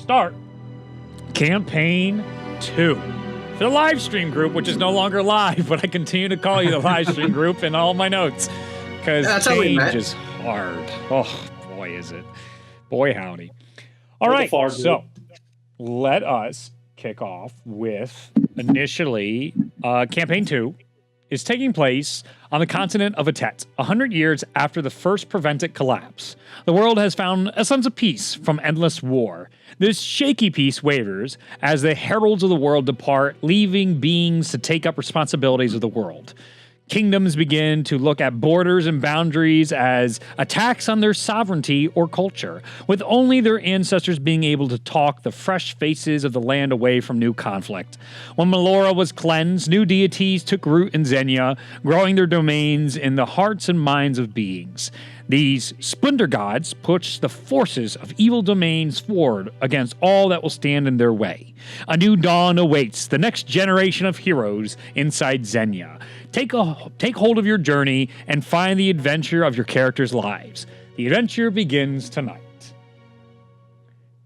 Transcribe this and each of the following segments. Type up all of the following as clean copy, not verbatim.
start Campaign 2. For the live stream group, which is no longer live, but I continue to call you the live stream group in all my notes. Because change is hard. Oh, boy, is it. Boy, howdy. All right, so let us kick off with initially Campaign 2 is taking place on the continent of Atet, 100 years after the first Preventic collapse. The world has found a sense of peace from endless war. This shaky peace wavers as the heralds of the world depart, leaving beings to take up responsibilities of the world. Kingdoms begin to look at borders and boundaries as attacks on their sovereignty or culture, with only their ancestors being able to talk the fresh faces of the land away from new conflict. When Melora was cleansed, new deities took root in Zenya, growing their domains in the hearts and minds of beings. These splendor gods push the forces of evil domains forward against all that will stand in their way. A new dawn awaits the next generation of heroes inside Zenya. Take hold of your journey and find the adventure of your characters' lives. The adventure begins tonight.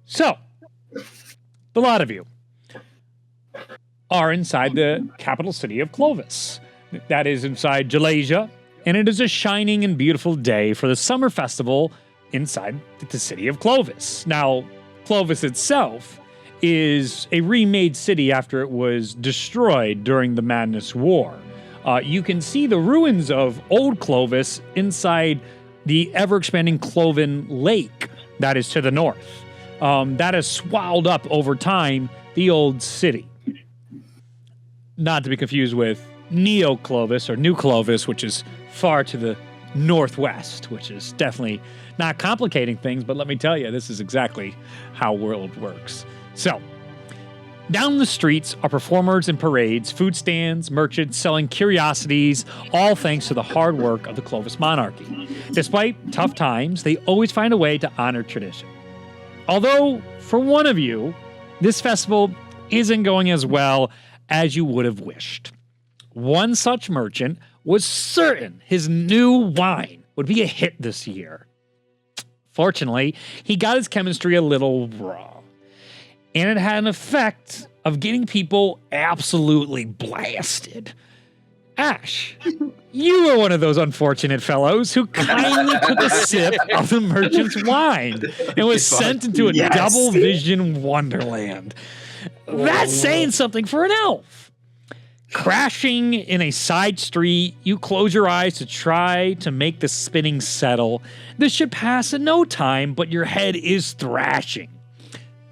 So, a lot of you are inside the capital city of Clovis. That is inside Jalasia, and it is a shining and beautiful day for the summer festival inside the city of Clovis. Now, Clovis itself is a remade city after it was destroyed during the Madness War. You can see the ruins of old Clovis inside the ever-expanding Cloven Lake that is to the north. That has swelled up over time the old city. Not to be confused with Neo Clovis or New Clovis, which is far to the northwest, which is definitely not complicating things, but let me tell you, this is exactly how world works. So, down the streets are performers in parades, food stands, merchants selling curiosities, all thanks to the hard work of the Clovis monarchy. Despite tough times, they always find a way to honor tradition. Although, for one of you, this festival isn't going as well as you would have wished. One such merchant was certain his new wine would be a hit this year. Fortunately, he got his chemistry a little raw, and it had an effect of getting people absolutely blasted. Ash, you were one of those unfortunate fellows who kindly took a sip of the merchant's wine and was sent into a double vision wonderland. That's saying something for an elf. Crashing in a side street, you close your eyes to try to make the spinning settle. This should pass in no time, but your head is thrashing.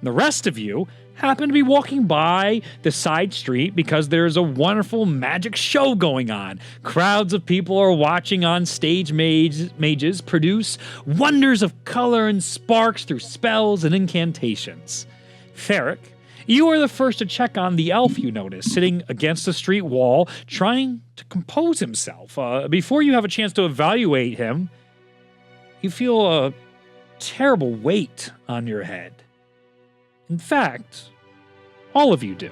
The rest of you happen to be walking by the side street because there's a wonderful magic show going on. Crowds of people are watching on stage mages produce wonders of color and sparks through spells and incantations. Ferric, you are the first to check on the elf you notice, sitting against the street wall, trying to compose himself. Before you have a chance to evaluate him, you feel a terrible weight on your head. In fact, all of you do.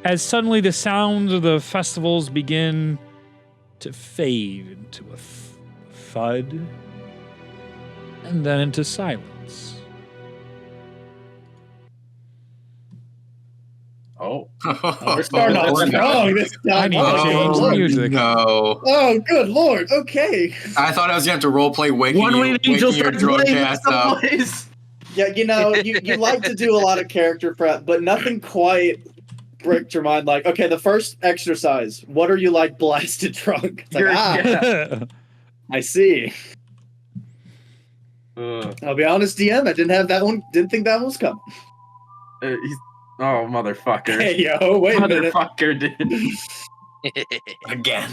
As suddenly the sounds of the festivals begin to fade into a thud, and then into silence. Oh, we're starting off strong this time. I need to change the music. No. Oh, good lord. Okay. I thought I was going to have to roleplay waking your drunk ass up. Yeah, you know, you like to do a lot of character prep, but nothing quite bricked your mind like, okay, the first exercise, what are you like blasted drunk? It's like, I see. I'll be honest, DM, I didn't have that one, didn't think that one was coming. Oh, motherfucker. Hey, yo, wait a minute. Motherfucker, dude. Again.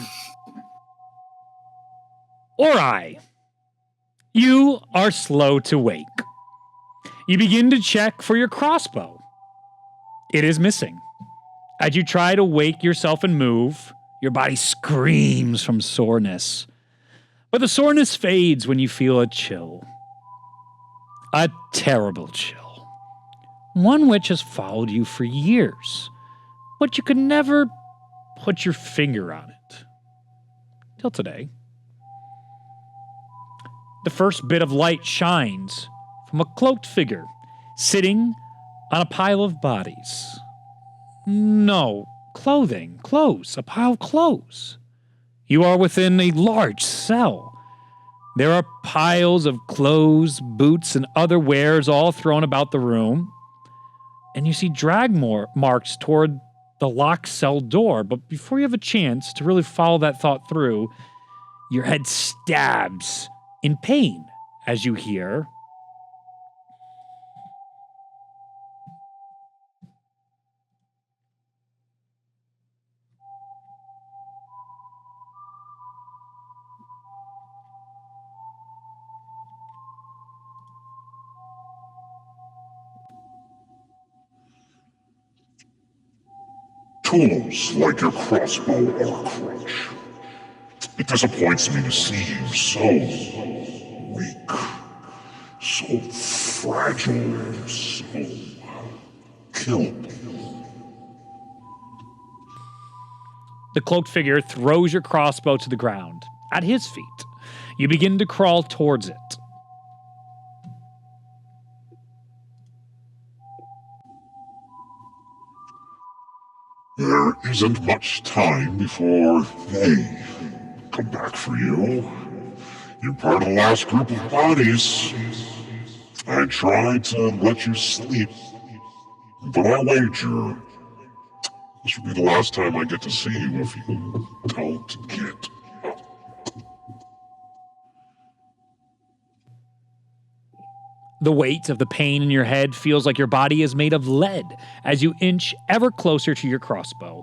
Ori, you are slow to wake. You begin to check for your crossbow. It is missing. As you try to wake yourself and move, your body screams from soreness. But the soreness fades when you feel a chill. A terrible chill. One which has followed you for years, but you could never put your finger on it. Till today. The first bit of light shines from a cloaked figure sitting On a pile of bodies. No, clothes, a pile of clothes. You are within a large cell. There are piles of clothes, boots, and other wares all thrown about the room. And you see drag marks toward the locked cell door. But before you have a chance to really follow that thought through, your head stabs in pain as you hear, tools like your crossbow are crutch. It disappoints me to see you so weak, so fragile, so killed. the cloaked figure throws your crossbow to the ground at his feet. You begin to crawl towards it. There isn't much time before they come back for you. You're part of the last group of bodies. I tried to let you sleep, but I wager this will be the last time I get to see you if you don't get up. The weight of the pain in your head feels like your body is made of lead as you inch ever closer to your crossbow.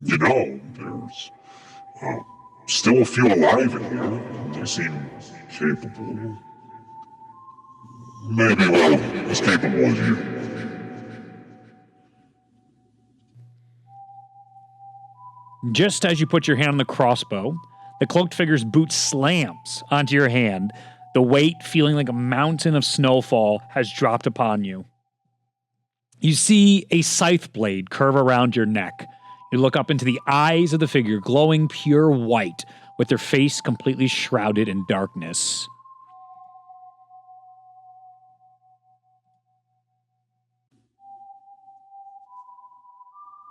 You know, there's still a few alive in here. They seem capable. Maybe, well, as capable as you. Just as you put your hand on the crossbow, the cloaked figure's boot slams onto your hand. The weight, feeling like a mountain of snowfall, has dropped upon you. You see a scythe blade curve around your neck. You look up into the eyes of the figure, glowing pure white, with their face completely shrouded in darkness.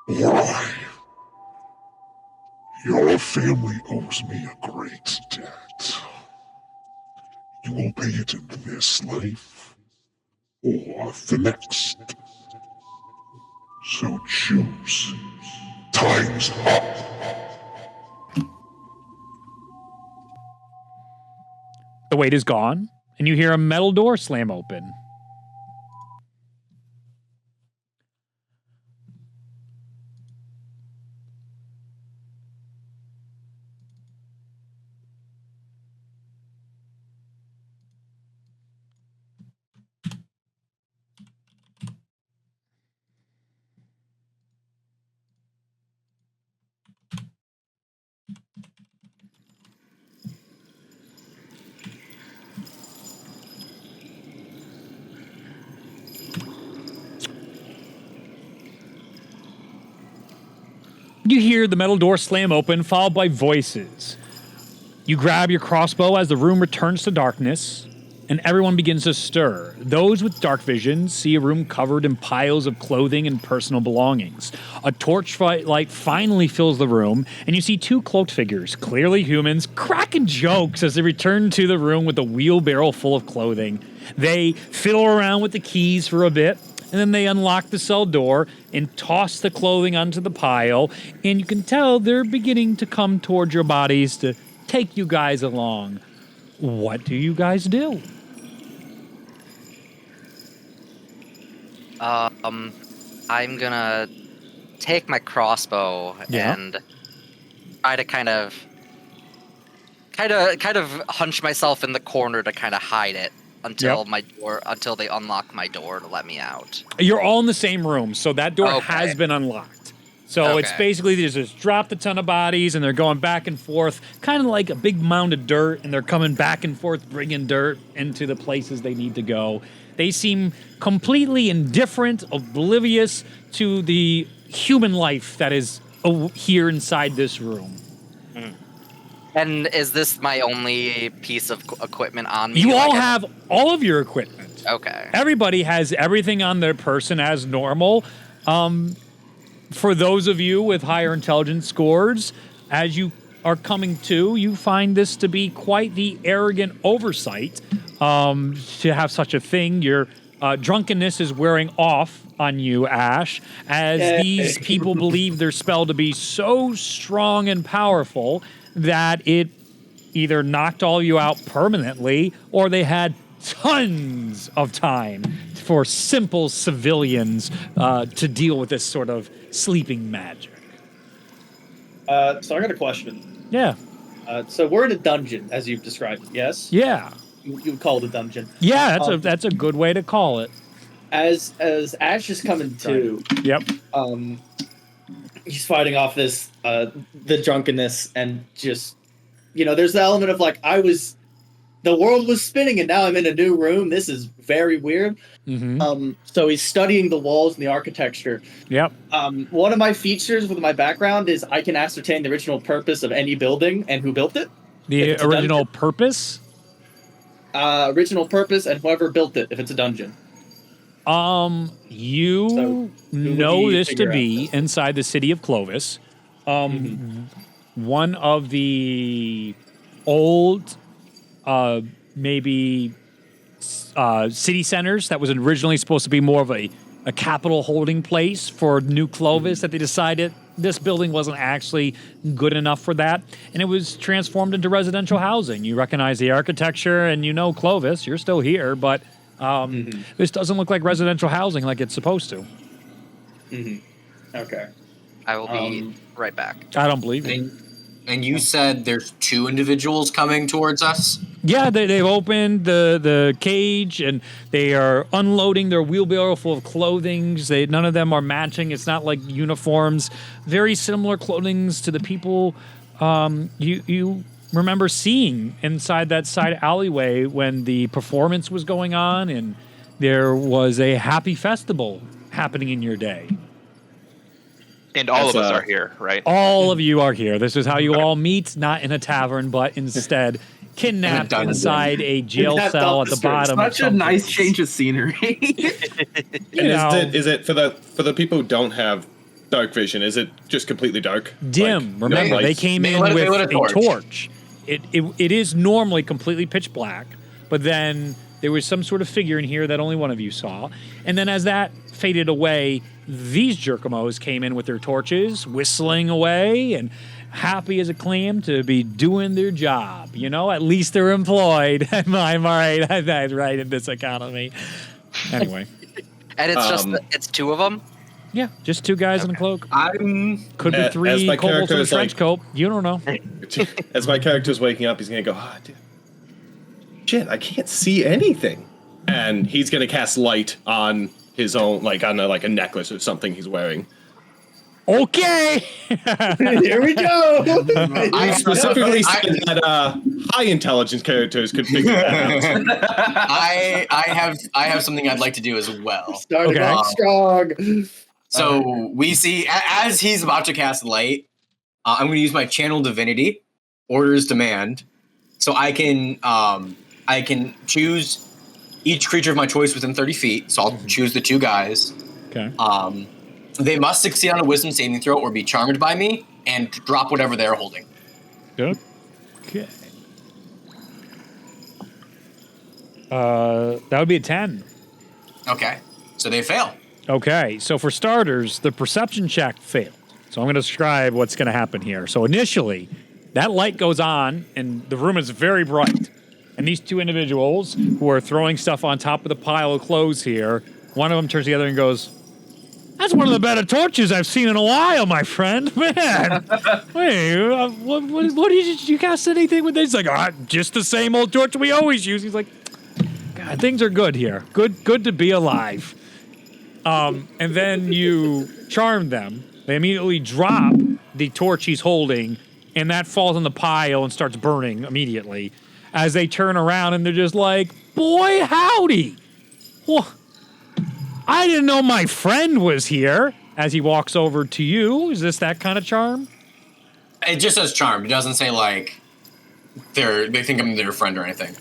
Why? Your family owes me a great debt. You will pay it in this life, or the next. So choose. Time's up. The weight is gone, and you hear a metal door slam open. You hear the metal door slam open, followed by voices. You grab your crossbow as the room returns to darkness, and everyone begins to stir. Those with dark vision see a room covered in piles of clothing and personal belongings. A torchlight finally fills the room, and you see two cloaked figures, clearly humans, cracking jokes as they return to the room with a wheelbarrow full of clothing. They fiddle around with the keys for a bit, and then they unlock the cell door and toss the clothing onto the pile, and you can tell they're beginning to come towards your bodies to take you guys along. What do you guys do? I'm gonna take my crossbow and try to kind of hunch myself in the corner to kind of hide it until they unlock my door to let me out. You're all in the same room, so that door has been unlocked. So it's basically they just dropped a ton of bodies and they're going back and forth, kind of like a big mound of dirt, and they're coming back and forth, bringing dirt into the places they need to go. They seem completely indifferent, oblivious to the human life that is here inside this room. And is this my only piece of equipment on me? You all have all of your equipment. Okay. Everybody has everything on their person as normal. For those of you with higher intelligence scores, as you are coming to, you find this to be quite the arrogant oversight to have such a thing. Your drunkenness is wearing off on you, Ash, as these people believe their spell to be so strong and powerful that it either knocked all you out permanently or they had tons of time for simple civilians to deal with this sort of sleeping magic. So I got a question. Yeah. So we're in a dungeon, as you've described it, yes? Yeah. You would call it a dungeon. Yeah, that's a good way to call it. As Ash is coming to, Yep. He's fighting off this the drunkenness and just, there's the element of like the world was spinning and now I'm in a new room. This is very weird. Mm-hmm. So he's studying the walls and the architecture. Yep. One of my features with my background is I can ascertain the original purpose of any building and who built it. The original purpose? Original purpose and whoever built it, if it's a dungeon. You know this to be inside the city of Clovis. One of the old, maybe city centers that was originally supposed to be more of a capital holding place for New Clovis that they decided this building wasn't actually good enough for that, and it was transformed into residential housing. You recognize the architecture, and you know Clovis. You're still here, but this doesn't look like residential housing like it's supposed to. Okay. I will be right back. I don't believe it. And you said there's 2 individuals coming towards us? Yeah, they've opened the cage and they are unloading their wheelbarrow full of clothing. None of them are matching. It's not like uniforms. Very similar clothings to the people you remember seeing inside that side alleyway when the performance was going on and there was a happy festival happening in your day. And all of us are here, right? All of you are here. This is how you all meet, not in a tavern, but instead kidnapped inside a jail cell at the bottom. Such a nice change of scenery. Is it for the people who don't have dark vision? Is it just completely dark? Dim. Like, remember, no they came in with a torch. torch. It is normally completely pitch black, but then there was some sort of figure in here that only one of you saw. And then as that faded away, these jerkamos came in with their torches, whistling away and happy as a clam to be doing their job. At least they're employed. I'm right. That's right in this economy. Anyway. And it's it's 2 of them? Yeah, just 2 guys in a cloak. Could be 3 as my kobolds in a character is trench like- coat. You don't know. As my character's waking up, he's gonna go, dude, shit, I can't see anything. And he's gonna cast light on his own, like on a necklace or something he's wearing. Okay. Here we go. I specifically said that high intelligence characters could figure that out. I have something I'd like to do as well. Starting off strong. So we see, as he's about to cast light, I'm going to use my channel divinity, orders demand, so I can choose each creature of my choice within 30 feet. So I'll choose the 2 guys. Okay. They must succeed on a wisdom saving throw or be charmed by me and drop whatever they're holding. Good. Okay. That would be a 10. Okay. So they fail. Okay, so for starters, the perception check failed. So I'm going to describe what's going to happen here. So initially, that light goes on, and the room is very bright. And these 2 individuals who are throwing stuff on top of the pile of clothes here, one of them turns together and goes, "That's one of the better torches I've seen in a while, my friend. Man, wait, what did you cast anything with this?" He's like, just the same old torch we always use. He's like, God, things are good here. Good to be alive. And then you charm them. They immediately drop the torch he's holding, and that falls on the pile and starts burning immediately. As they turn around and they're just like, "Boy, howdy. Well, I didn't know my friend was here." As he walks over to you, is this that kind of charm? It just says charmed. It doesn't say like they think I'm their friend or anything.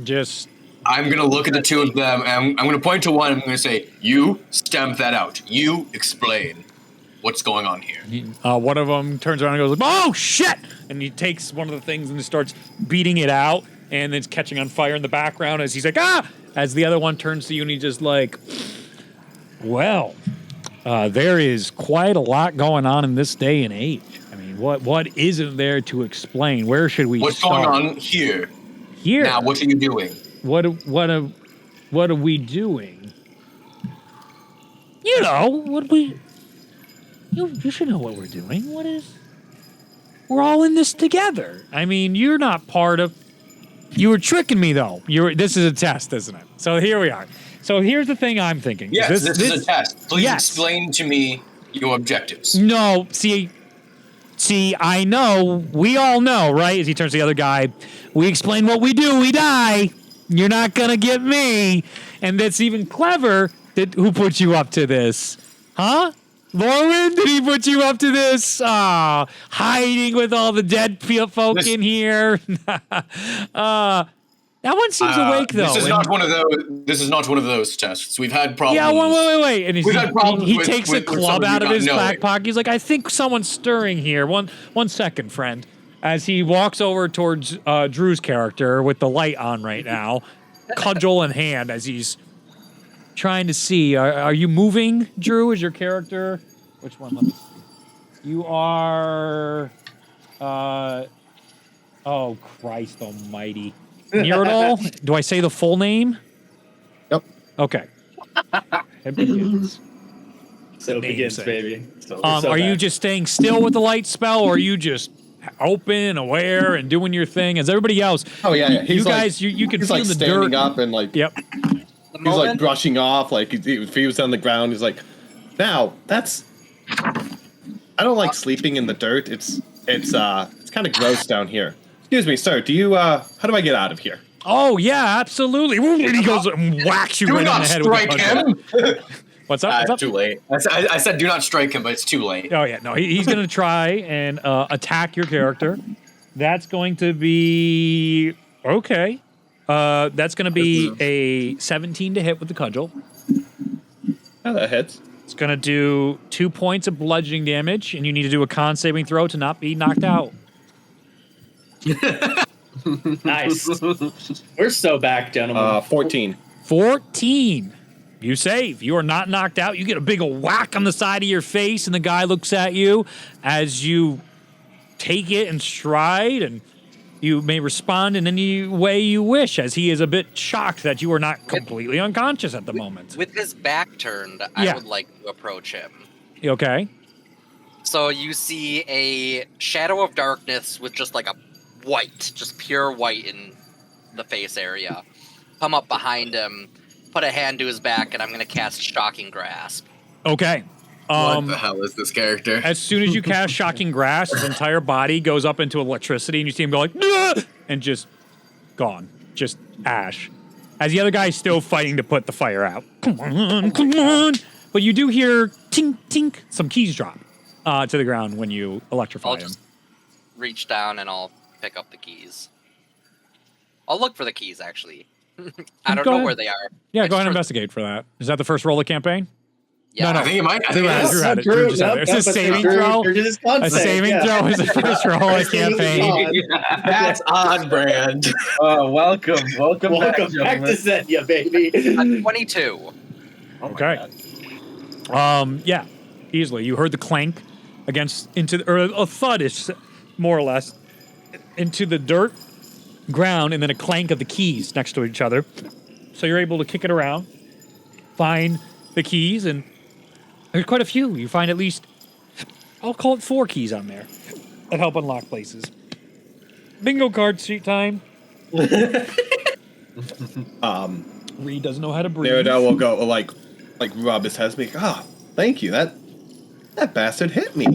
Just I'm gonna look at the two of them, and I'm gonna point to one. I'm gonna say, "You stamp that out. You explain what's going on here." one of them turns around and goes, "Oh shit!" And he takes one of the things and starts beating it out, and it's catching on fire in the background as he's like, "Ah!" As the other one turns to you and he's just like, "Well, there is quite a lot going on in this day and age. I mean, what isn't there to explain? Where should we What's start?" going on here? Here? Now, what are you doing? What are we doing? You know, what we... You should know what we're doing. We're all in this together. I mean, you're not part of... You were tricking me, though. This is a test, isn't it? So here we are. So here's the thing I'm thinking. Yes, this is a test. Please yes. explain to me your objectives. No, see, I know. We all know, right? As he turns to the other guy, we explain what we do, we die. You're not gonna get me. And that's even clever. Who put you up to this? Huh? Lauren, did he put you up to this? Hiding with all the dead folk in here. That one seems awake though. This is not one of those. This is not one of those tests. We've had problems. Yeah, wait. And we've had problems. He takes a club out of his back pocket. He's like, "I think someone's stirring here. One second, friend." As he walks over towards Drew's character with the light on right now, cudgel in hand, as he's trying to see. Are you moving, Drew? Is your character? Which one? Let me see. You are. Oh Christ Almighty! Myrdal? Do I say the full name? Yep. Okay. It begins. So it begins, baby. So are you just staying still with the light spell, or are you just open, aware, and doing your thing as everybody else? Oh yeah. You guys, you can he's feel like the standing dirt. up and like. Yep. He's like brushing off, like if he was on the ground. He's like, now that's. I don't like sleeping in the dirt. It's kind of gross down here. Excuse me, sir. Do you how do I get out of here? Oh yeah, absolutely. And he goes and whacks you right on the head with a him. What's up? What's up? Too late. I said do not strike him, but it's too late. Oh yeah, no. He's gonna try and attack your character. That's going to be okay. That's going to be a 17 to hit with the cudgel. Oh, that hits. It's going to do 2 points of bludgeoning damage, and you need to do a con saving throw to not be knocked out. Nice. We're so back, gentlemen. 14. 14. You save. You are not knocked out. You get a big whack on the side of your face, and the guy looks at you as you take it in stride, and you may respond in any way you wish, as he is a bit shocked that you are not completely unconscious at the moment. With his back turned, I would like to approach him. You okay? So you see a shadow of darkness with just like a white, just pure white in the face area. Come up behind him, put a hand to his back, and I'm going to cast Shocking Grasp. Okay. What the hell is this character? As soon as you cast Shocking Grasp, his entire body goes up into electricity, and you see him go like, "Nah!" and just gone. Just ash. As the other guy's still fighting to put the fire out. Come on. But you do hear tink, tink, some keys drop to the ground when you electrify I'll him. just reach down and I'll pick up the keys. I'll look for the keys, actually. I don't know where they are. Yeah, go ahead and investigate for that. Is that the first roll of campaign? Yeah. No. I think it might. Drew had it. Drew just had it. It's a saving throw. A saving throw is the first roll of campaign. That's on brand. Oh, welcome back, back to Zenya, baby. A 22. Okay. Yeah, easily. You heard the clank or a thud-ish, more or less, into the dirt ground, and then a clank of the keys next to each other. So you're able to kick it around, find the keys, and there's quite a few. You find at least, I'll call it 4 keys on there that help unlock places. Bingo card sheet time. Reed doesn't know how to breathe. Myrdal will go like rub his head and be like, thank you. That bastard hit me.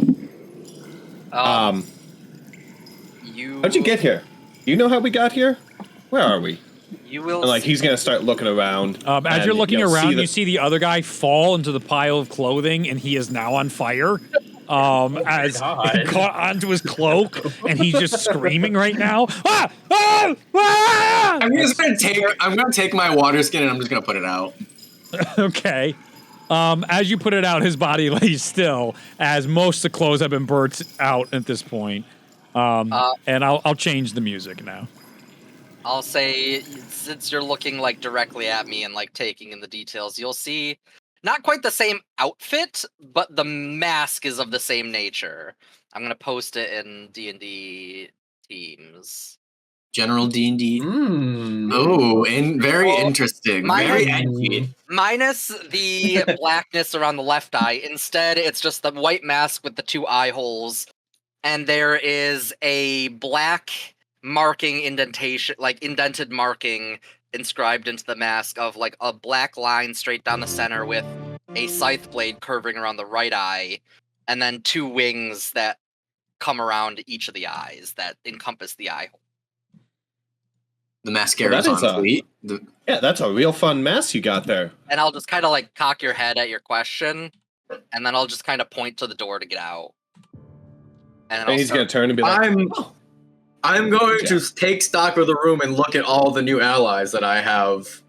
How'd you get here? Do you know how we got here? Where are we? You will. And he's gonna start looking around. As you're looking around, you see the other guy fall into the pile of clothing, and he is now on fire. as God. it caught onto his cloak, and he's just screaming right now. Ah! Ah! Ah! I'm gonna take my water skin and I'm just gonna put it out. Okay. As you put it out, his body lays still, as most of the clothes have been burnt out at this point. And I'll change the music now. I'll say, since you're looking like directly at me and like taking in the details, you'll see not quite the same outfit, but the mask is of the same nature. I'm gonna post it in D&D Teams. General D&D. Mm. Oh, and very Well, interesting. minus- Very edgy. Minus the blackness around the left eye. Instead, it's just the white mask with the 2 eye holes, and there is a black marking indentation, like indented marking inscribed into the mask of like a black line straight down the center with a scythe blade curving around the right eye, and then 2 wings that come around each of the eyes that encompass the eye hole. The mascara's Well, that is on fleet. Yeah, that's a real fun mask you got there. And I'll just kind of like cock your head at your question, and then I'll just kind of point to the door to get out. And, And he's going to turn and be like, I'm going to take stock of the room and look at all the new allies that I have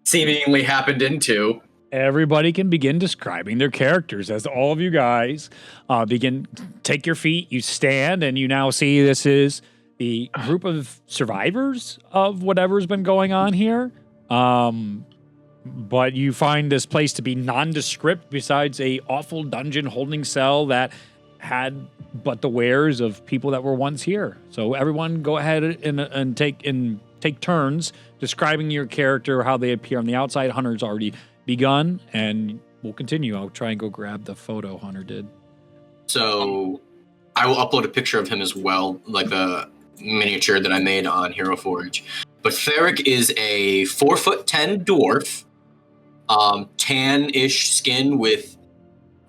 seemingly happened into. Everybody can begin describing their characters as all of you guys take your feet, you stand, and you now see this is the group of survivors of whatever's been going on here. But you find this place to be nondescript besides a awful dungeon holding cell that had but the wares of people that were once here. So everyone go ahead and take turns describing your character, how they appear on the outside. Hunter's already begun, and we'll continue. I'll try and go grab the photo Hunter did. So I will upload a picture of him as well, like a miniature that I made on Hero Forge. But Theric is a 4'10" dwarf, tan-ish skin with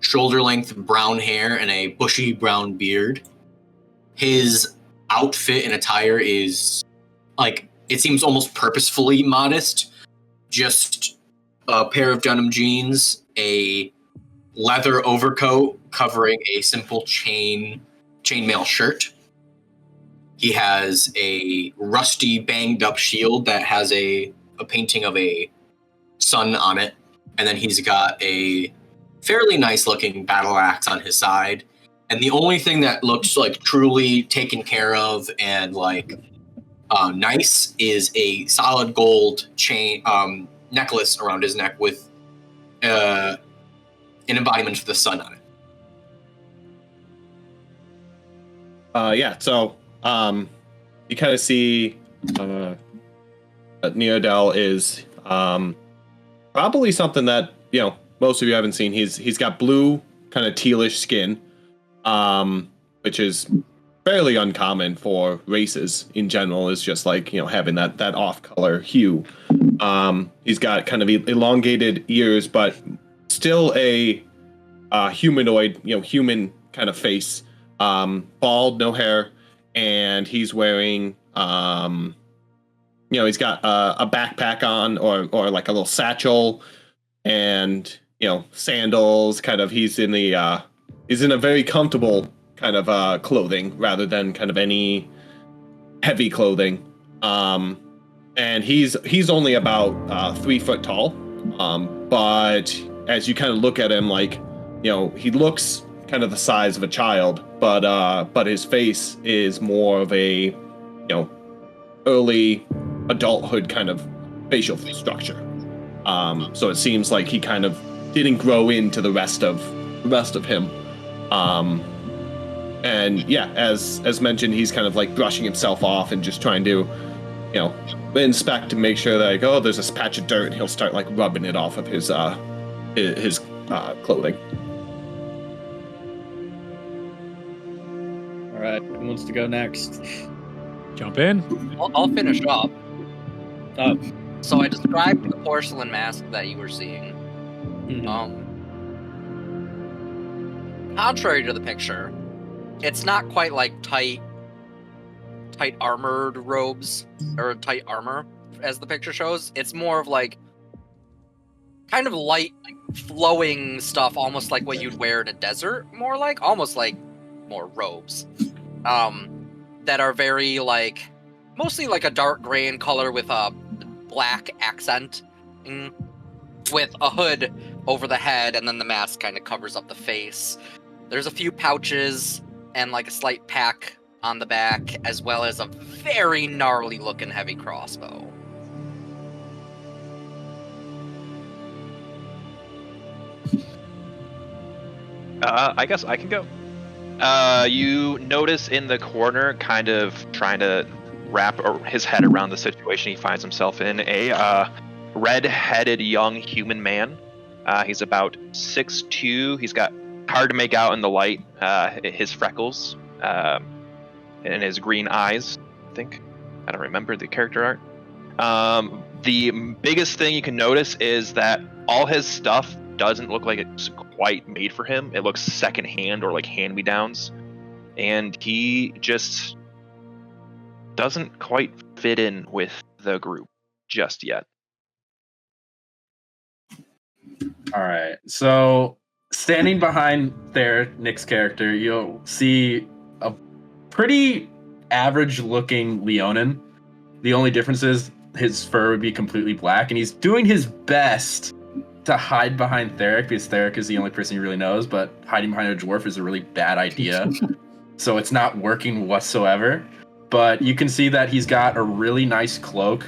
shoulder-length brown hair and a bushy brown beard. His outfit and attire is, like, it seems almost purposefully modest. Just a pair of denim jeans, a leather overcoat covering a simple chainmail shirt. He has a rusty, banged-up shield that has a painting of a sun on it. And then he's got a fairly nice-looking battle axe on his side. And the only thing that looks, like, truly taken care of and, like, nice is a solid gold chain necklace around his neck with an embodiment of the sun on it. So you kind of see Neodel is probably something that, most of you haven't seen. He's got blue, kind of tealish skin, which is fairly uncommon for races in general. Is just like, having that off-color hue. He's got kind of elongated ears, but still a humanoid, human kind of face. Bald, no hair, and he's wearing, he's got a backpack on, or like a little satchel, and sandals. Kind of, he's in a very comfortable kind of clothing rather than kind of any heavy clothing. And he's only about 3 foot tall, but as you kind of look at him, like, he looks kind of the size of a child, but his face is more of a early adulthood kind of facial structure. So it seems like he kind of didn't grow into the rest of him. And yeah, as mentioned, he's kind of like brushing himself off and just trying to inspect and make sure that, like, oh, there's this patch of dirt, and he'll start like rubbing it off of his clothing. All right, who wants to go next? Jump in. I'll finish up. Oh. So I described the porcelain mask that you were seeing. Mhm. Contrary to the picture, it's not quite like tight armored robes or tight armor as the picture shows. It's more of like kind of light, flowing stuff, almost like what you'd wear in a desert, almost like more robes, that are very mostly like a dark gray in color with a black accent, with a hood over the head, and then the mask kind of covers up the face. There's a few pouches and like a slight pack on the back, as well as a very gnarly looking heavy crossbow. I guess I can go. You notice in the corner, kind of trying to wrap his head around the situation he finds himself in, a red-headed young human man. He's about 6'2". He's got hard to make out in the light, his freckles, and his green eyes, I think. I don't remember the character art. The biggest thing you can notice is that all his stuff doesn't look like it's quite made for him. It looks secondhand or like hand-me-downs. And he just doesn't quite fit in with the group just yet. All right. So standing behind Nick's character, you'll see a pretty average-looking Leonin. The only difference is his fur would be completely black, and he's doing his best to hide behind Theric, because Theric is the only person he really knows, but hiding behind a dwarf is a really bad idea. So it's not working whatsoever. But you can see that he's got a really nice cloak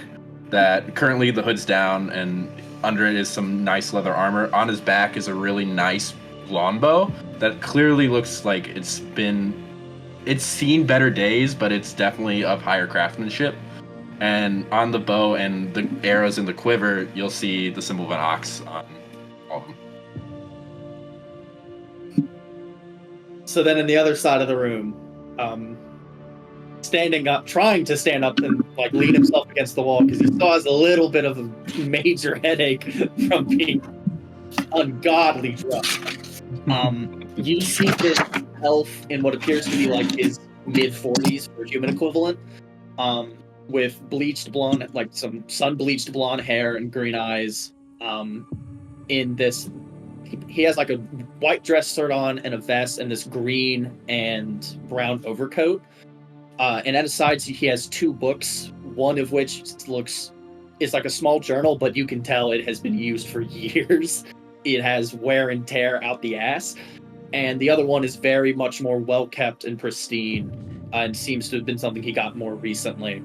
that currently the hood's down, and under it is some nice leather armor. On his back is a really nice longbow that clearly looks like it's seen better days, but it's definitely of higher craftsmanship. And on the bow and the arrows in the quiver, you'll see the symbol of an ox on all of them. So then in the other side of the room, standing up, trying to stand up and like lean himself against the wall because he still has a little bit of a major headache from being ungodly drunk. You see this elf in what appears to be like his mid-40s or human equivalent, with bleached blonde, like some sun-bleached blonde hair and green eyes. In this, he has like a white dress shirt on and a vest and this green and brown overcoat. And at his sides, he has two books, one of which is like a small journal, but you can tell it has been used for years. It has wear and tear out the ass. And the other one is very much more well-kept and pristine, and seems to have been something he got more recently.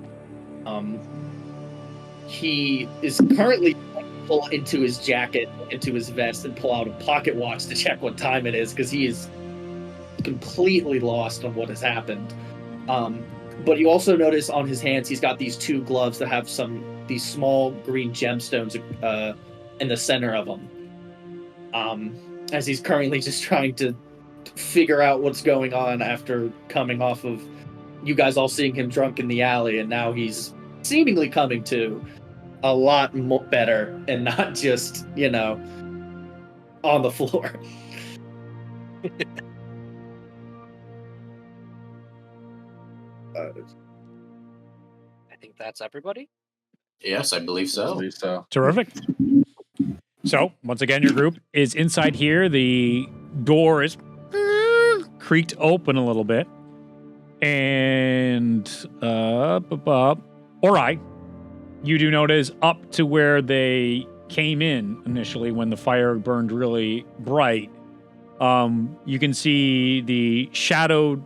He is currently pull into his jacket, into his vest, and pull out a pocket watch to check what time it is, because he is completely lost on what has happened. But you also notice on his hands, he's got these two gloves that have these small green gemstones in the center of them. As he's currently just trying to figure out what's going on after coming off of you guys all seeing him drunk in the alley, and now he's seemingly coming to a lot better and not just, on the floor. I think that's everybody. Yes, I believe so. Terrific. So, once again, your group is inside here. The door is creaked open a little bit. And, Ori, you do notice up to where they came in initially when the fire burned really bright, you can see the shadowed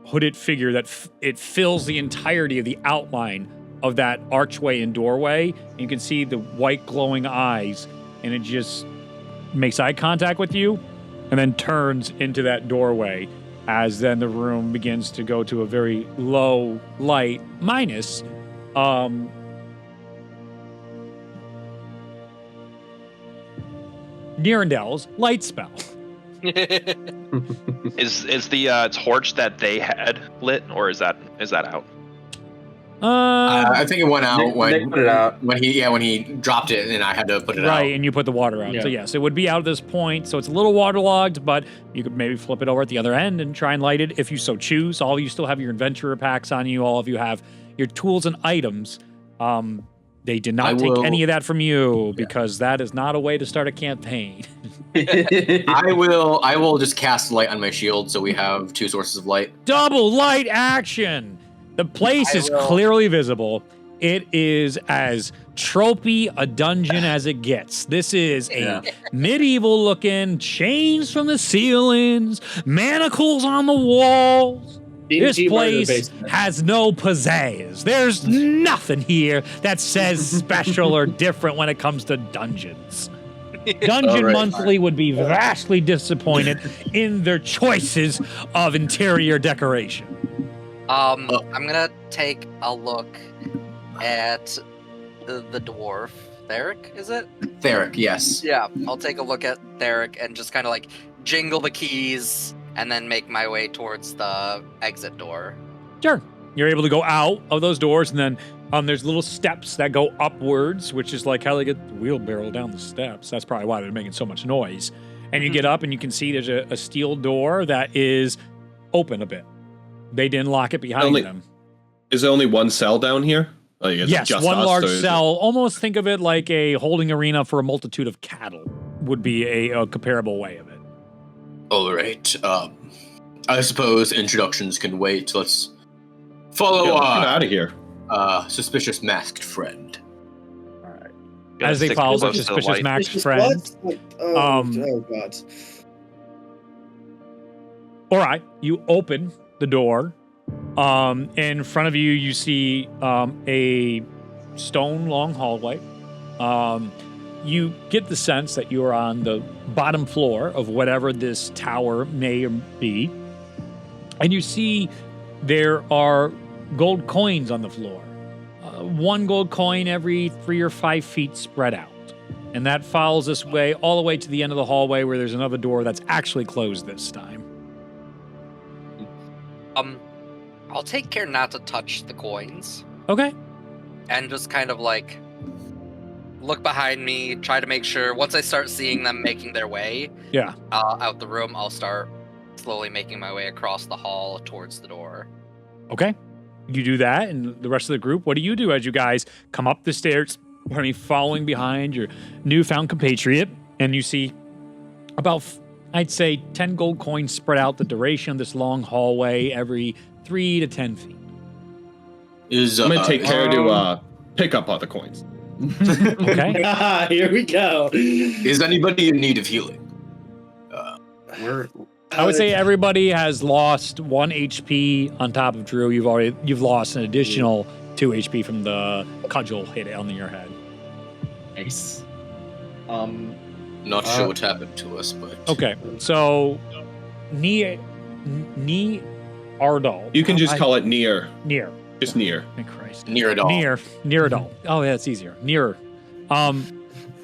hooded figure that it fills the entirety of the outline of that archway and doorway. And you can see the white glowing eyes, and it just makes eye contact with you and then turns into that doorway, as then the room begins to go to a very low light, minus Nirendel's light spell. Is the torch that they had lit, or is that out? I think it went out Nick put it out. when he dropped it, and I had to put it out. Right, and you put the water out. Yeah. So yes, it would be out at this point. So it's a little waterlogged, but you could maybe flip it over at the other end and try and light it if you so choose. All of you still have your adventurer packs on you. All of you have your tools and items. They did not take any of that from you because that is not a way to start a campaign. I will just cast light on my shield so we have 2 sources of light. Double light action! The place is clearly visible. It is as tropey a dungeon as it gets. This is a medieval looking, chains from the ceilings, manacles on the walls. This place has no pizzazz. There's nothing here that says special or different when it comes to dungeons. Dungeon Monthly would be vastly disappointed in their choices of interior decoration. I'm gonna take a look at the dwarf. Theric, is it? Theric, yes. Yeah, I'll take a look at Theric and just kind of like jingle the keys and then make my way towards the exit door. Sure. You're able to go out of those doors, and then there's little steps that go upwards, which is like how they get the wheelbarrow down the steps. That's probably why they're making so much noise. And you get up, and you can see there's a steel door that is open a bit. They didn't lock it behind them. Is there only one cell down here? Like, yes, just one us, large cell. Almost think of it like a holding arena for a multitude of cattle would be a comparable way of it. All right. I suppose introductions can wait. Let's follow out of here. Suspicious masked friend. All right. As they follow the suspicious masked friend. Oh God. All right. You open the door. In front of you, you see a stone long hallway. You get the sense that you are on the bottom floor of whatever this tower may be. And you see there are gold coins on the floor. 1 gold coin every 3 or 5 feet spread out. And that follows this way all the way to the end of the hallway where there's another door that's actually closed this time. I'll take care not to touch the coins. Okay. And just kind of like look behind me, try to make sure once I start seeing them making their way out the room, I'll start slowly making my way across the hall towards the door. Okay. You do that, and the rest of the group, what do you do as you guys come up the stairs, following behind your newfound compatriot, and you see about, I'd say, 10 gold coins spread out the duration of this long hallway every 3 to 10 feet. I'm going to take care to pick up all the coins. Okay. Here we go. Is anybody in need of healing? I would say everybody has lost 1 HP on top of Drew. You've lost an additional 2 HP from the cudgel hit on your head. Nice. Not sure what happened to us, but okay. So, Ni Ardal. You can just call it Near. Near. Just Near. Thank Christ. Near Ardal. Oh, yeah, it's easier. Nearer. Does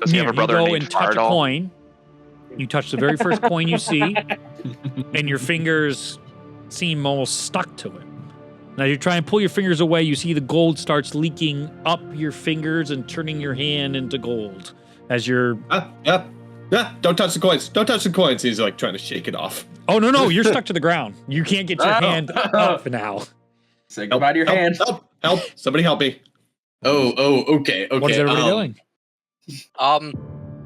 he have a brother you go named and touch Ardal? a coin. You touch the very first coin you see, and your fingers seem almost stuck to it. Now you try and pull your fingers away, you see the gold starts leaking up your fingers and turning your hand into gold as you're... Don't touch the coins. Don't touch the coins. He's like trying to shake it off. Oh, no, you're stuck to the ground. You can't get your hand up now. Say goodbye to your hand. Help. Somebody help me. Okay. What is everybody doing?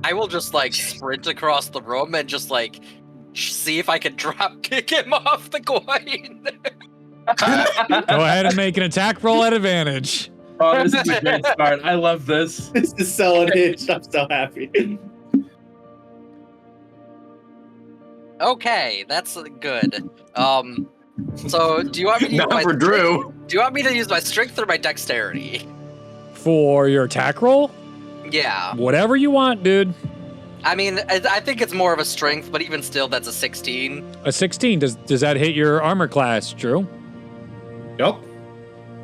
I will just like sprint across the room and just like see if I can drop kick him off the coin. Go ahead and make an attack roll at advantage. Oh, this is a great start. I love this. This is so unhinged. I'm so happy. Okay, that's good. So do you want me to use Not for Drew. Do you want me to use my strength or my dexterity? For your attack roll? Yeah. Whatever you want, dude. I mean, I think it's more of a strength, but even still, that's a 16. A 16. Does that hit your armor class, Drew? Yep.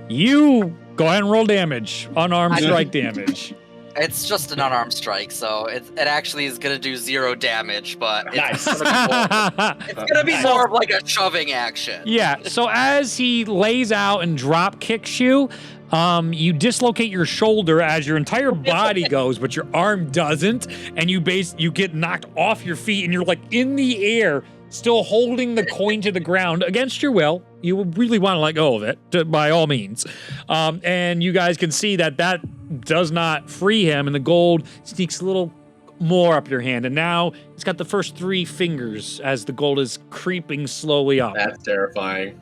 You go ahead and roll damage. Unarmed strike damage. It's just an unarmed strike, so it actually is going to do 0 damage, but it's Nice. going to be more of like a shoving action. Yeah, so as he lays out and drop kicks you, you dislocate your shoulder as your entire body goes, but your arm doesn't, and you get knocked off your feet, and you're like in the air, still holding the coin to the ground against your will. You would really want to let go of it, by all means. And you guys can see that does not free him, and the gold sneaks a little more up your hand. And now it's got the first 3 fingers as the gold is creeping slowly up. That's terrifying.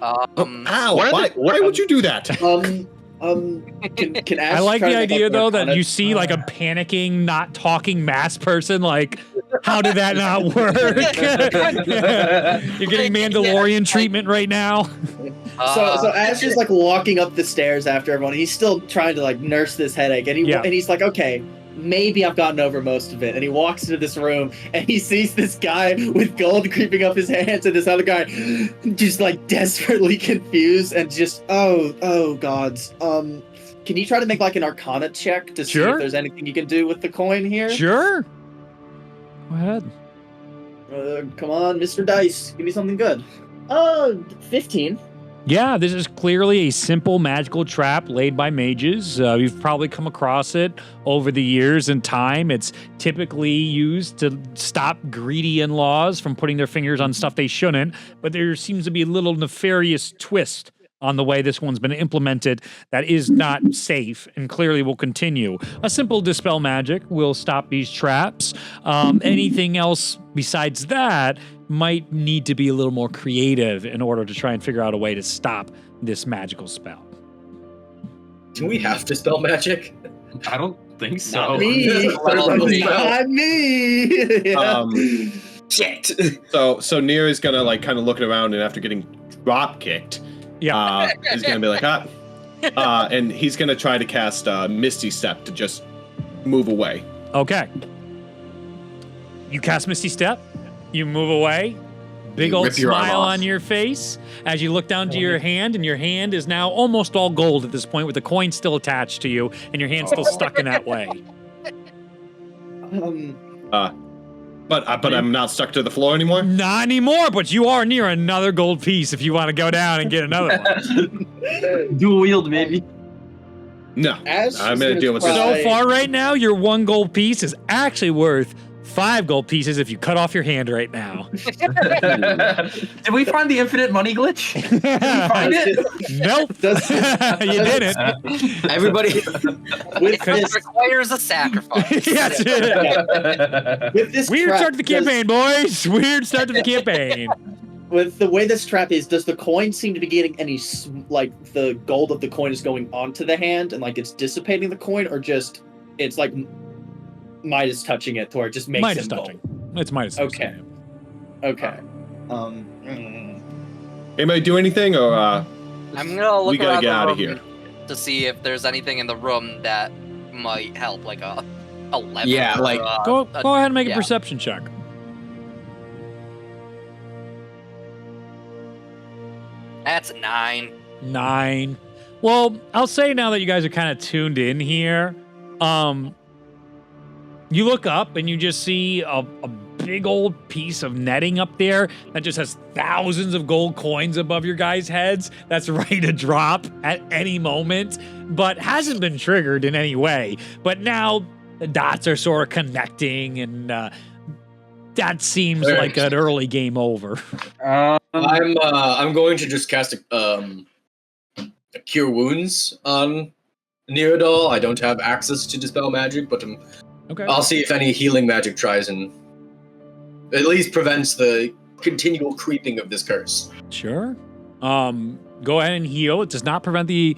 Ow! Why would you do that? Can Ash I like try the to make, idea, like, though, an that you see like a panicking, not talking mass person. Like, how did that not work? You're getting Mandalorian treatment right now. So Ash is like walking up the stairs after everyone. He's still trying to like nurse this headache, and he's like, okay, maybe I've gotten over most of it. And he walks into this room and he sees this guy with gold creeping up his hands, and this other guy just like desperately confused and just oh gods. Can you try to make like an Arcana check to see if there's anything you can do with the coin here? Sure. Go ahead. Come on, Mr. Dice, give me something good. 15. Yeah, this is clearly a simple magical trap laid by mages. You've probably come across it over the years and time. It's typically used to stop greedy in-laws from putting their fingers on stuff they shouldn't, but there seems to be a little nefarious twist on the way this one's been implemented that is not safe and clearly will continue. A simple dispel magic will stop these traps. Anything else besides that might need to be a little more creative in order to try and figure out a way to stop this magical spell. Do we have dispel magic? I don't think so. Not me. Not me. Yeah. Shit. So Nier is gonna like kind of looking around, and after getting drop kicked, he's gonna be like, and he's gonna try to cast Misty Step to just move away. Okay. You cast Misty Step. You move away. Big old smile on your face as you look down to your hand, and your hand is now almost all gold at this point, with the coin still attached to you, and your hand's still stuck in that way. But I'm not stuck to the floor anymore? Not anymore, but you are near another gold piece if you want to go down and get another one. Dual wield, maybe. No, I'm going to deal with this. So far right now, your 1 gold piece is actually worth 5 gold pieces if you cut off your hand right now. Did we find the infinite money glitch? Did we find it? Nope. You didn't. Everybody. It requires a sacrifice. Yes. With this Weird trap, start to the campaign, boys. Weird start to the campaign. With the way this trap is, does the coin seem to be getting any, like, the gold of the coin is going onto the hand and, like, it's dissipating the coin, or just, it's, like, Midas touching it to where it just makes Midas it touching. gold? It's Midas. Okay. Okay. Anybody do anything, or I'm gonna look we gotta around get the out of room here? to see if there's anything in the room that might help, like a lever. Yeah, like- Go ahead and make a perception check. That's 9. 9. Well, I'll say now that you guys are kind of tuned in here, you look up and you just see a big old piece of netting up there that just has thousands of gold coins above your guys' heads that's ready to drop at any moment, but hasn't been triggered in any way. But now the dots are sort of connecting, and that seems like an early game over. I'm going to just cast a Cure Wounds on Nerodol. I don't have access to dispel magic, but I'll see if any healing magic tries and at least prevents the continual creeping of this curse. Sure. Go ahead and heal. It does not prevent the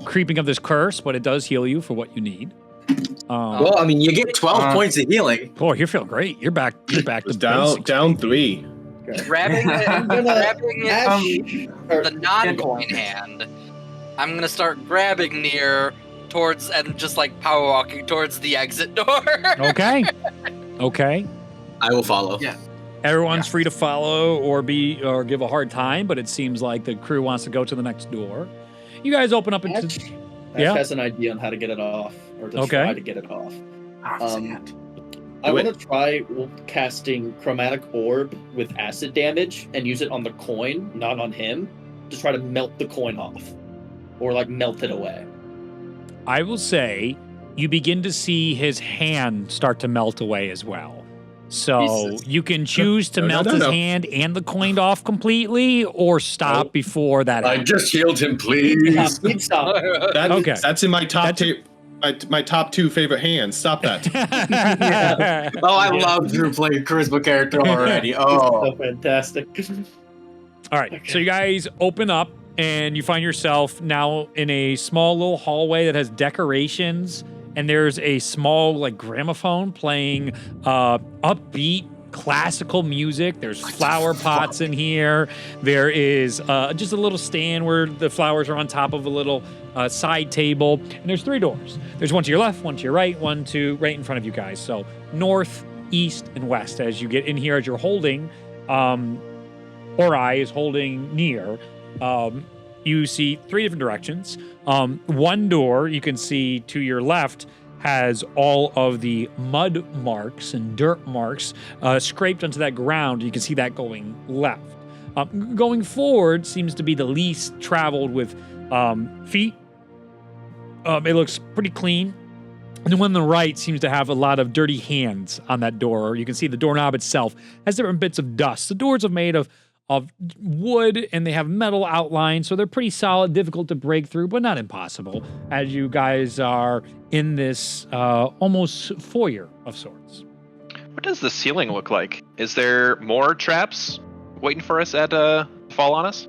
creeping of this curse, but it does heal you for what you need. Well, I mean, you get 12 points of healing. Oh, you're feeling great. You're back to down 3. Grabbing the non-coin hand, I'm gonna start grabbing Nier towards and just like power walking towards the exit door. Okay. I will follow. Yeah. Everyone's free to follow or give a hard time, but it seems like the crew wants to go to the next door. You guys open up into. Ash has an idea on how to get it off, or to try to get it off. I want to try casting Chromatic Orb with acid damage and use it on the coin, not on him, to try to melt the coin off, or like melt it away. I will say you begin to see his hand start to melt away as well. So Jesus. you can choose to melt his hand and the coin off completely, or stop before that happens. just healed him, please. Stop. Okay. That's in my top my top 2 favorite hands. Stop that. Oh, I love Drew playing charisma character already. Oh, So fantastic. All right, so you guys open up and you find yourself now in a small little hallway that has decorations, and there's a small like gramophone playing upbeat classical music. There's flower pots in here. There is just a little stand where the flowers are on top of a little side table, and there's 3 doors. There's one to your left, one to your right, one to right in front of you guys. So north, east, and west. As you get in here, as you're holding, Ori is holding near. You see 3 different directions. One door you can see to your left has all of the mud marks and dirt marks scraped onto that ground. You can see that going left. Going forward seems to be the least traveled with feet. It looks pretty clean. And the one on the right seems to have a lot of dirty hands on that door. You can see the doorknob itself has different bits of dust. The doors are made of wood, and they have metal outlines, so they're pretty solid, difficult to break through, but not impossible, as you guys are in this almost foyer of sorts. What does the ceiling look like? Is there more traps waiting for us at fall on us?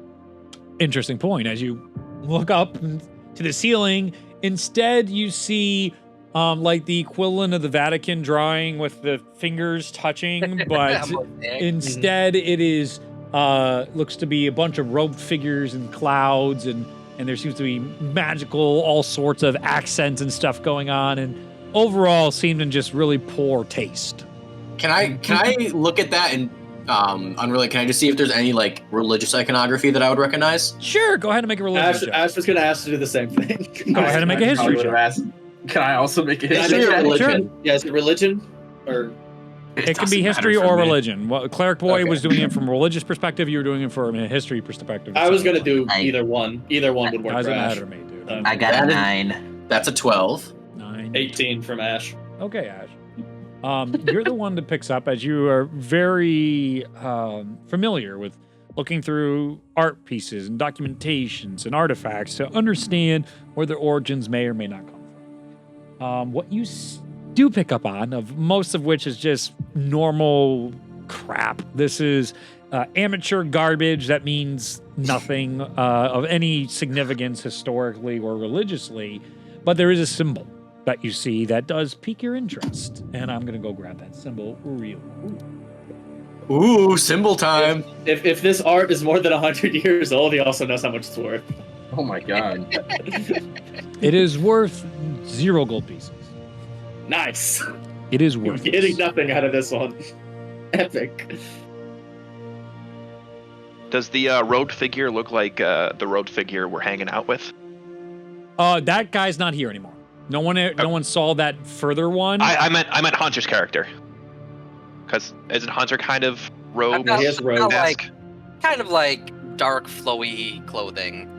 Interesting point. As you look up to the ceiling, instead you see like the equivalent of the Vatican drawing with the fingers touching, but instead it is looks to be a bunch of robed figures and clouds, and there seems to be magical, all sorts of accents and stuff going on, and overall seemed in just really poor taste. can I look at that and unrelated? Can I just see if there's any like religious iconography that I would recognize? Sure, go ahead and make a religion check. Ash was going to ask to do the same thing. Go ahead and make a history check. Can I also make a Is history it check? religion? Yeah, is it religion? Or It can be doesn't history matter for or me. religion. Well, Cleric Boy Okay. was doing it from a religious perspective. You were doing it from a history perspective. I was going to do I- either one. Either one would work for Doesn't Ash. matter to me, dude. I got a That is- 9. That's a 12. 9. 18 from Ash. Okay, Ash. You're the one that picks up, as you are very familiar with looking through art pieces and documentations and artifacts to understand where their origins may or may not come from. What you do pick up on, of most of which is just normal crap. This is amateur garbage that means nothing of any significance historically or religiously, but there is a symbol that you see that does pique your interest, and I'm gonna go grab that symbol real quick. Ooh, symbol time. If this art is more than 100 years old, he also knows how much it's worth. Oh my god. It is worth 0 gold pieces. Nice. It is You're worth getting nothing out of this one. Epic. Does the road figure look like the road figure we're hanging out with? That guy's not here anymore. No one saw that further one. I meant Hunter's character. Because isn't Hunter kind of robe? He has robes. Kind of like dark, flowy clothing.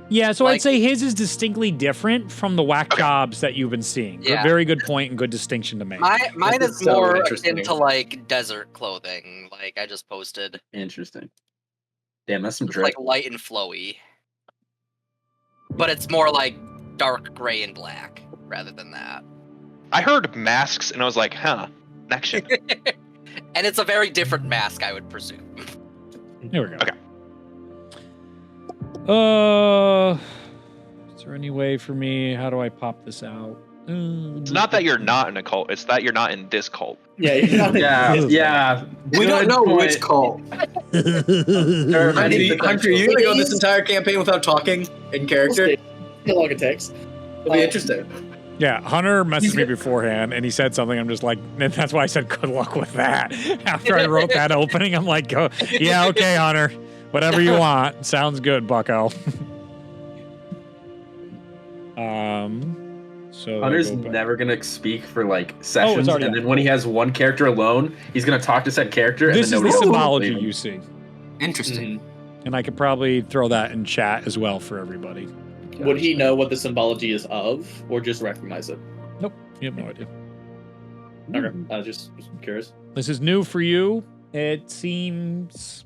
Yeah, so I'd Like- say his is distinctly different from the whack Okay. jobs that you've been seeing. Yeah. Very good point and good distinction to make. Mine This is is so more interesting. into like desert clothing. Like I just posted. Interesting. Damn, that's some It's drip. like light and flowy. But it's more like dark gray and black rather than that. I heard masks and I was like, huh, connection. And it's a very different mask, I would presume. Here we go. Okay. Is there any way for me? How do I pop this out? It's not that you're not in a cult, it's that you're not in this cult. Yeah, you're not Yeah. We don't Good know point. which cult. Hunter, you gonna go this entire campaign without talking in character? How long it takes. It'll be interesting. Yeah, Hunter messaged me beforehand, and he said something. I'm just like, and that's why I said good luck with that. After I wrote that opening, I'm like, go, yeah, okay, Hunter, whatever you want. Sounds good, Bucko. So Hunter's I go back. never gonna speak for like sessions, already and up. then when he has one character alone, he's gonna talk to said character. This and is then the nobody else will symbology believe him. you see, Interesting. and I could probably throw that in chat as well for everybody. Would he know what the symbology is of, or just recognize it? Nope, you have no idea. Okay, I just curious. This is new for you. It seems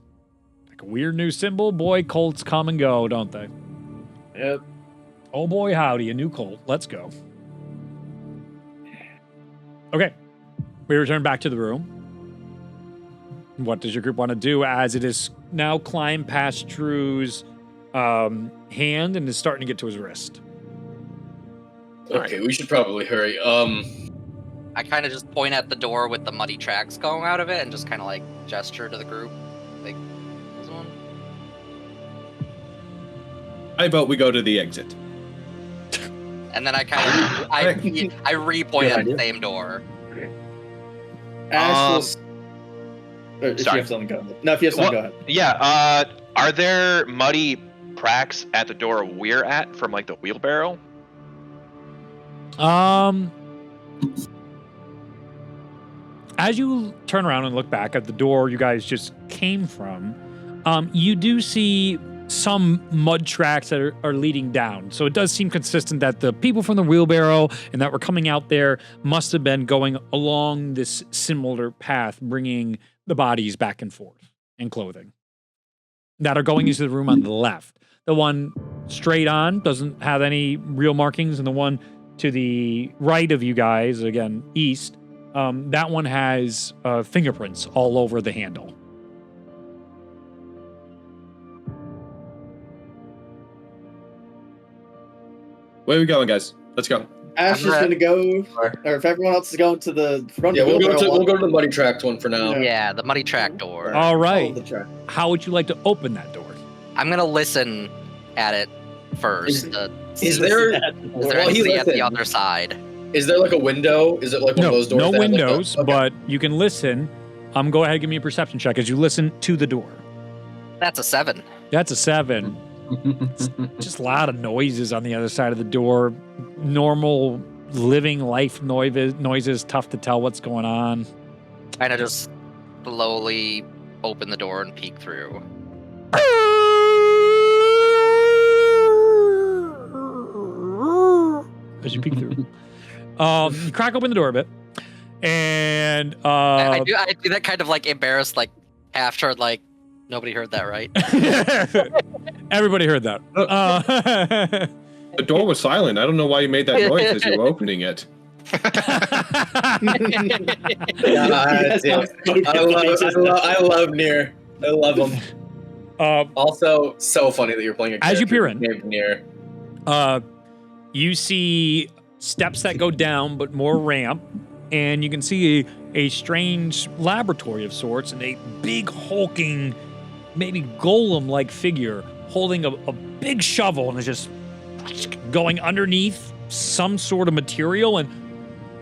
like a weird new symbol. Boy, Colts come and go, don't they? Yep. Oh boy, howdy, a new Colt. Let's go. Okay, we return back to the room. What does your group want to do as it is now climbed past Drew's hand and is starting to get to his wrist? Okay, we should probably hurry. I kind of just point at the door with the muddy tracks going out of it and just kind of like gesture to the group. Like, this one? I vote we go to the exit. And then I kind of, I re-point at the same door. Ash will... If you sorry. have something, go ahead. No, if you have something, go ahead. Yeah, are there muddy cracks at the door we're at from like the wheelbarrow? As you turn around and look back at the door you guys just came from, you do see some mud tracks that are leading down. So it does seem consistent that the people from the wheelbarrow and that were coming out there must have been going along this similar path, bringing the bodies back and forth and clothing that are going into the room on the left. The one straight on doesn't have any real markings, and the one to the right of you guys, again, east, that one has fingerprints all over the handle. Where are we going, guys? Let's go. Ash is going to go, or if everyone else is going to the front. Yeah, we'll go to the muddy tracked one for now. Yeah, the muddy track door. All right. The track. How would you like to open that door? I'm gonna listen at it first. Is there anything at the other side? Is there like a window? Is it like one of those doors? No that have, like, windows, but you can listen. Go ahead and give me a perception check as you listen to the door. That's a 7. That's a 7. It's just a lot of noises on the other side of the door. Normal living life noises. Tough to tell what's going on. Kind of just slowly open the door and peek through. As you peek through, you crack open the door a bit, and I do that kind of like embarrassed, like half turned, like nobody heard that, right? Everybody heard that. The door was silent. I don't know why you made that noise as you were opening it. I love Nier. I love him. Also, so funny that you're playing a character as you peer in, named Nier. You see steps that go down, but more ramp, and you can see a strange laboratory of sorts, and a big hulking, maybe golem-like figure holding a big shovel and is just going underneath some sort of material and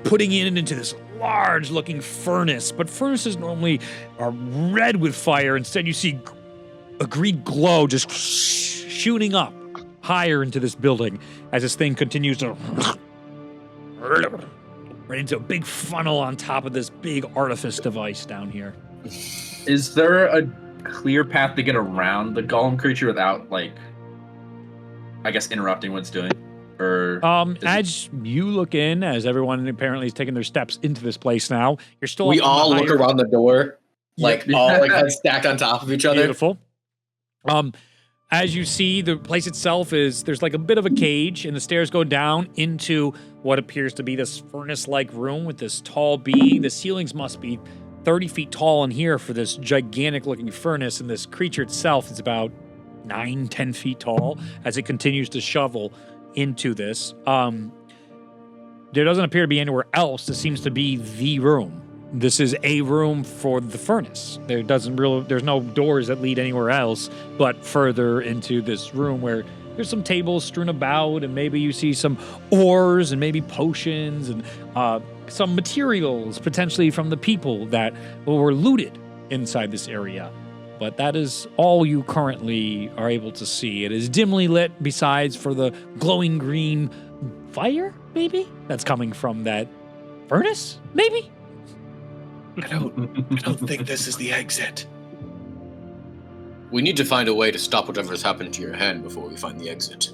putting it into this large-looking furnace. But furnaces normally are red with fire. Instead, you see a green glow just shooting up higher into this building as this thing continues to right into a big funnel on top of this big artifice device down here. Is there a clear path to get around the golem creature without, like, I guess, interrupting what it's doing? Or as you look in, as everyone apparently is taking their steps into this place now, you're still. We all look around the door, like all like stacked on top of each other. Beautiful. As you see, the place itself there's like a bit of a cage, and the stairs go down into what appears to be this furnace-like room with this tall being. The ceilings must be 30 feet tall in here for this gigantic-looking furnace, and this creature itself is about 9-10 feet tall as it continues to shovel into this. There doesn't appear to be anywhere else. This seems to be the room. This is a room for the furnace. There's no doors that lead anywhere else but further into this room where there's some tables strewn about, and maybe you see some ores and maybe potions and some materials potentially from the people that were looted inside this area. But that is all you currently are able to see. It is dimly lit besides for the glowing green fire, maybe, that's coming from that furnace, maybe? I don't think this is the exit. We need to find a way to stop whatever's happened to your hand before we find the exit.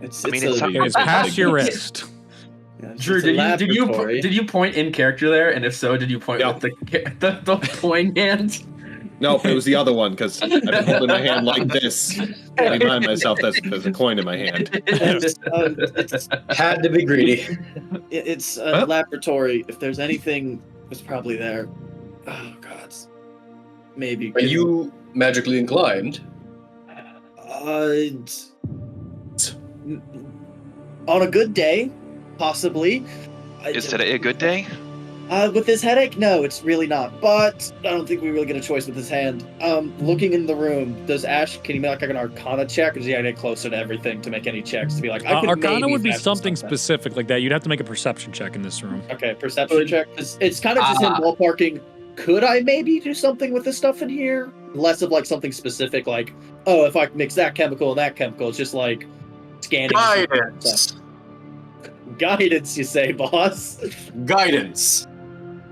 It's past your wrist. Drew, did you point in character there? And if so, did you point with the toying hand? No, it was the other one because I've been holding my hand like this. I remind myself that there's a coin in my hand. Had to be greedy. It's a laboratory. If there's anything, it's probably there. Oh God. Maybe. Are you magically inclined? On a good day, possibly. Is today a good day? With this headache, no, it's really not. But I don't think we really get a choice with his hand. Looking in the room, does Ash, can he make like an Arcana check, or does he get closer to everything to make any checks to be like, I could Arcana maybe would be imagine something specific like that. You'd have to make a perception check in this room. Okay, perception check. It's kind of just him ballparking. Could I maybe do something with this stuff in here? Less of like something specific, like, oh, if I mix that chemical and that chemical, it's just like scanning. Guidance. Guidance, you say, boss? Guidance.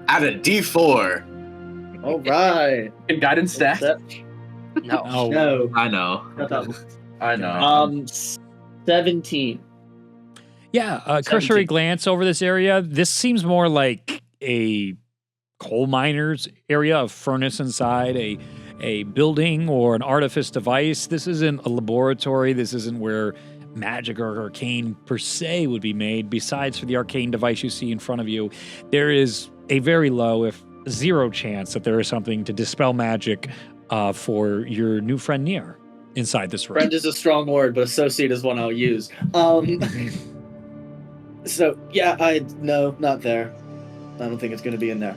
Add a D4. All right. Can guidance stack? No. No. I know. Not that one. I know. 17. Yeah, cursory 17. glance over this area. This seems more like a coal miner's area, a furnace inside a building or an artifice device. This isn't a laboratory. This isn't where magic or arcane per se would be made. Besides for the arcane device you see in front of you, there is a very low, if zero chance that there is something to dispel magic for your new friend Nier inside this room. Friend is a strong word, but associate is one I'll use. So, yeah, no, not there. I don't think it's going to be in there.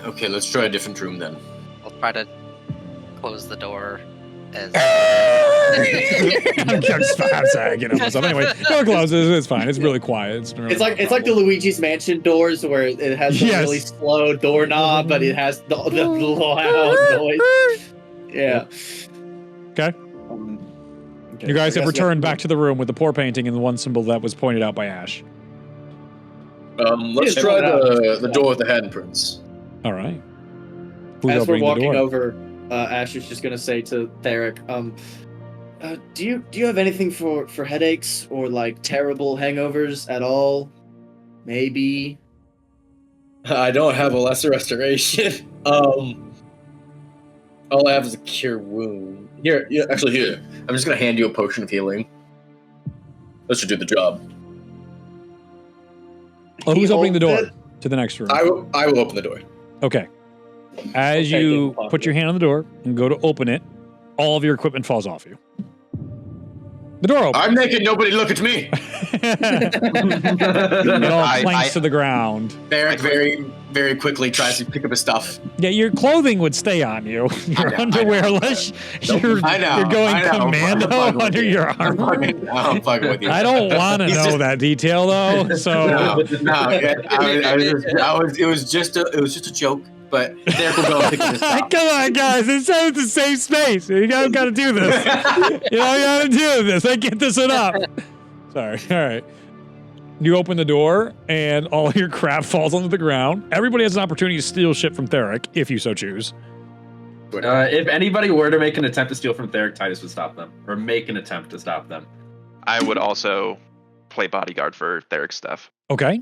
Okay, let's try a different room then. I'll try to close the door as. I'm just sagging him. So anyway, door closes. It's fine. It's really quiet. It's like the Luigi's Mansion doors where it has a really slow doorknob, but it has the loud noise. Yeah. Okay. You guys have returned back to the room with the pour painting and the one symbol that was pointed out by Ash. Let's try the door with the handprints. All right. As we're walking over, Ash is just gonna say to Theric, do you have anything for headaches or like terrible hangovers at all? Maybe. I don't have a lesser restoration. All I have is a cure wound. Here. I'm just gonna hand you a potion of healing. That should do the job. Oh, who's opening the door to the next room? I will open the door. Okay. As you put your hand on the door and go to open it, all of your equipment falls off you. The door opens. I'm naked. Nobody look at me. It all planks to the ground. Eric very, very quickly tries to pick up his stuff. Yeah, your clothing would stay on you. Your underwearless. You're going commando under your armor. I'm fucking with you. I don't want to know that detail though. So it was just a joke. But Derek will go and pick this up. Come on, guys. It's a safe space. You guys got to do this. You got to do this. I get this enough. Sorry. All right. You open the door, and all your crap falls onto the ground. Everybody has an opportunity to steal shit from Theric, if you so choose. If anybody were to make an attempt to steal from Theric, Titus would stop them. Or make an attempt to stop them. I would also play bodyguard for Theric's stuff. Okay.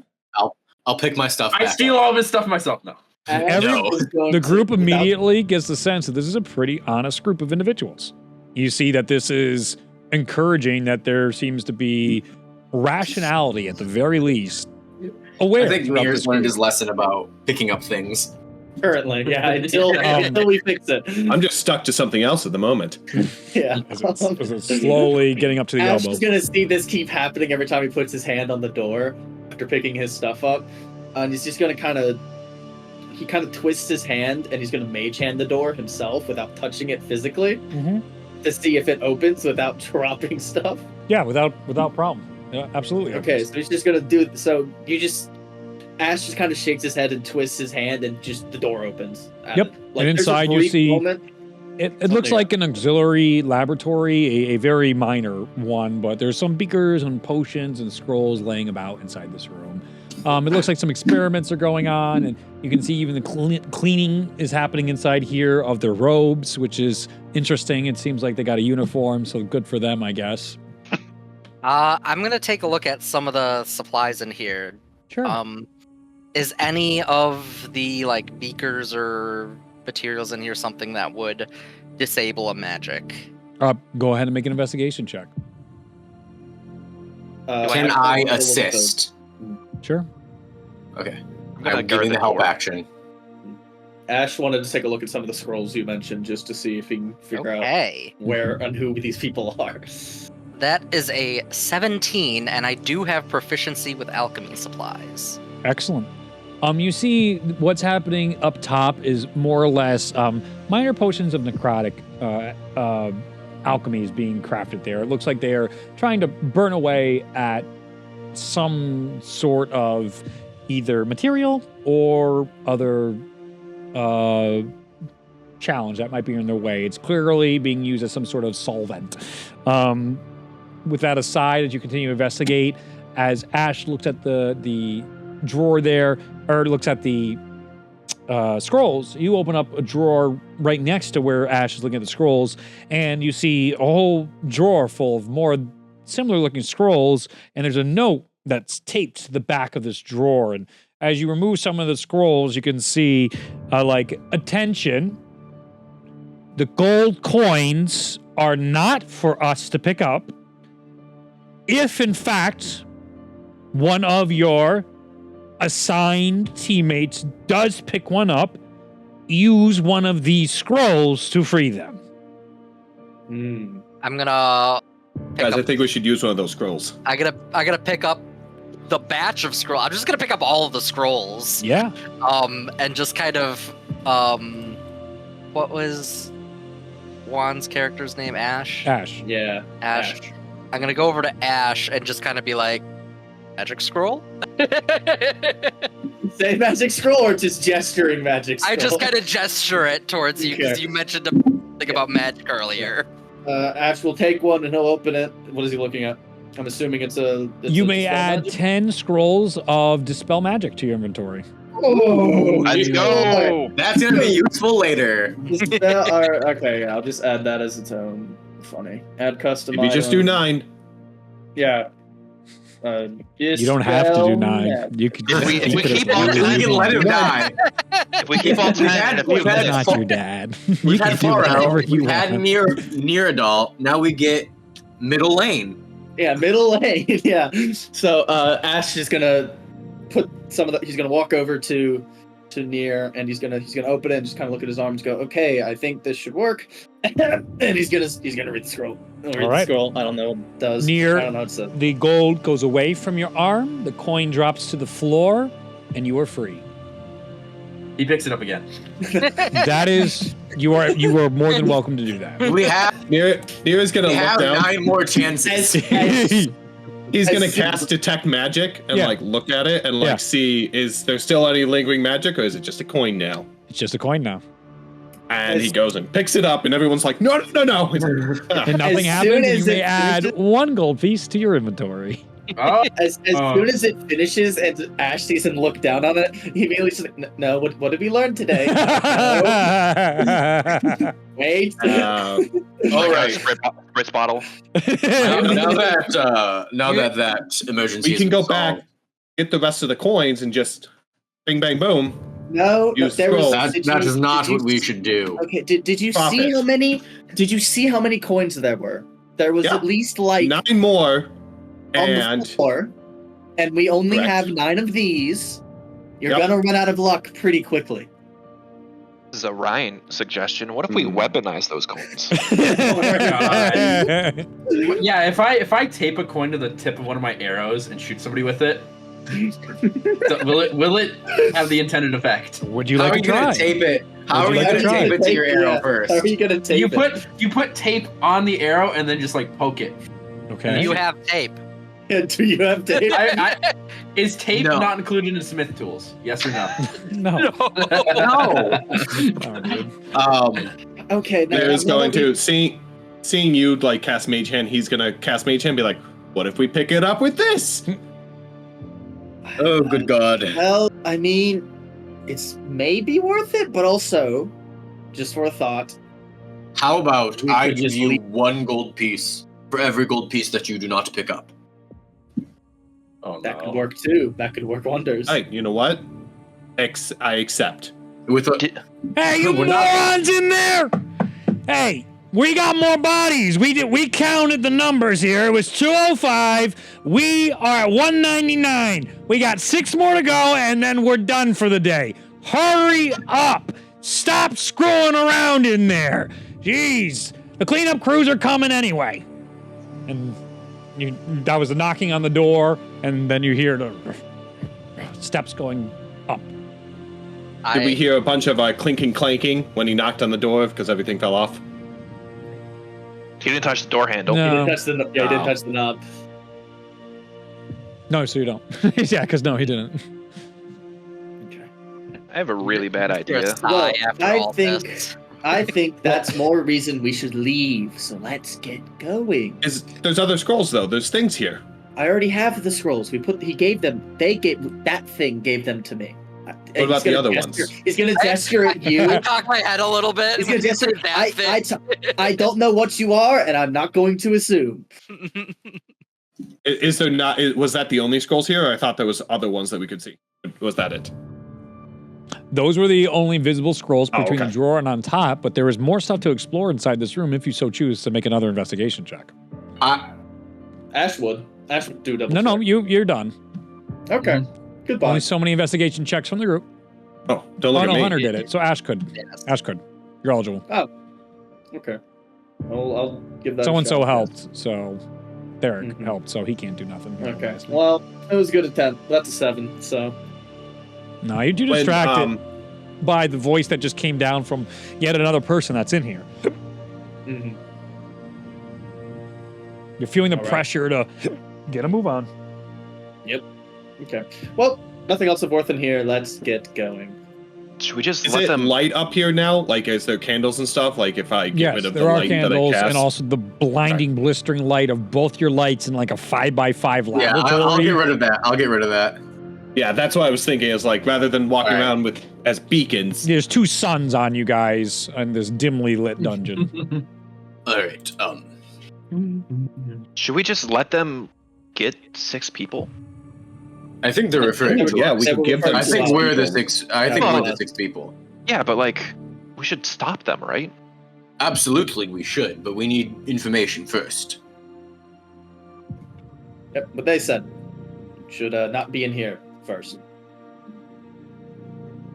I'll pick my stuff I back steal all of his stuff myself. No. The group immediately gets the sense that this is a pretty honest group of individuals. You see that this is encouraging that there seems to be rationality at the very least. Aware. I think Mir's learned his lesson about picking up things. Currently, yeah, until we fix it. I'm just stuck to something else at the moment. Yeah. As it's slowly getting up to the Ash elbow. is gonna see this keep happening every time he puts his hand on the door after picking his stuff up. And he's just gonna kind of twists his hand and he's gonna mage hand the door himself without touching it physically to see if it opens without dropping stuff. Yeah, without problem. Yeah, absolutely. Okay, so he's just gonna do. So Ash just kind of shakes his head and twists his hand, and just the door opens. Yep. And inside you see it looks like an auxiliary laboratory, a very minor one, but there's some beakers and potions and scrolls laying about inside this room. It looks like some experiments are going on, and you can see even the cleaning is happening inside here of their robes, which is interesting. It seems like they got a uniform, so good for them, I guess. I'm gonna take a look at some of the supplies in here, Sure. Is any of the like beakers or materials in here something that would disable a magic? Go ahead and make an investigation check. Can I assist? Sure. Okay. I'm gonna I'm guard giving the the help door. action. Ash wanted to take a look at some of the scrolls you mentioned just to see if he can figure out Okay. where and who these people are. That is a 17, and I do have proficiency with alchemy supplies. Excellent. You see what's happening up top is more or less minor potions of necrotic alchemy is being crafted there. It looks like they are trying to burn away at some sort of either material or other challenge that might be in their way. It's clearly being used as some sort of solvent. With that aside, as you continue to investigate, as Ash looks at the drawer there, or looks at the scrolls, you open up a drawer right next to where Ash is looking at the scrolls, and you see a whole drawer full of more similar looking scrolls, and there's a note that's taped to the back of this drawer. And as you remove some of the scrolls, you can see like, attention, the gold coins are not for us to pick up. If in fact one of your assigned teammates does pick one up, use one of these scrolls to free them. I'm gonna Guys, I think we should use one of those scrolls. I gotta pick up the batch of scrolls. I'm just gonna pick up all of the scrolls. Yeah. And just kind of what was Juan's character's name? Ash? Ash. Yeah. Ash. I'm gonna go over to Ash and just kind of be like, magic scroll? Say magic scroll or just gesturing magic scroll? I just kind of gesture it towards you because you mentioned a thing about magic earlier. Ash will take one and he'll open it. What is he looking at? I'm assuming it's a. You may add 10 scrolls of Dispel Magic to your inventory. Oh, Let's go. That's gonna be useful later. Okay, yeah, I'll just add that as its own. Funny. Add custom. Maybe just do item. 9. Yeah. You don't have to do 9. You could. If we you could keep have on really We can let him done- die. If we keep on 10 in a few we've had I'm minutes, not your dad. We've You had can do far whatever out. you We've had want. near adult. Now we get middle lane. Yeah, middle lane. Yeah. So Ash is gonna put some of the. He's gonna walk over to Nier and he's gonna open it and just kind of look at his arms. And go, okay, I think this should work. And he's gonna read the scroll. Read All right. the scroll. I don't know what it does. Nier, I don't know what it says. the gold goes away from your arm, the coin drops to the floor, and you are free. He picks it up again. That is, you are more than welcome to do that. We have Near is gonna we look have down. 9 more chances. He's gonna as- cast detect magic and Yeah. like look at it and like Yeah. see is there still any lingering magic or is it just a coin now? It's just a coin now. And he goes and picks it up and everyone's like, no. He's like, And nothing As happens, soon and as you may it add finishes- 1 gold piece to your inventory. Oh, As soon as it finishes and Ash sees him look down on it, he immediately says, "No, what did we learn today? No. Wait." All right. spritz bottle. Now that emergency we is can go resolved. back, get the rest of the coins, and just bing bang boom. No, Use there was. scrolls. That is not did you what we should do. Okay, did you see Profit. how many? Did you see how many coins there were? There was Yeah. at least like 9 more, on and the floor, and we only Correct. have 9 of these. You're Yep. gonna run out of luck pretty quickly. This is a Ryan suggestion. What if we weaponize those coins? yeah. If I tape a coin to the tip of one of my arrows and shoot somebody with it, will it have the intended effect? Would you How like are to you gonna try? tape it? How are Would you you like gonna to try? tape it to your arrow first? How are you gonna tape it? You put tape on the arrow and then just like poke it. Okay. You have tape. Do you have tape? Is tape No. not included in Smith tools? Yes or no? No. No. Oh, dude. Okay, now, There's now going that we- to seeing you like cast Mage Hand. He's gonna cast Mage Hand and be like, what if we pick it up with this? Oh, good God. Well, I mean, it's maybe worth it, but also, just for a thought. How about We I could give just you leave- 1 gold piece for every gold piece that you do not pick up? As soon as it finishes, How are you gonna tape it to your arrow first? as soon as it finishes, How are you gonna tape it to your arrow first? okay, Oh, That no. could work too. That could work wonders. Hey, you know what? I accept. With a, Hey, you We're not- morons in there! Hey, we got more bodies. We counted the numbers here. It was 205. We are at 199. We got 6 more to go, and then we're done for the day. Hurry up! Stop screwing around in there. Jeez, the cleanup crews are coming anyway. And that was the knocking on the door, and then you hear the steps going up. Did we hear a bunch of clinking clanking when he knocked on the door because everything fell off? He didn't touch the door handle. No. He didn't touch the knob. Yeah, he didn't touch the knob. No, so you don't. Yeah, because no, he didn't. Okay. I have a really bad idea. Well, After I all think this. I think that's more reason we should leave. So let's get going. There's other scrolls though. There's things here. I already have the scrolls. He gave them. That thing gave them to me. What about the other ones? He's gonna gesture at you. I cocked my head a little bit. He's gonna gesture. That I don't know what you are, and I'm not going to assume. Is there not? Was that the only scrolls here? Or I thought there was other ones that we could see. Was that it? Those were the only visible scrolls Oh, between okay. the drawer and on top, but there is more stuff to explore inside this room if you so choose to make another investigation check. Ash would do double. No, check. you're done. Okay. Goodbye. Only so many investigation checks from the group. Oh, don't look Oh no, at me. Hunter did it. So Ash could. Yes. Ash could. You're eligible. Okay. I'll give that. So a and so shot. helped. So Derek Mhm. helped. So he can't do nothing. Okay. Well, it was a good attempt. That's a 7. So. No, you're too When, distracted by the voice that just came down from yet another person that's in here. Mhm. You're feeling the All right. pressure to get a move on. Okay. Well, nothing else of worth in here. Let's get going. Should we just Is let it them? light up here now? Like, is there candles and stuff? Like, if I get Yes, rid of there the are light candles that I cast? and also the blinding, blistering light of both your lights in like a 5x5 yeah, laboratory. I'll get rid of that. I'll get rid of that. Yeah, that's what I was thinking. Is like rather than walking All right. around with as beacons. There's 2 suns on you guys in this dimly lit dungeon. All right. Should we just let them get 6 people? I think they're referring to. Yeah, we Say can we're give them. I referring think to we're the people. 6. I think Well, we're the 6 people. Yeah, but like, we should stop them, right? Absolutely, we should, but we need information first. Yep. But they said should not be in here first.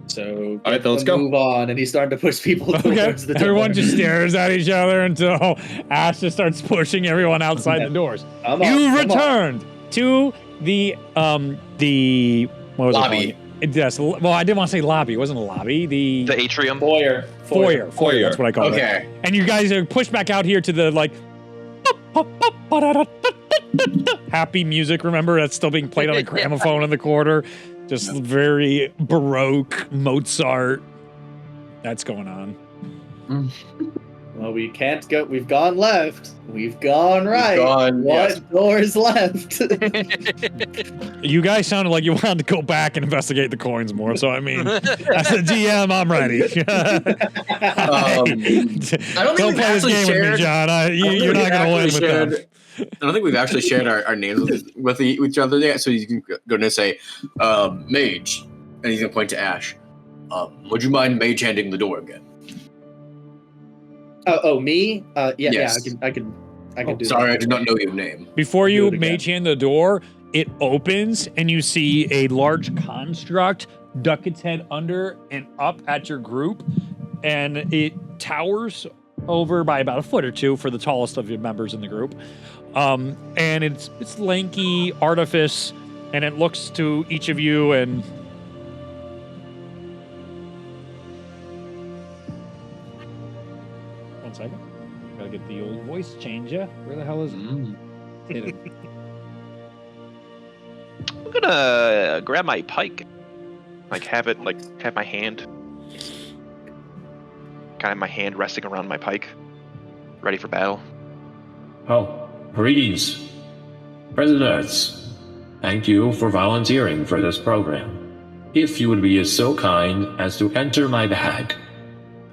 So All right, then let's go. Move on, and he's starting to push people Okay, towards the door. everyone just stares at each other until Ash just starts pushing everyone outside the doors. Come on, You come on. returned to the what was Lobby. it called? Yes, well, I didn't want to say lobby. It wasn't a lobby. The atrium. Foyer. Foyer. That's what I call it. Okay. And you guys are pushed back out here to the like happy music. Remember that's still being played on a gramophone in the corner. Just very Baroque Mozart. That's going on. Well, we can't go. We've gone left. We've gone right. gone- what yes. door's left? You guys sounded like you wanted to go back and investigate the coins more. So I mean, as a DM, I'm ready. I don't think Don't we've play this actually game with me, shared. John. I don't think You're not we've going to win actually with them. shared- I don't think we've actually shared our names with each other yet. So he's going to say, Mage, and he's going to point to Ash. Would you mind mage handing the door again? Oh, me? Yeah, Yes. yeah. I can do. Sorry, that. I did not know your name. Before Do you it again. mage hand the door, it opens and you see a large construct duck its head under and up at your group, and it towers over by about a foot or 2 for the tallest of your members in the group. And it's lanky artifice, and it looks to each of you and one second. Gotta get the old voice changer. Where the hell is it? I'm gonna grab my pike, have my hand, kind of my hand resting around my pike, ready for battle. Oh, greetings, prisoners. Thank you for volunteering for this program. If you would be so kind as to enter my bag,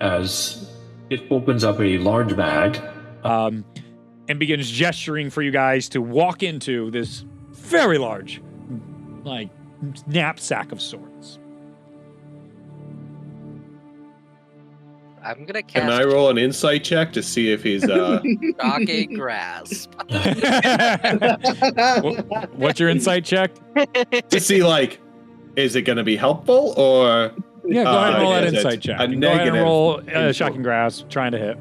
as it opens up a large bag. And begins gesturing for you guys to walk into this very large like knapsack of sorts. I'm gonna Can I cast roll an insight check to see if he's Shocking Grasp. What's your insight check? to see like, is it going to be helpful or Yeah, go ahead and roll that is it insight check. a And go ahead and negative roll influence? Shocking Grasp, trying to hit.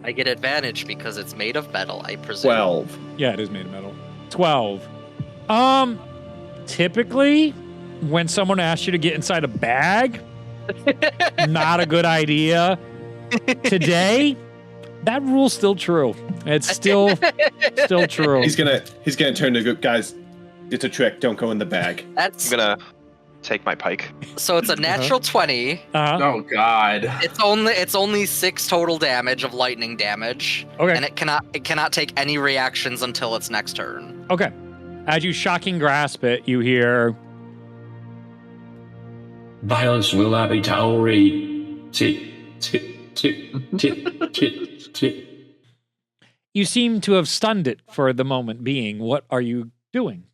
I get advantage because it's made of metal, I presume. 12? Yeah, it is made of metal. 12. Typically, when someone asks you to get inside a bag, not a good idea. Today, that rule's still true. It's still true. He's gonna turn to go, guys. It's a trick. Don't go in the bag. That's I'm gonna take my pike. so it's a natural 20. Uh-huh. Oh God. It's only 6 total damage of lightning damage. Okay. And it cannot take any reactions until its next turn. Okay. As you Shocking Grasp it, you hear, Violence will not be tolerated. Tick, tick, tick, tick, tick, tick. you seem to have stunned it for the moment being. What are you doing?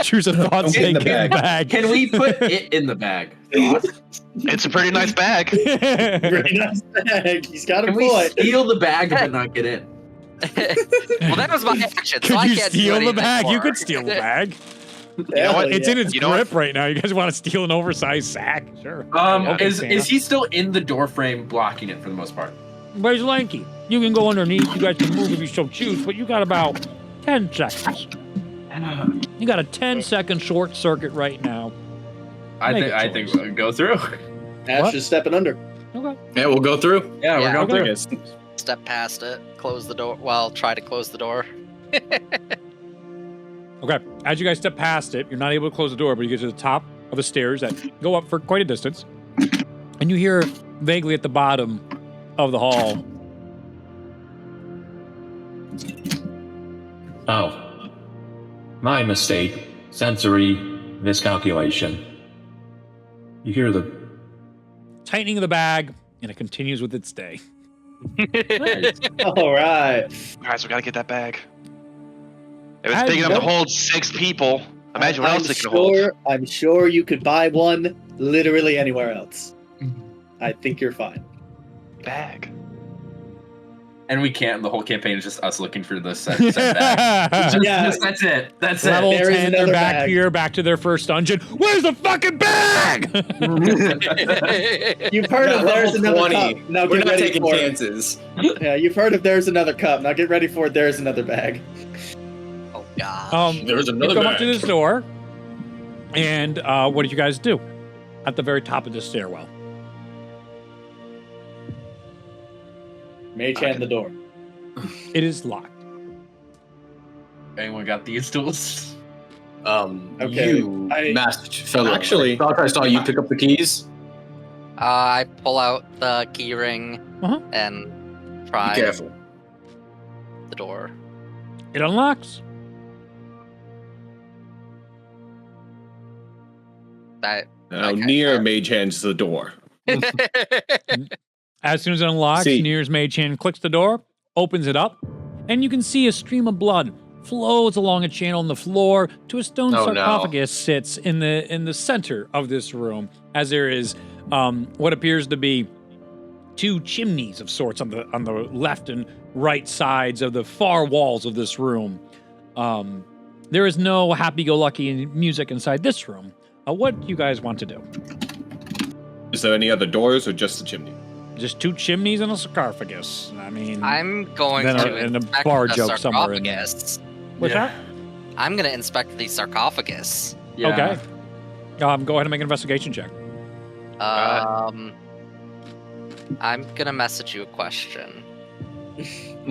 Choose a thought, say Get in the get in the bag. Can we put it in the bag? It's a pretty nice bag. Very nice bag. He's got a Can we point. steal the bag but not get in? Well, that was my action, so Could I you can't do steal the anything bag? You more. could steal the bag. Hell what? It's in its You know what? grip right now. You guys want to steal an oversized sack? Sure. Is he still in the door frame blocking it for the most part? Where's Lanky? You can go underneath. You guys can move if you so choose, but you got about 10 seconds. You got a 10-second short circuit right now. I Make a think choice. we'll go through. Ash What? is stepping under. Okay. Yeah, we'll go through. Yeah, we're Yeah. going Okay. through. Step past it, close the door. Well, try to close the door. Okay. As you guys step past it, you're not able to close the door, but you get to the top of the stairs that go up for quite a distance. And you hear vaguely at the bottom of the hall, Oh. My mistake. Sensory miscalculation. You hear the tightening of the bag, and it continues with its day. All right. Guys, we gotta get that bag. It was I big enough to don't- hold 6 people. Imagine what I'm else it could hold. I'm sure you could buy one literally anywhere else. I think you're fine. Bag. And we can't. The whole campaign is just us looking for the set bag. Yeah. That's it. That's Level There is 10, they're another back bag. here, back to their first dungeon. Where's the fucking bag? You've heard of Level there's another 20. cup. Now We're get not ready taking for chances. it. Yeah, you've heard of there's another cup. Now get ready for it. There's another bag. Oh gosh. There's you another come up bag. to this door, and what did you guys do? At the very top of the stairwell. Mage hand the door. It is locked. Anyone got these tools? Okay, You I- masked fellow. Actually- I thought I saw you pick up the keys. I pull out the key ring Uh-huh. and Be try careful. the door. It unlocks. That Now, Okay. near mage hands the door. As soon as it unlocks, See. Nier's mage hand clicks the door, opens it up, and you can see a stream of blood flows along a channel in the floor to a stone Oh, no. sarcophagus sits in the center of this room, as there is what appears to be 2 chimneys of sorts on the left and right sides of the far walls of this room. There is no happy-go-lucky music inside this room. What do you guys want to do? Is there any other doors or just the chimney? Just 2 chimneys and a sarcophagus. I mean, I'm going Then to and a inspect bar the joke somewhere in there. sarcophagus. what's Yeah. that? I'm going to inspect the sarcophagus. Yeah. Okay. Go ahead and make an investigation check. I'm going to message you a question.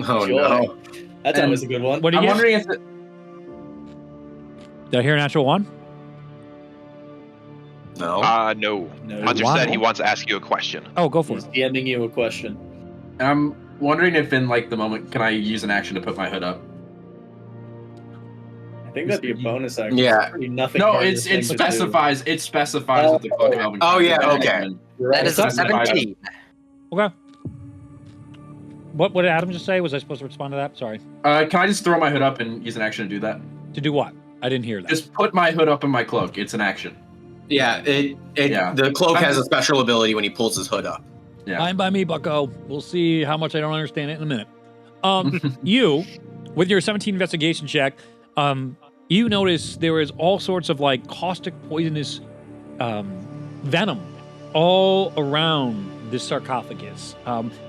Oh Joy. no. That's And- always a good one. What do you I'm get? wondering if Did I hear a natural 1? No. No. No, Hunter Wow. said he wants to ask you a question. Oh, go for he's it. DMing you a question. I'm wondering if in like the moment can I use an action to put my hood up? I think that'd be a bonus action. Yeah. It's pretty nothing. No, harder it thing to do. specifies what the cloak of Oh, yeah, okay. You're right. That is a That's not 17. Okay. What did Adam just say? Was I supposed to respond to that? Sorry. Can I just throw my hood up and use an action to do that? To do what? I didn't hear that. Just put my hood up in my cloak. It's an action. Yeah, Yeah. the cloak has a special ability when he pulls his hood up. Yeah. Fine by me, bucko. We'll see how much I don't understand it in a minute. You, with your 17 investigation check, you notice there is all sorts of like caustic poisonous venom all around this sarcophagus.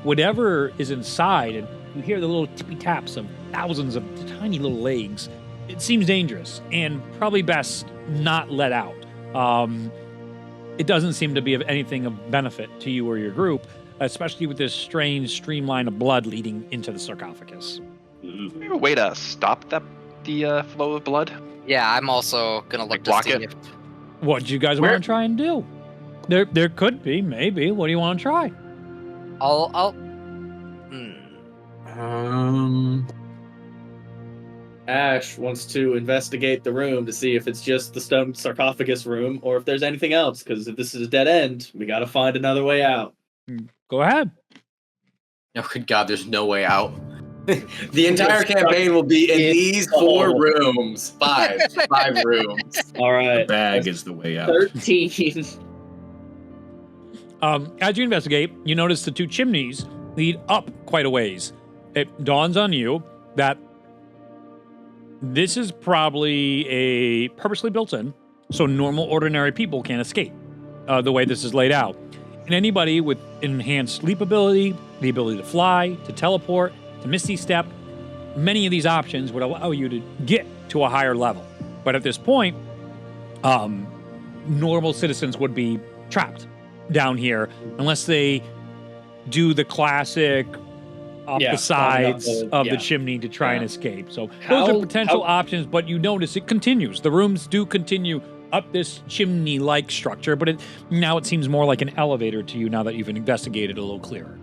Whatever is inside, and you hear the little tippy taps of thousands of tiny little legs. It seems dangerous and probably best not let out. It doesn't seem to be of anything of benefit to you or your group, especially with this strange streamline of blood leading into the sarcophagus. Do we have a way to stop the flow of blood? Yeah, I'm also gonna look Like to block see it? if What do you guys want to try and do? There could be, maybe. What do you want to try? Ash wants to investigate the room to see if it's just the stone sarcophagus room or if there's anything else. Because if this is a dead end, we got to find another way out. Go ahead. Oh, good God, there's no way out. The entire campaign will be in these 4 rooms. 5 rooms. All right. Bag is the way out. 13. As you investigate, you notice the 2 chimneys lead up quite a ways. It dawns on you that this is probably a purposely built in, so normal, ordinary people can't escape the way this is laid out. And anybody with enhanced leap ability, the ability to fly, to teleport, to Misty Step, many of these options would allow you to get to a higher level. But at this point, normal citizens would be trapped down here unless they do the classic up the sides of the chimney to try and escape. So those are potential options, but you notice it continues. The rooms do continue up this chimney-like structure, but now it seems more like an elevator to you now that you've investigated a little clearer.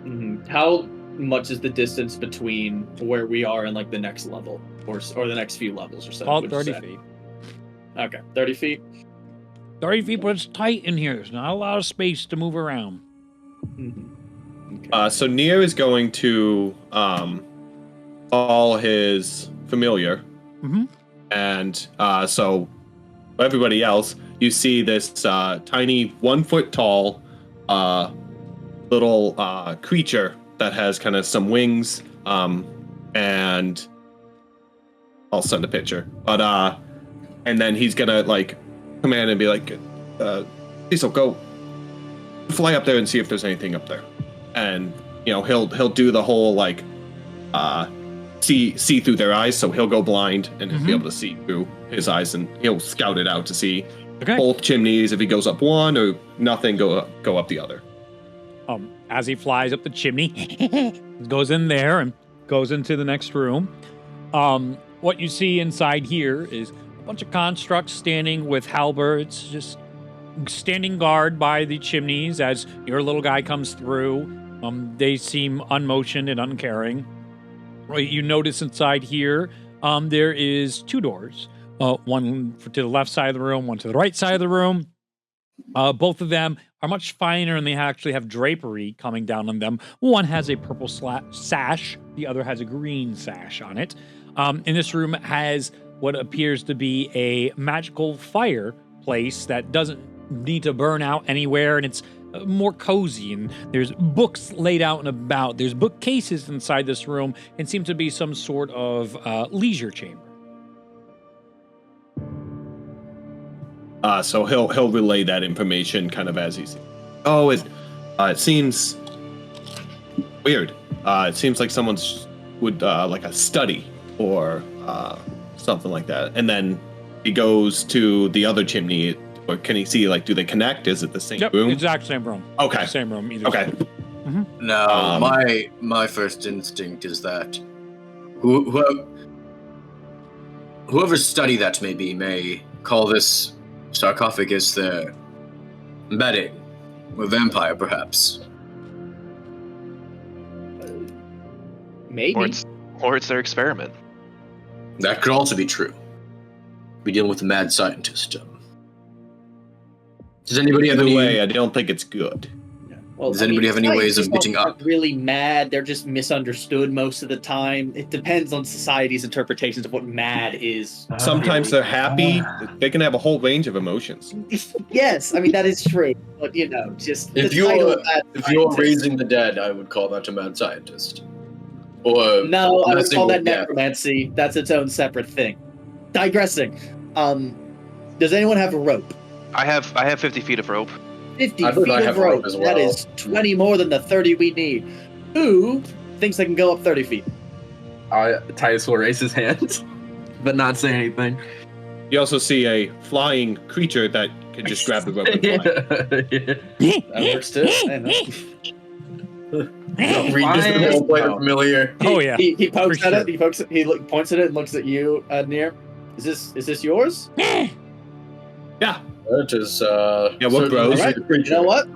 Mm-hmm. How much is the distance between where we are and like the next level or the next few levels or so? About 30 feet. Okay, 30 feet. 30 feet, but it's tight in here. There's not a lot of space to move around. Mm-hmm. Okay. So Nier is going to call his familiar. Mm-hmm. And so everybody else, you see this tiny 1 foot tall little creature that has kind of some wings, and I'll send a picture. But and then he's gonna like command and be like, Cecil, go fly up there and see if there's anything up there. And you know he'll do the whole like see through their eyes, so he'll go blind and he'll be able to see through his eyes, and he'll scout it out to see both chimneys. If he goes up one or nothing, go up the other. As he flies up the chimney, goes in there and goes into the next room. What you see inside here is a bunch of constructs standing with halberds, just standing guard by the chimneys as your little guy comes through. They seem unmotioned and uncaring. Right, you notice inside here, there is 2 doors. One to the left side of the room, one to the right side of the room. Both of them are much finer, and they actually have drapery coming down on them. One has a purple sash, the other has a green sash on it. And this room has what appears to be a magical fireplace that doesn't need to burn out anywhere, and it's more cozy, and there's books laid out and about. There's bookcases inside this room, and seems to be some sort of leisure chamber. So he'll relay that information kind of as he's. Oh, it seems weird. It seems like someone's would like a study or something like that. And then he goes to the other chimney. Or can he see, like, do they connect? Is it the same room? Exact same room. Okay. Same room. Either Okay. side. Mm-hmm. No, my first instinct is that whoever study that may call this sarcophagus their bedding, or vampire, perhaps. Maybe. Or it's their experiment. That could also be true. We're dealing with a mad scientist. Does anybody have Either any way, I don't think it's good. Well, Does anybody have any ways of society getting people up? aren't really mad. They're just misunderstood most of the time. It depends on society's interpretations of what mad is. Sometimes they're happy. They can have a whole range of emotions. Yes, I mean that is true. But just If the you're title of mad if you're scientist. raising the dead, I would call that a mad scientist. Or No, I would messing call that with death. necromancy. That's its own separate thing. Digressing. Does anyone have a rope? I have 50 feet of rope. 50 I believe feet I of have a rope rope. as That well. is 20 more than the 30 we need. Who thinks they can go up 30 feet? Titus will raise his hand, but not say anything. You also see a flying creature that can just grab the rope and fly. That works too. Reed is the role player familiar. Oh yeah. He pokes For at sure. it. He pokes. Points at it and looks at you, Near. Is this yours? Yeah. That is Yeah, what bros? All right. You know what?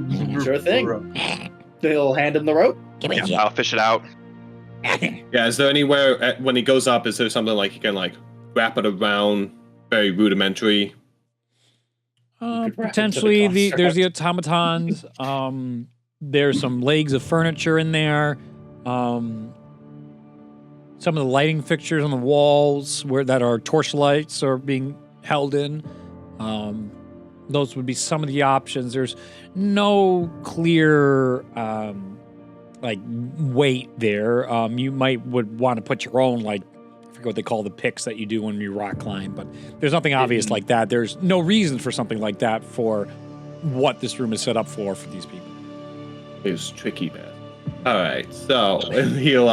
Sure thing. He'll hand him the rope. Yeah, I'll fish it out. Yeah, is there anywhere when he goes up? Is there something like he can wrap it around? Very rudimentary. Potentially, there's the automatons. There's some legs of furniture in there. Some of the lighting fixtures on the walls that are torchlights are being held in. Those would be some of the options. There's no clear weight there. You would want to put your own I forget what they call the picks that you do when you rock climb, but there's nothing obvious like that. There's no reason for something like that for what this room is set up for these people. It was tricky, man. All right, so he'll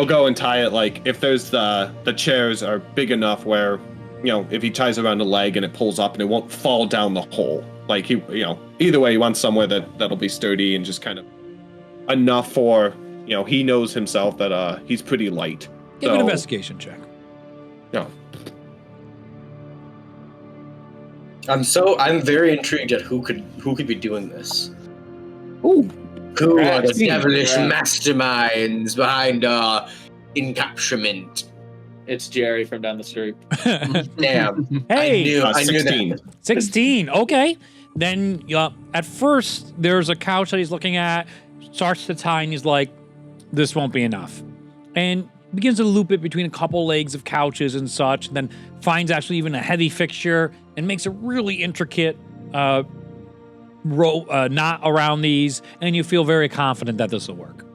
go and tie it. If there's the chairs are big enough where, if he ties around a leg and it pulls up and it won't fall down the hole. Either way, he wants somewhere that'll be sturdy and just kind of enough for, he knows himself that he's pretty light. Give an investigation check. Yeah. I'm very intrigued at who could be doing this. Ooh. Who are the Perhaps. devilish Yeah. masterminds behind encapsulment? It's Jerry from down the street. Damn. Hey, I knew 16. that. 16. Okay. Then at first there's a couch that he's looking at, starts to tie, and he's like, "This won't be enough," and begins to loop it between a couple legs of couches and such. And then finds actually even a heavy fixture and makes a really intricate knot around these, and you feel very confident that this will work.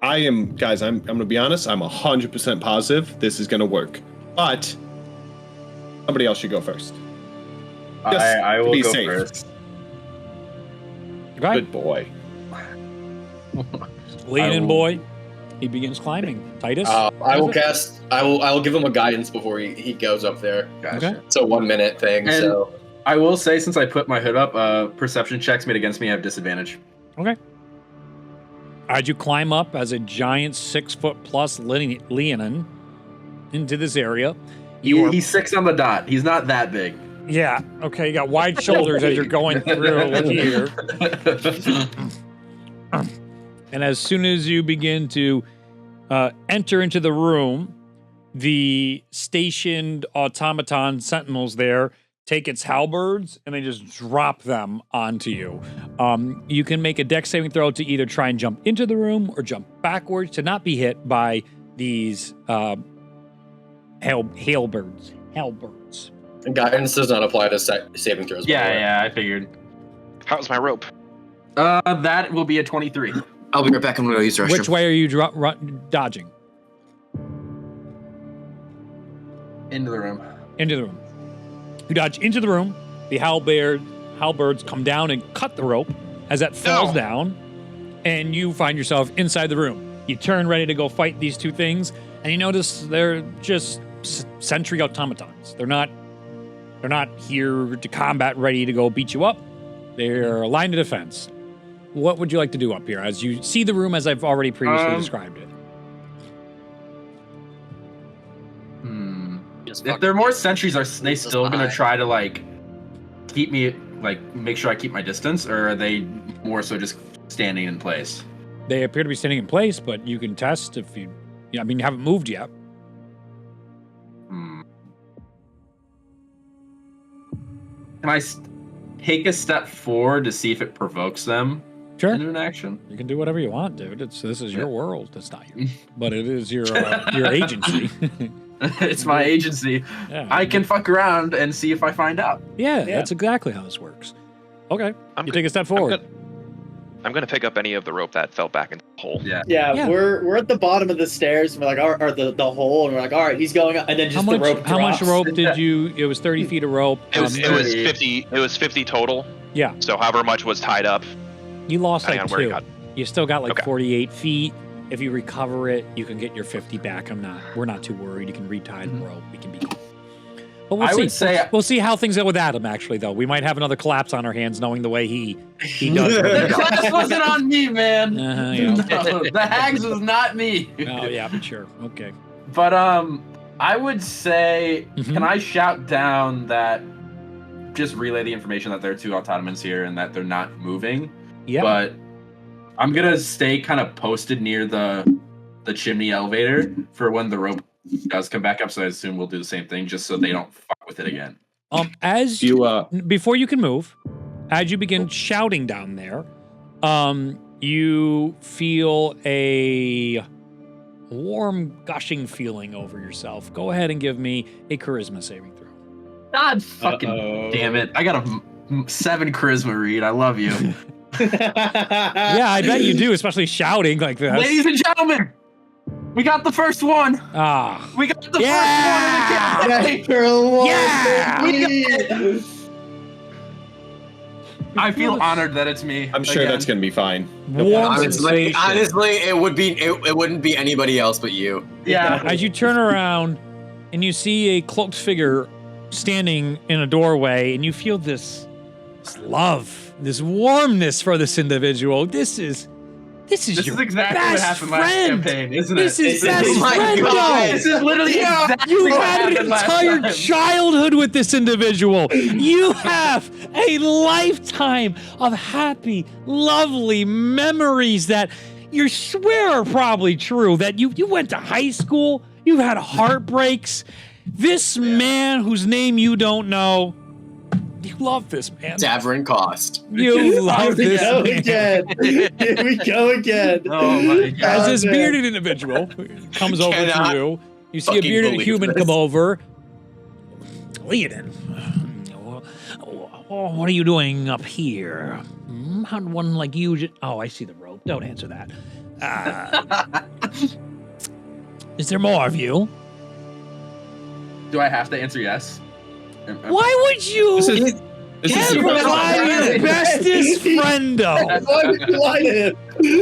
I'm gonna be honest, I'm 100% positive this is gonna work. But somebody else should go first. I will be go safe. first. Okay. Good boy. Lean in, will- boy. He begins climbing. Titus? I will cast. I will give him a guidance before he goes up there. Gotcha. Okay. It's a 1 minute thing. And- So I will say, since I put my hood up, perception checks made against me have disadvantage. Okay. As you climb up as a giant 6-foot-plus Leonin into this area, He's 6 on the dot. He's not that big. yeah, okay, you got wide shoulders as you're going through. Look here. And as soon as you begin to enter into the room, the stationed automaton sentinels there take its halberds and they just drop them onto you. You can make a dex saving throw to either try and jump into the room or jump backwards to not be hit by these halberds. guidance does not apply to saving throws. by the way. Yeah, I figured. How's my rope? That will be a 23. I'll be right back. I'm gonna go use the restroom. Which way are you dodging? Into the room. Into the room. You dodge into the room. The halberds come down and cut the rope as that falls down, and you find yourself inside the room. You turn ready to go fight these two things, and you notice they're just sentry automatons. They're not here to combat, ready to go beat you up. They're a line of defense. What would you like to do up here as you see the room as I've already previously described it? If there are more sentries, are they still going to try to keep me make sure I keep my distance, or are they more so just standing in place? They appear to be standing in place, but you can test if you haven't moved yet. Can I take a step forward to see if it provokes them Sure. into an action. You can do whatever you want, dude. This is your world. It's not your, but it is your agency. It's my agency. Yeah. I can fuck around and see if I find out. Yeah, that's exactly how this works. Okay, I'm you go- take a step forward. I'm gonna pick up any of the rope that fell back into the hole. Yeah. Yeah, we're at the bottom of the stairs, and we're like, or the hole, and we're like, all right, he's going up, and then just the rope drops. How much rope did you? It was 30 feet of rope. It was 50. It was 50 total. Yeah. So however much was tied up. You lost depending like on where you 2. got. You still got like Okay. 48 feet. If you recover it, you can get your 50 back. We're not too worried. You can retie the rope. We can be cool. But we'll I see. would say- We'll see how things go with Adam. Actually, though, we might have another collapse on our hands, knowing the way he does. The class wasn't on me, man. Yeah. No, the hags was not me. Oh yeah, but sure. Okay. But I would say, Mhm. can I shout down that? Just relay the information that there are 2 autonomans here and that they're not moving. Yeah. But I'm gonna stay kind of posted near the chimney elevator for when the rope does come back up. So I assume we'll do the same thing, just so they don't fuck with it again. As before you can move, as you begin shouting down there, you feel a warm, gushing feeling over yourself. Go ahead and give me a charisma saving throw. God fucking damn it! I got a 7 charisma read. I love you, Yeah, I bet you do, especially shouting like this. ladies and gentlemen. We got the first one. Ah. We got the Yeah! first one. In the Natural Yeah! one, baby. I feel honored that it's me. I'm sure that's gonna be fine. Warm Honestly, sensation. it wouldn't be anybody else but you. Yeah. As you turn around and you see a cloaked figure standing in a doorway, and you feel this love, this warmness for this individual. This is This your is exactly what best happened last friend. campaign, isn't This it? is best Oh my friend. God. This is literally exactly You what had an happened last entire time. childhood with this individual. You have a lifetime of happy, lovely memories that you swear are probably true. That you went to high school, you've had heartbreaks. This man whose name you don't know, you love this man. Davern Cost. You love Here we this go man. again. Here we go again. Oh my God. As this man. bearded individual comes over Cannot to you see a fucking bearded believe human this. come over. Leonin, what are you doing up here? How'd one like you oh, I see the rope. Don't answer that. Is there more of you? Do I have to answer yes? Why would you This is ever lie your bestest friendo? Why would you lie to him?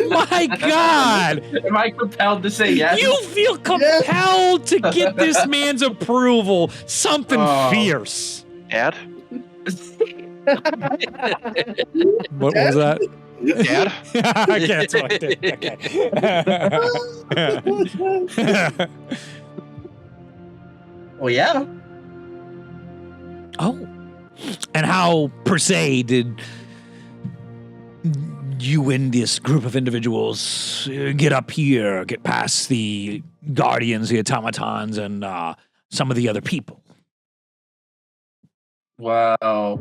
My God! Am I compelled to say yes? You feel compelled to get this man's approval. Something Oh. fierce. Dad? What was that? Dad? I can't talk to okay. Well, yeah. Oh. And how, per se, did you and this group of individuals get up here, get past the guardians, the automatons, and some of the other people? Wow.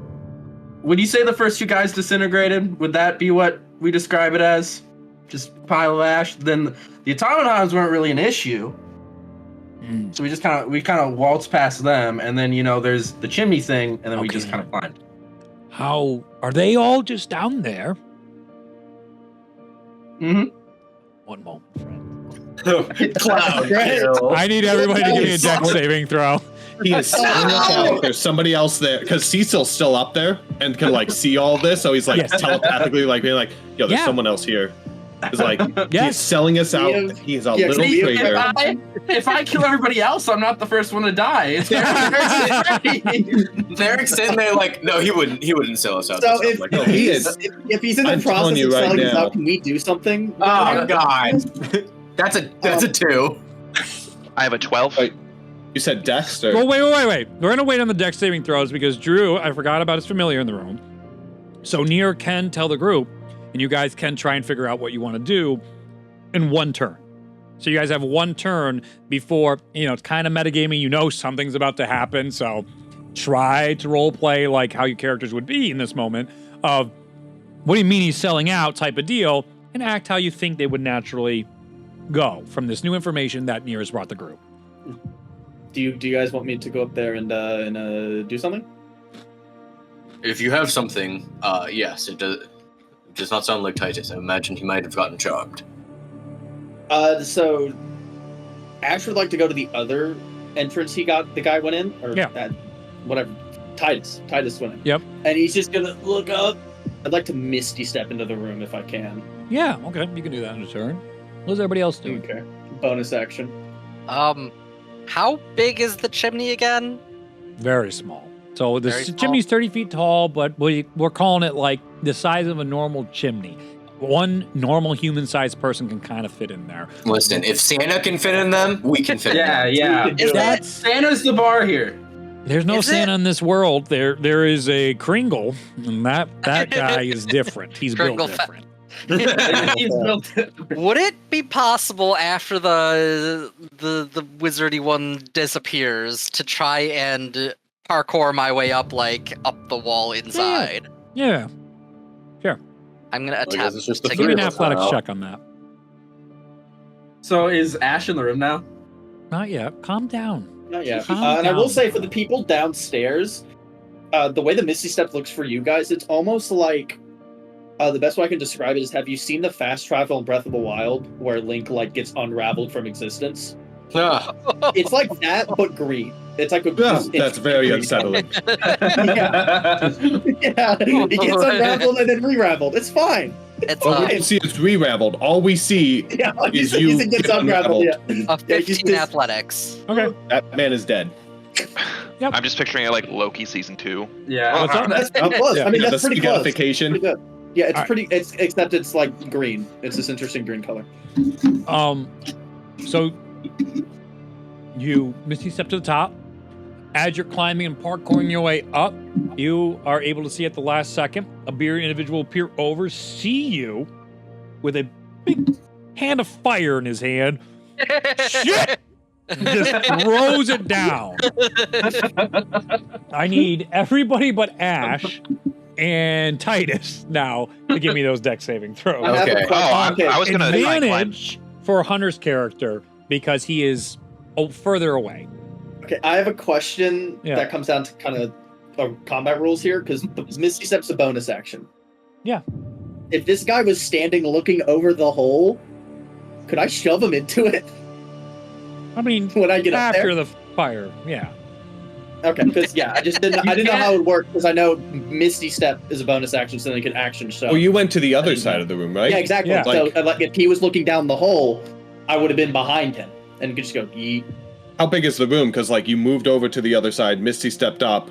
Would you say the first 2 guys disintegrated? Would that be what we describe it as? Just a pile of ash? Then the automatons weren't really an issue. So we just kind of waltzed past them, and then there's the chimney thing, and then we just kind of climbed. How are they all just down there? Mm-hmm. One moment, friend. Cloud Right. kill. I need everybody to give me a dex saving throw. He is selling us out. There's somebody else there because Cecil's still up there and can like see all this. So he's like Yes. telepathically like being like, "Yo, there's Yeah. someone else here." It's like Yes. he's selling us out. Leo- He's a yeah, little Leo- traitor. If I kill everybody else, I'm not the first one to die. It's Derek's sitting there like, no, he wouldn't sell us out. So to if, stuff. No, he is. if he's in the I'm telling process you of right selling us now. out, can we do something? Oh God, that's a 2. I have a 12. Wait. You said Dexter. Well, wait. We're gonna wait on the dex saving throws because Drew, I forgot about his familiar in the room. So Nier can tell the group, and you guys can try and figure out what you want to do in one turn. So you guys have one turn before, it's kind of metagaming. You know something's about to happen. So try to role play like how your characters would be in this moment of what do you mean he's selling out type of deal, and act how you think they would naturally go from this new information that Nier has brought the group. Do you guys want me to go up there and do something? If you have something, yes, it does not sound like Titus. I imagine he might have gotten charmed. So Ash would like to go to the other entrance the guy went in, or whatever. Titus went in. Yep. And he's just gonna look up. I'd like to Misty step into the room if I can. Yeah, okay, you can do that in a turn. What does everybody else do? Okay. Bonus action. How big is the chimney again? Very small. So the Very small. chimney's 30 feet tall, but we're calling it like the size of a normal chimney. One normal human-sized person can kind of fit in there. Listen, if Santa can fit in them, we can fit in them. Yeah. Santa's the bar here. There's no Santa in this world. There is a Kringle, and that guy is different. He's built Kringle different. Would it be possible after the wizardy one disappears to try and parkour my way up the wall inside? Yeah. Sure. I'm gonna attempt it's just the to Give me three an of us athletics now. check on that. So is Ash in the room now? Not yet. Calm down. Not yet. Calm And I will down. say for the people downstairs, the way the Misty Step looks for you guys, it's almost like the best way I can describe it is: have you seen the fast travel in Breath of the Wild where Link gets unraveled from existence? Ah, It's like that, but green. It's like That's very green. unsettling. Yeah, he gets unraveled and then re-raveled. It's fine. It's Well, we don't see it's re-raveled. All we see Yeah, is he you gets get unraveled. Yeah. a Yeah, he's 15 just- athletics. Okay. that man is dead. I'm just picturing it like Loki season 2. Yeah. What's up? That's pretty close. I mean, the that's pretty close. spaghettification. Pretty good. Yeah, it's Alright. pretty. It's except it's like green. It's this interesting green color. So you Misty step to the top. As you're climbing and parkouring your way up, you are able to see at the last second a bearded individual peer over, see you with a big hand of fire in his hand. Shit! Just throws it down. I need everybody but Ash and Titus now to give me those deck saving throws. I have a Okay. question. I was gonna try and climb. Advantage for Hunter's character because he is further away. Okay, I have a question Yeah. that comes down to kind of combat rules here because the Misty Step's a bonus action. Yeah. If this guy was standing looking over the hole, could I shove him into it I mean, when I get up after there? the fire, yeah. Okay, because I just didn't. I didn't know how it would work because I know Misty Step is a bonus action, so then you can action shove. Oh, you went to the other side of the room, right? Yeah, exactly. Yeah. So like, if he was looking down the hole, I would have been behind him and could just go yeet. How big is the room? Because you moved over to the other side, Misty stepped up,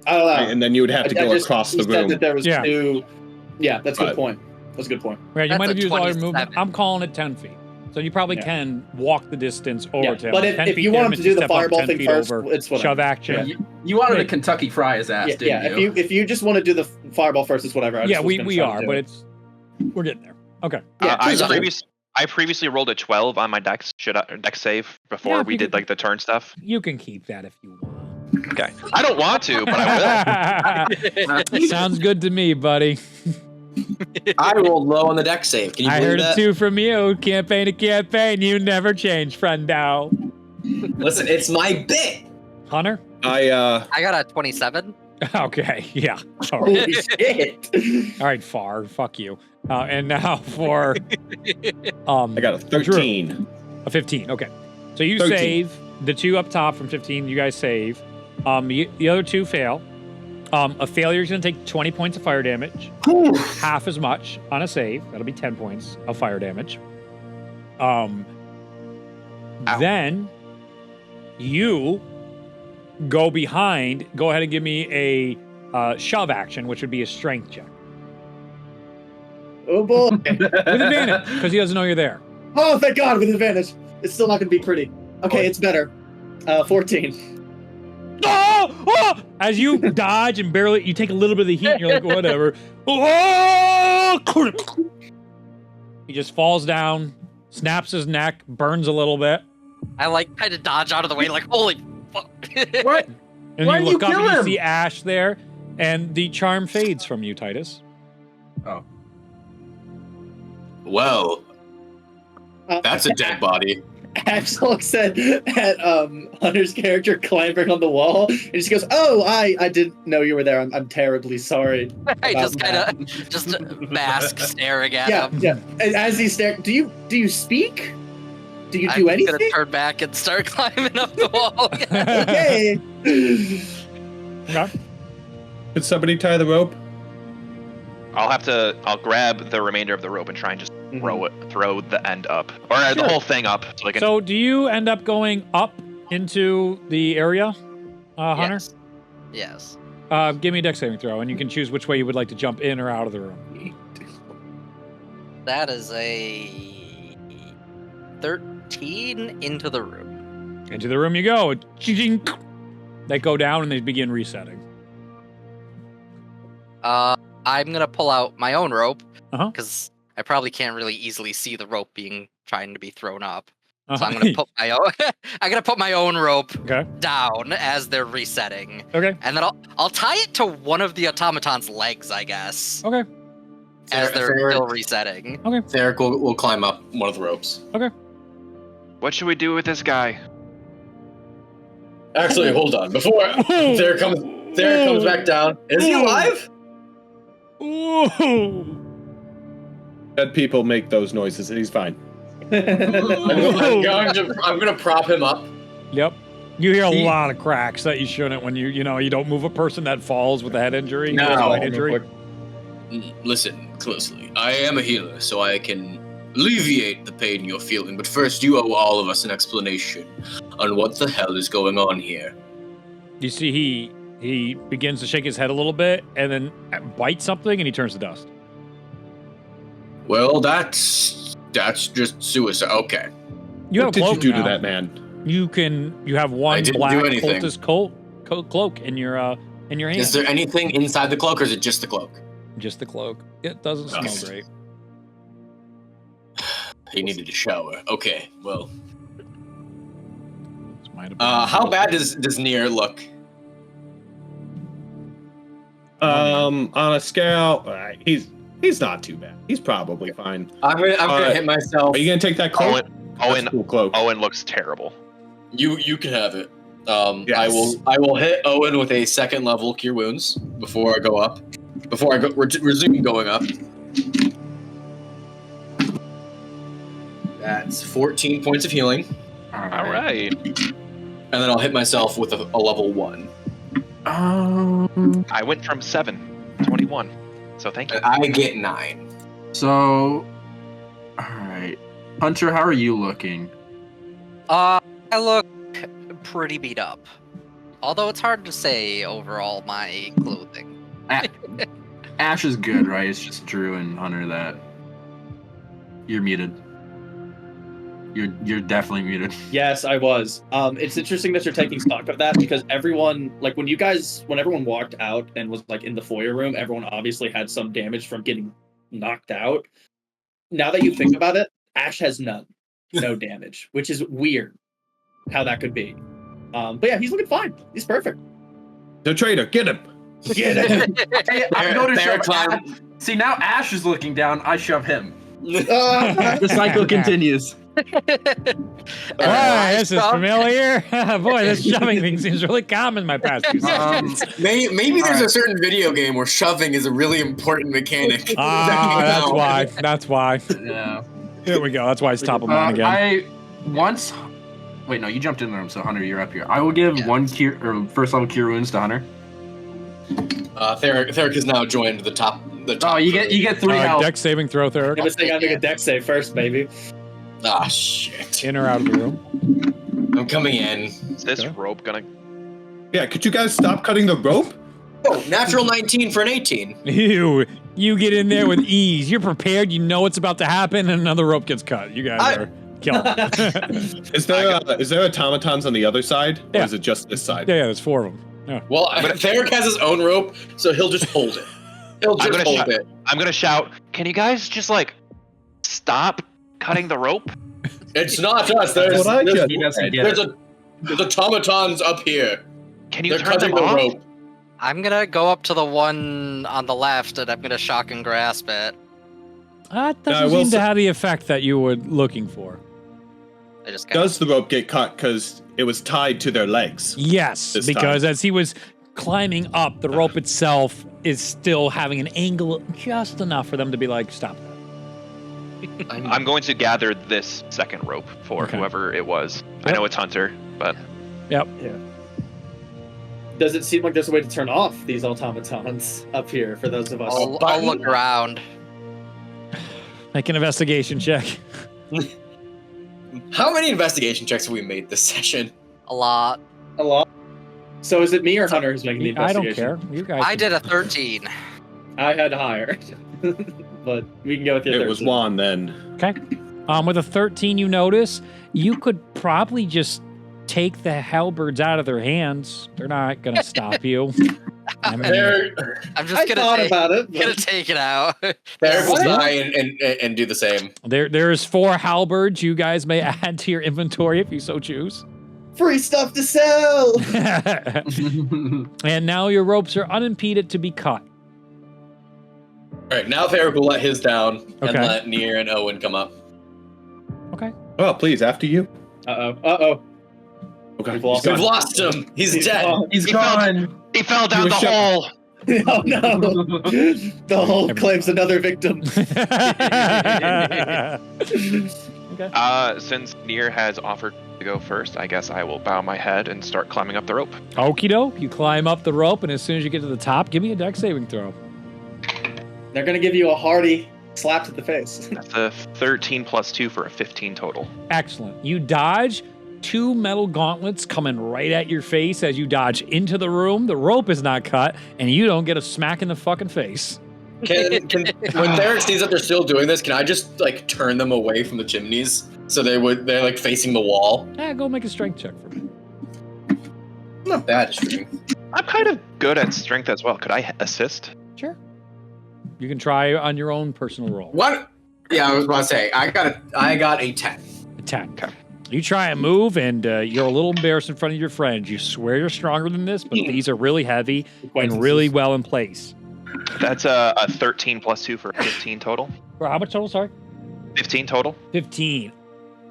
I don't know. and then you would have to go across he the said room. that there was Yeah. two. Yeah, that's a good But- point. That's a good point. Right, you That's might have a used all your 27. movement. I'm calling it 10 feet. So you probably Yeah. can walk the distance over Yeah, to him. but 10 if feet you there, want him to Misty do the step up fireball 10 thing feet first, over, it's whatever. shove action. You wanted to Kentucky Fry his ass, Yeah, didn't you? if you just want to do the fireball first, it's whatever. I Yeah, just was we gonna try to are, do but it. we're getting there. Okay. Yeah, I previously rolled a 12 on my deck save before Yeah, we you did can- the turn stuff. You can keep that if you want. Okay. I don't want to, but I will. Sounds good to me, buddy. I rolled low on the deck save. Can you I believe heard that? it too from you. Campaign to campaign. You never change, friendo. Listen, it's my bit. Hunter? I I got a 27. Okay, yeah. All right. Holy shit! All right, Far. Fuck you. And now for I got a 13. a 15. Okay. So you 13. save the two up top from 15. You guys save. The other two fail. A failure is going to take 20 points of fire damage. Half as much on a save. That'll be 10 points of fire damage. Then you go behind. Go ahead and give me a shove action, which would be a strength check. Oh boy! With advantage, because he doesn't know you're there. Oh, thank God! With advantage, it's still not going to be pretty. Okay, it's better. 14. Oh! Oh! As you dodge and barely, you take a little bit of the heat and you're like, whatever. Oh! He just falls down, snaps his neck, burns a little bit. I kind of dodge out of the way, like, holy fuck. What? And Why you did look you up kill and you him? see Ash there, and the charm fades from you, Titus. Oh. Well, that's a dead body. Ash looks at Hunter's character clambering on the wall, and she goes, "Oh, I didn't know you were there. I'm terribly sorry." I about just kind that." of just mask staring at Yeah, him. yeah. And as he's staring, do you speak? Do you I'm do gonna anything? turn back and start climbing up the wall. Okay. Okay. Could somebody tie the rope? I'll grab the remainder of the rope and try and just throw the end up. Or the Sure. whole thing up. So, I can, So do you end up going up into the area, Hunter? Yes. Give me a dex saving throw, and you can choose which way you would like to jump in or out of the room. That is a 13 into the room. Into the room you go. Ching. They go down and they begin resetting. I'm gonna pull out my own rope Uh-huh. because I probably can't really easily see the rope trying to be thrown up. So Uh-huh. I'm gonna put my own. I'm gonna put my own rope Okay. down as they're resetting, Okay. and then I'll tie it to one of the automaton's legs, I guess, Okay. as they're Theric- still resetting. Theric will climb up one of the ropes. what should we do with this guy? Actually, hold on. Before Theric comes back down. Is he alive? Ooh. Dead people make those noises, and he's fine. I'm gonna prop him up. Yep. You hear a lot of cracks that you shouldn't when you don't move a person that falls with a head injury. No. or a spine injury. Listen closely. I am a healer, so I can alleviate the pain you're feeling. But first, you owe all of us an explanation on what the hell is going on here. You see he begins to shake his head a little bit and then bites something and he turns to dust. Well, that's just suicide. Okay. You have What a did cloak you do now. to that man? You have one I didn't black do anything. cultist cloak in your hand. Is there anything inside the cloak, or is it just the cloak? Just the cloak. It doesn't smell Nice. great. He needed a shower. Okay, well. This might have been How bad does Nier look? On a scale, he's not too bad. He's probably fine. I'm gonna hit myself. Are you gonna take that cloak? That's Owen, a cool cloak. Owen looks terrible. You can have it. Yes. I will hit Owen with a second level cure wounds before I go up. Before I resume going up. That's 14 points of healing, All right. and then I'll hit myself with a level 1. I went from 7 to 21. So thank you. And I get 9. So, all right, Hunter, how are you looking? I look pretty beat up. Although it's hard to say overall my clothing. Ash is good, right? It's just Drew and Hunter that you're muted. You're definitely muted. Yes, I was. It's interesting that you're taking stock of that because everyone, like when everyone walked out and was like in the foyer room, everyone obviously had some damage from getting knocked out. Now that you think about it, Ash has no damage, which is weird how that could be. But yeah, he's looking fine. He's perfect. The traitor, get him! Get it. Hey, I go to Theric shove climbed- Ash. See, now Ash is looking down. I shove him. Uh, The cycle continues. this is familiar. Boy, this shoving thing seems really common in my past few sessions. Maybe there's a certain video game where shoving is a really important mechanic. That's why. Yeah. Here we go. That's why it's top of mind again. Wait, no, you jumped in the room, so Hunter, you're up here. I will give one cure or first level cure wounds to Hunter. Theric has now joined the top. Oh, you get 3 health. Dex saving throw, Theric. I was thinking I'd make a deck save first, baby. Ah, shit. In or out of the room. I'm coming in. Is this rope gonna? Yeah, could you guys stop cutting the rope? Oh, natural 19 for an 18. You get in there with ease. You're prepared. You know what's about to happen, and another rope gets cut. You guys are killing. Is there automatons on the other side, or Yeah. is it just this side? Yeah, there's 4 of them. Yeah. Well, Theric has his own rope, so he'll just hold it. He'll I'm just gonna hold it. I'm gonna shout. Can you guys just stop cutting the rope? It's not us. There's what I just He doesn't get there's it. there's automatons up here. Can you They're turn them cutting the off? rope. I'm gonna go up to the one on the left and I'm gonna shock and grasp it. That I doesn't will seem to say- have the effect that you were looking for. I just kinda, Does the rope get cut because it was tied to their legs? Yes, This because time. as he was climbing up, the rope itself is still having an angle just enough for them to be like, stop that. I'm going to gather this second rope for Okay. whoever it was. I Yep. know it's Hunter, but Yep. Does it seem like there's a way to turn off these automatons up here for those of us? I'll look around. Make an investigation check. How many investigation checks have we made this session? A lot. A lot. So is it me or Hunter who's making the I don't investigation? care. You guys. I can- did a 13. I had higher. But we can go with your It was 13. Juan then. Okay. With a 13, you notice you could probably just take the halberds out of their hands. They're not gonna stop you. I mean, I'm just I gonna thought take, about it. gonna But take it out. Derek will What? die and do the same. there's 4 halberds you guys may add to your inventory if you so choose. free stuff to sell. And now your ropes are unimpeded to be cut. All right, now Theric will let his down and Okay. let Nier and Owen come up. Okay. Oh, please, after you. Uh-oh. Okay. We've lost he's We've gone. lost him. He's dead. gone. He's He fell gone. he fell down He the was shot. hole. Oh no. The hole claims another victim. Since Nier has offered to go first, I guess I will bow my head and start climbing up the rope. Okie doke. You climb up the rope, and as soon as you get to the top, give me a dex saving throw. They're gonna give you a hearty slap to the face. That's a 13 plus 2 for a 15 total. Excellent. You dodge 2 metal gauntlets coming right at your face as you dodge into the room. The rope is not cut, and you don't get a smack in the fucking face. Can when Theric sees that they're still doing this, can I just like turn them away from the chimneys so they're like facing the wall? Yeah, go make a strength check for me. Not bad, Stream. I'm kind of good at strength as well. Could I assist? Sure. You can try on your own personal roll. What? Yeah, I was about to say I got a 10. A 10. Okay. You try and move, and you're a little embarrassed in front of your friends. You swear you're stronger than this, but these are really heavy and really well in place. That's a 13 plus 2 for 15 total. For how much total, sorry? 15 total. 15.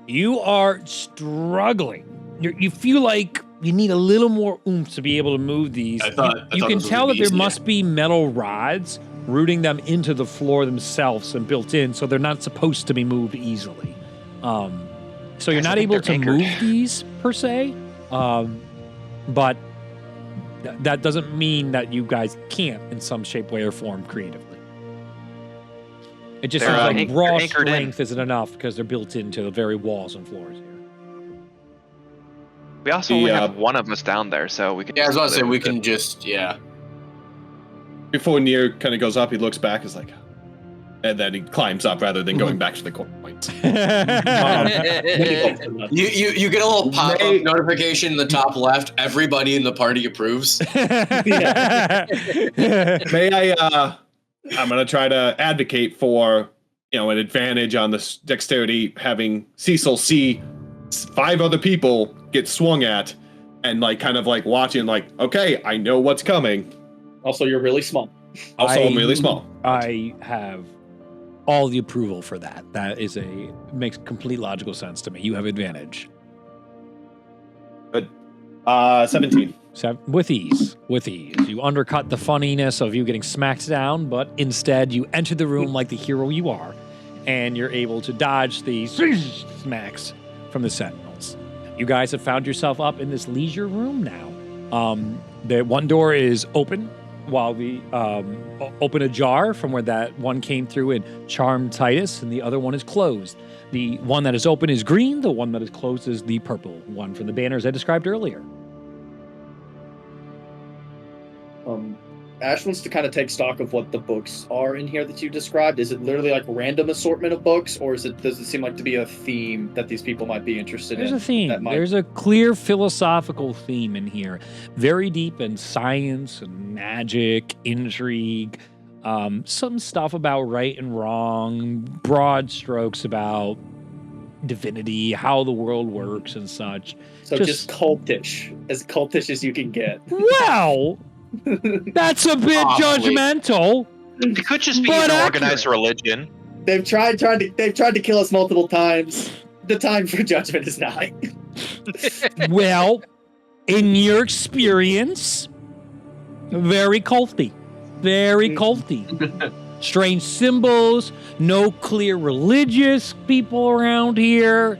You are struggling. You feel like you need a little more oomph to be able to move these. I thought you can this was tell gonna that be there easier. must be metal rods rooting them into the floor themselves and built in, so they're not supposed to be moved easily. So you're Guys, I not think able they're to anchored. move these per se, but that doesn't mean that you guys can't in some shape, way, or form creatively. It just They're, seems like anch- raw they're anchored in. strength isn't enough because they're built into the very walls and floors here. We also only have one of us down there, so we can. Yeah, I was about to say live we with it. can just Before Nier kind of goes up, he looks back, is like, and then he climbs up rather than going back to the point. You get a little pop up notification in the top left. Everybody in the party approves. May I? I'm gonna try to advocate for an advantage on this dexterity, having Cecil see 5 other people get swung at, and kind of watching, okay, I know what's coming. Also, you're really small. Also, I'm really small. I have all the approval for that. That is makes complete logical sense to me. You have advantage. Good. 17. With ease. You undercut the funniness of you getting smacked down, but instead you enter the room like the hero you are, and you're able to dodge the smacks from the sentinels. You guys have found yourself up in this leisure room now. The one door is open, while we open ajar from where that one came through and charmed Titus, and the other one is closed. The one that is open is green, the one that is closed is the purple one from the banners I described earlier. Ash wants to kind of take stock of what the books are in here that you described. Is it literally like random assortment of books, or does it seem like to be a theme that these people might be interested There's in? a theme. that might- There's a clear philosophical theme in here. Very deep in science and magic, intrigue, some stuff about right and wrong, broad strokes about divinity, how the world works and such. So just cultish, as cultish as you can get. Well, that's a bit judgmental. It could just be But an organized accurate. religion. They've tried to kill us multiple times. The time for judgment is nigh. Well, in your experience, very culty. Very culty. Strange symbols, no clear religious people around here.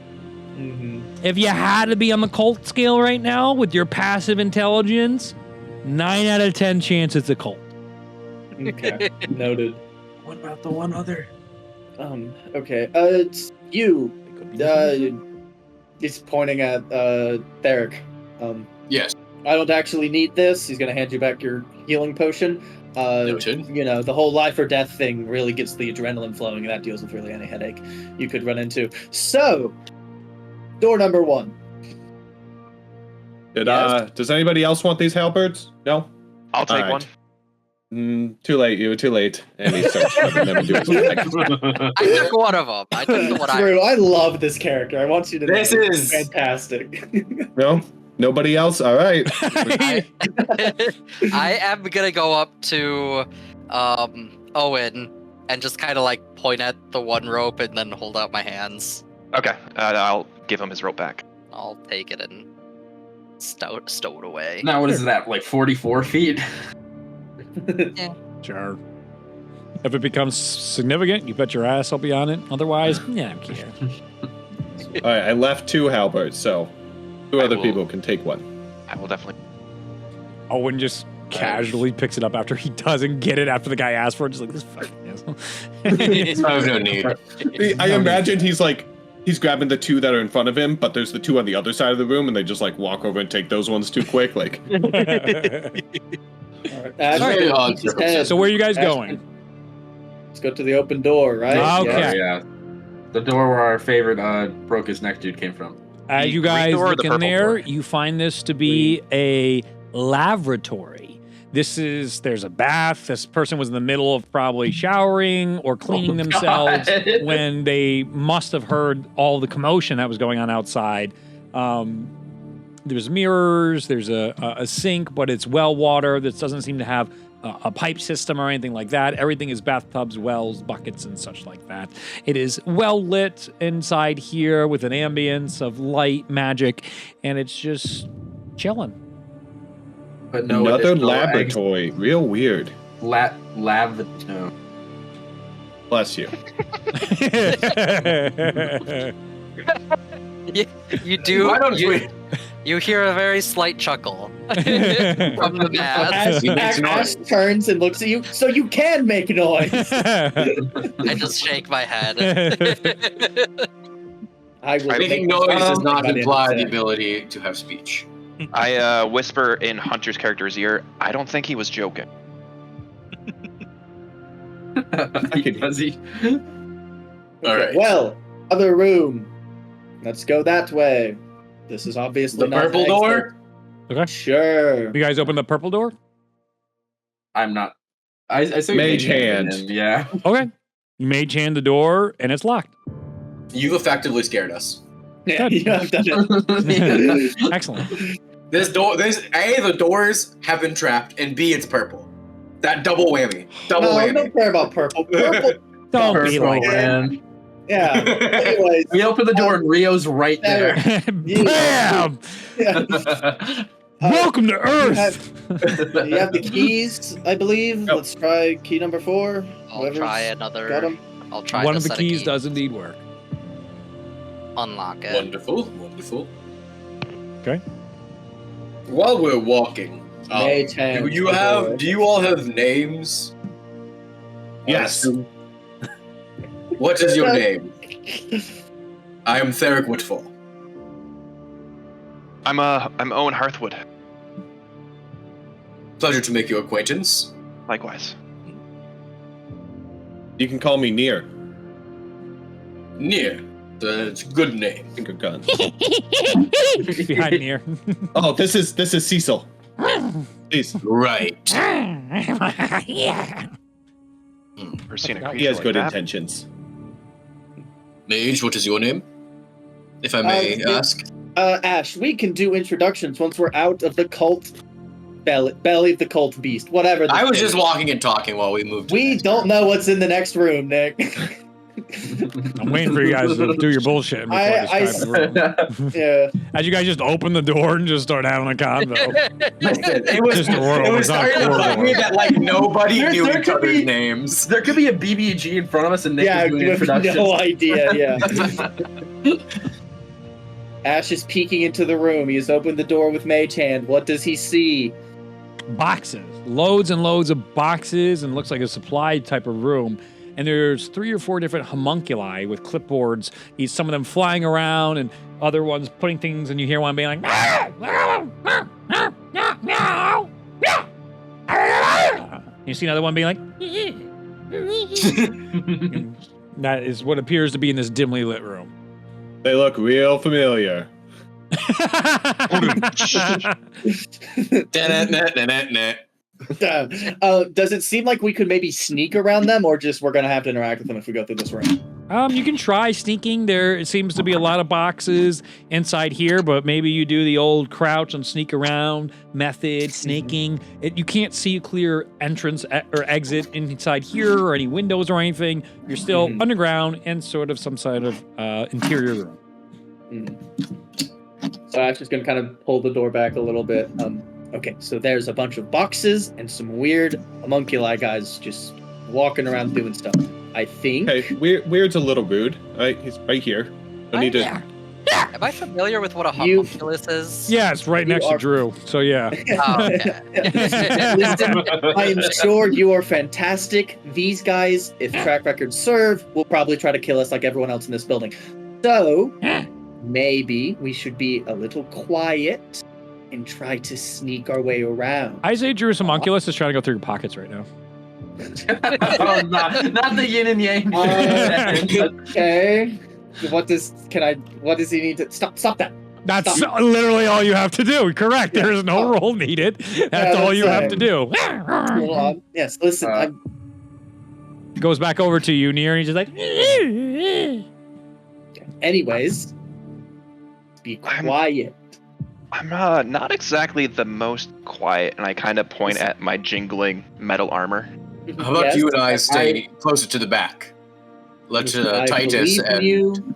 If you had to be on the cult scale right now with your passive intelligence, 9 out of 10 chance it's a cult. Okay, noted. What about the one other? Okay, it's you. He's pointing at Theric. Yes. I don't actually need this. He's gonna hand you back your healing potion. Noted. You know, the whole life or death thing really gets the adrenaline flowing, and that deals with really any headache you could run into. So, door number 1. Does anybody else want these halberds? No? I'll take All one. right. Too late, you. Too late. And he starts shoving them and doing something. I took one of them. I took the one True, I love this character. I want you to know This it's is- fantastic. No? Nobody else? All right. I am gonna go up to Owen and just kind of like point at the one rope and then hold out my hands. Okay, I'll give him his rope back. I'll take it and stow it away. Now, what is that? Like 44 feet? Sure. If it becomes significant, you bet your ass I'll be on it. Otherwise, yeah, I don't care. All right, I left 2 halberds, so 2 other will- people can take one. I will definitely. Owen just casually picks it up after he doesn't get it after the guy asked for it. Just like, this fucking asshole. I have no need. I imagine he's grabbing the 2 that are in front of him, but there's the 2 on the other side of the room, and they just like walk over and take those ones too quick. Like, Ashton, Sorry, keeps his head. So where are you guys Ashton, going? Let's go to the open door, right? Okay. Yeah. The door where our favorite broke his neck dude came from. As The you green guys door or look the in purple there, door? you find this to be a lavatory. There's a bath. This person was in the middle of probably showering or cleaning themselves God. when they must have heard all the commotion that was going on outside. There's mirrors, there's a sink, but it's well water. This doesn't seem to have a pipe system or anything like that. Everything is bathtubs, wells, buckets, and such like that. It is well lit inside here with an ambience of light, magic, and it's just chilling. But no another additional laboratory. Real weird. No. Bless you. You do. Why don't you, we? you hear a very slight chuckle from the mask. Ash turns and looks at you, so you can make noise. I just shake my head. I will Making make noise does by not the end of imply the today. ability to have speech. I whisper in Hunter's character's ear. I don't think he was joking. Does he? Okay, Alright. well, other room. Let's go that way. This is obviously The not purple the door? exit. Sure. You guys open the purple door? I'm not. I say Mage hand. Yeah. Okay. You mage hand the door, and it's locked. You've effectively scared us. Yeah, Good. you have done it. Excellent. The doors have been trapped, and B, it's purple. That double whammy. Double No, I whammy. don't care about purple. Purple. Don't be Purple, like that. man. Yeah. Anyways, We open the door and Rio's right there. Bam! yeah. Welcome to You Earth. you have the keys, I believe. Yep. Let's try key number 4. I'll Whoever's try got another. 'em. I'll try One to of the set a keys key. does indeed work. Unlock it. Wonderful, wonderful. Okay. While we're walking, Mage hand. do you all have names? Yes. What is your name? I am Theric Woodfall. I'm Owen Hearthwood. Pleasure to make your acquaintance. Likewise. You can call me Near. Near. That's a good name. Finger gun. Behind here. Oh, this is Cecil. Please. Right. Never seen a He creature has like good that. intentions. Mage, what is your name? if I may ask. Ash, we can do introductions once we're out of the cult belly of the cult beast, whatever. I was just walking and talking while we moved. We don't know what's in the next room, Nick. I'm waiting for you guys to do your bullshit before I describe the room. Yeah. As you guys just open the door and just start having a convo. It was Just a world, it was it's not a starting to bug me corridor. that like nobody There- knew there each could other's be- names. There could be a BBG in front of us and Nick Yeah, is doing you have introductions. no idea, yeah. Ash is peeking into the room. He has opened the door with Mage Hand. What does he see? Boxes. Loads and loads of boxes, and looks like a supply type of room. And there's 3 or 4 different homunculi with clipboards. Some of them flying around and other ones putting things, and you hear one being like, you see another one being like, and that is what appears to be in this dimly lit room. They look real familiar. Does it seem like we could maybe sneak around them, or just we're gonna have to interact with them if we go through this room? You can try sneaking. There seems to be a lot of boxes inside here, but maybe you do the old crouch and sneak around method, sneaking. You can't see a clear entrance or exit inside here or any windows or anything. You're still underground and sort of some sort of interior room. So Ash is gonna kind of pull the door back a little bit. Okay, so there's a bunch of boxes and some weird homunculi guys just walking around doing stuff. I think. Hey, Weird's a little rude. He's right here. I need to. Am I familiar with what a homunculus is? Yeah, it's right next to Drew. So yeah. Oh, okay. Listen, I am sure you are fantastic. These guys, if track records serve, will probably try to kill us like everyone else in this building. So maybe we should be a little quiet and try to sneak our way around. I say Drew's homunculus is trying to go through your pockets right now. Oh, not the yin and yang. Okay. What does he need to stop that? That's Stop. literally all you have to do. Correct. There is no roll needed. That's all you have to do. Hold on. Yes, listen, Goes back over to you, Nier, and he's just like. anyways, be quiet. I'm not exactly the most quiet, and I kind of point at my jingling metal armor. How about you and I stay closer to the back? Let I Titus believe in and you.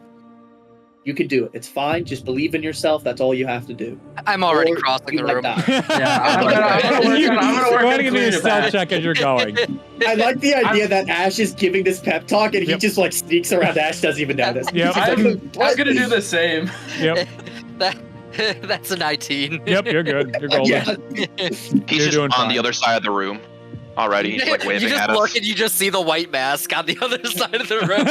You can do it. It's fine. Just believe in yourself. That's all you have to do. I'm already Or crossing you the might room. die. I'm gonna work Go on ahead and give me a clearing it stealth back. check as you're going. I like the idea that Ash is giving this pep talk and he just like sneaks around. Ash doesn't even notice. Yep. I'm gonna do the same. Yep. That's a 19. Yep, you're good. You're golden. Yeah. He's You're just doing on fine. the other side of the room already. He's like You waving just at look us. and you just see the white mask on the other side of the room.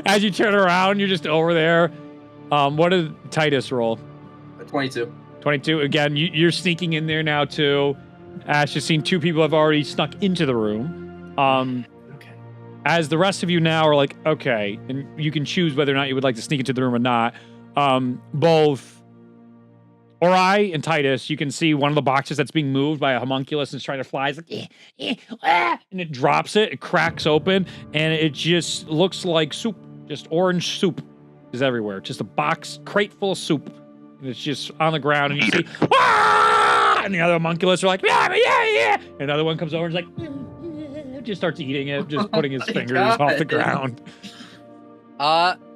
As you turn around, you're just over there. What did Titus roll? 22. 22. Again, you're sneaking in there now too. Ash has seen 2 people have already snuck into the room. Okay. As the rest of you now are like, okay, and you can choose whether or not you would like to sneak into the room or not. Both Ori and Titus, you can see one of the boxes that's being moved by a homunculus and it's trying to fly. It's like, and it drops it, it cracks open, and it just looks like soup. Just orange soup is everywhere. Just a box, crate full of soup. And it's just on the ground, and you see, and the other homunculus are like, yeah. And another one comes over and is like, just starts eating it, just putting his fingers off the ground.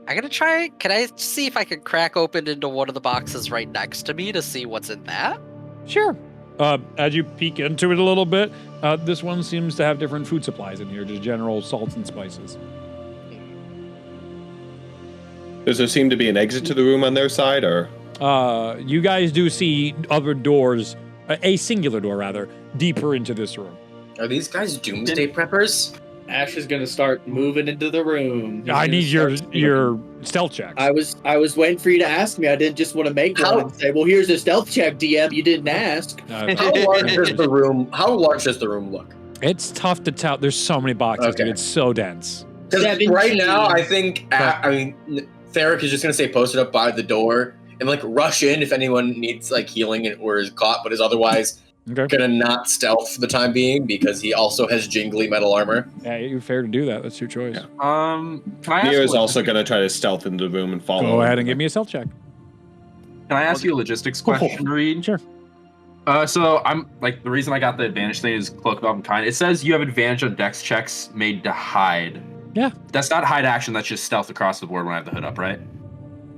I'm gonna try. Can I see if I can crack open into one of the boxes right next to me to see what's in that? Sure. As you peek into it a little bit, this one seems to have different food supplies in here, just general salts and spices. Does there seem to be an exit to the room on their side, or? You guys do see other doors, a singular door rather, deeper into this room. Are these guys doomsday preppers? Ash is gonna start moving into the room. I need your stealth checks. I was waiting for you to ask me. I didn't just want to make one and say, "Well, here's a stealth check, DM." You didn't ask. How large does the room? How large does the room look? It's tough to tell. There's so many boxes, dude. It's so dense. Because right now, I think Theric is just gonna stay posted up by the door and like rush in if anyone needs like healing or is caught, but is otherwise Okay. Gonna not stealth for the time being because he also has jingly metal armor. Yeah, you're fair to do that. That's your choice. Yeah. Can I ask Mira's you a also logistic- going to try to stealth into the room and follow. Go ahead and him. give me a stealth check. Can I ask you a logistics question, Reed? Sure. So I'm like the reason I got the advantage thing is cloak of kind. It says you have advantage on dex checks made to hide. Yeah. That's not hide action. That's just stealth across the board when I have the hood up, right?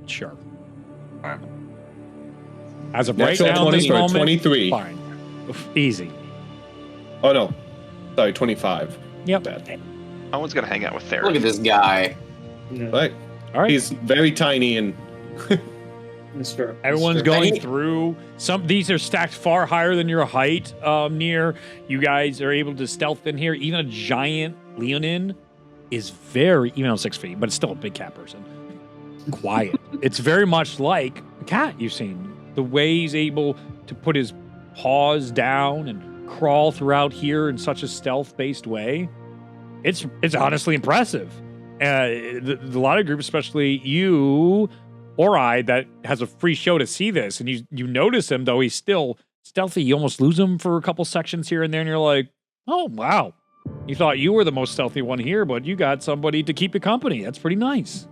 Sure. All right. As of right Natural now, in 20 this for moment, 23. fine. Easy. Oh no, sorry, 25. Yep. Bad. No one's gonna hang out with Thera. Look at this guy. Right. All right. He's very tiny and Mr. Everyone's Mr. going through. These are stacked far higher than your height. Near you guys are able to stealth in here. Even a giant Leonin is very, even on 6 feet, but it's still a big cat person. Quiet. It's very much like a cat you've seen. The way he's able to put his paws down and crawl throughout here in such a stealth-based way. It's honestly impressive. The lot of groups, especially you or I, that has a free show to see this, and you notice him, though he's still stealthy. You almost lose him for a couple sections here and there, and you're like, oh, wow. You thought you were the most stealthy one here, but you got somebody to keep you company. That's pretty nice.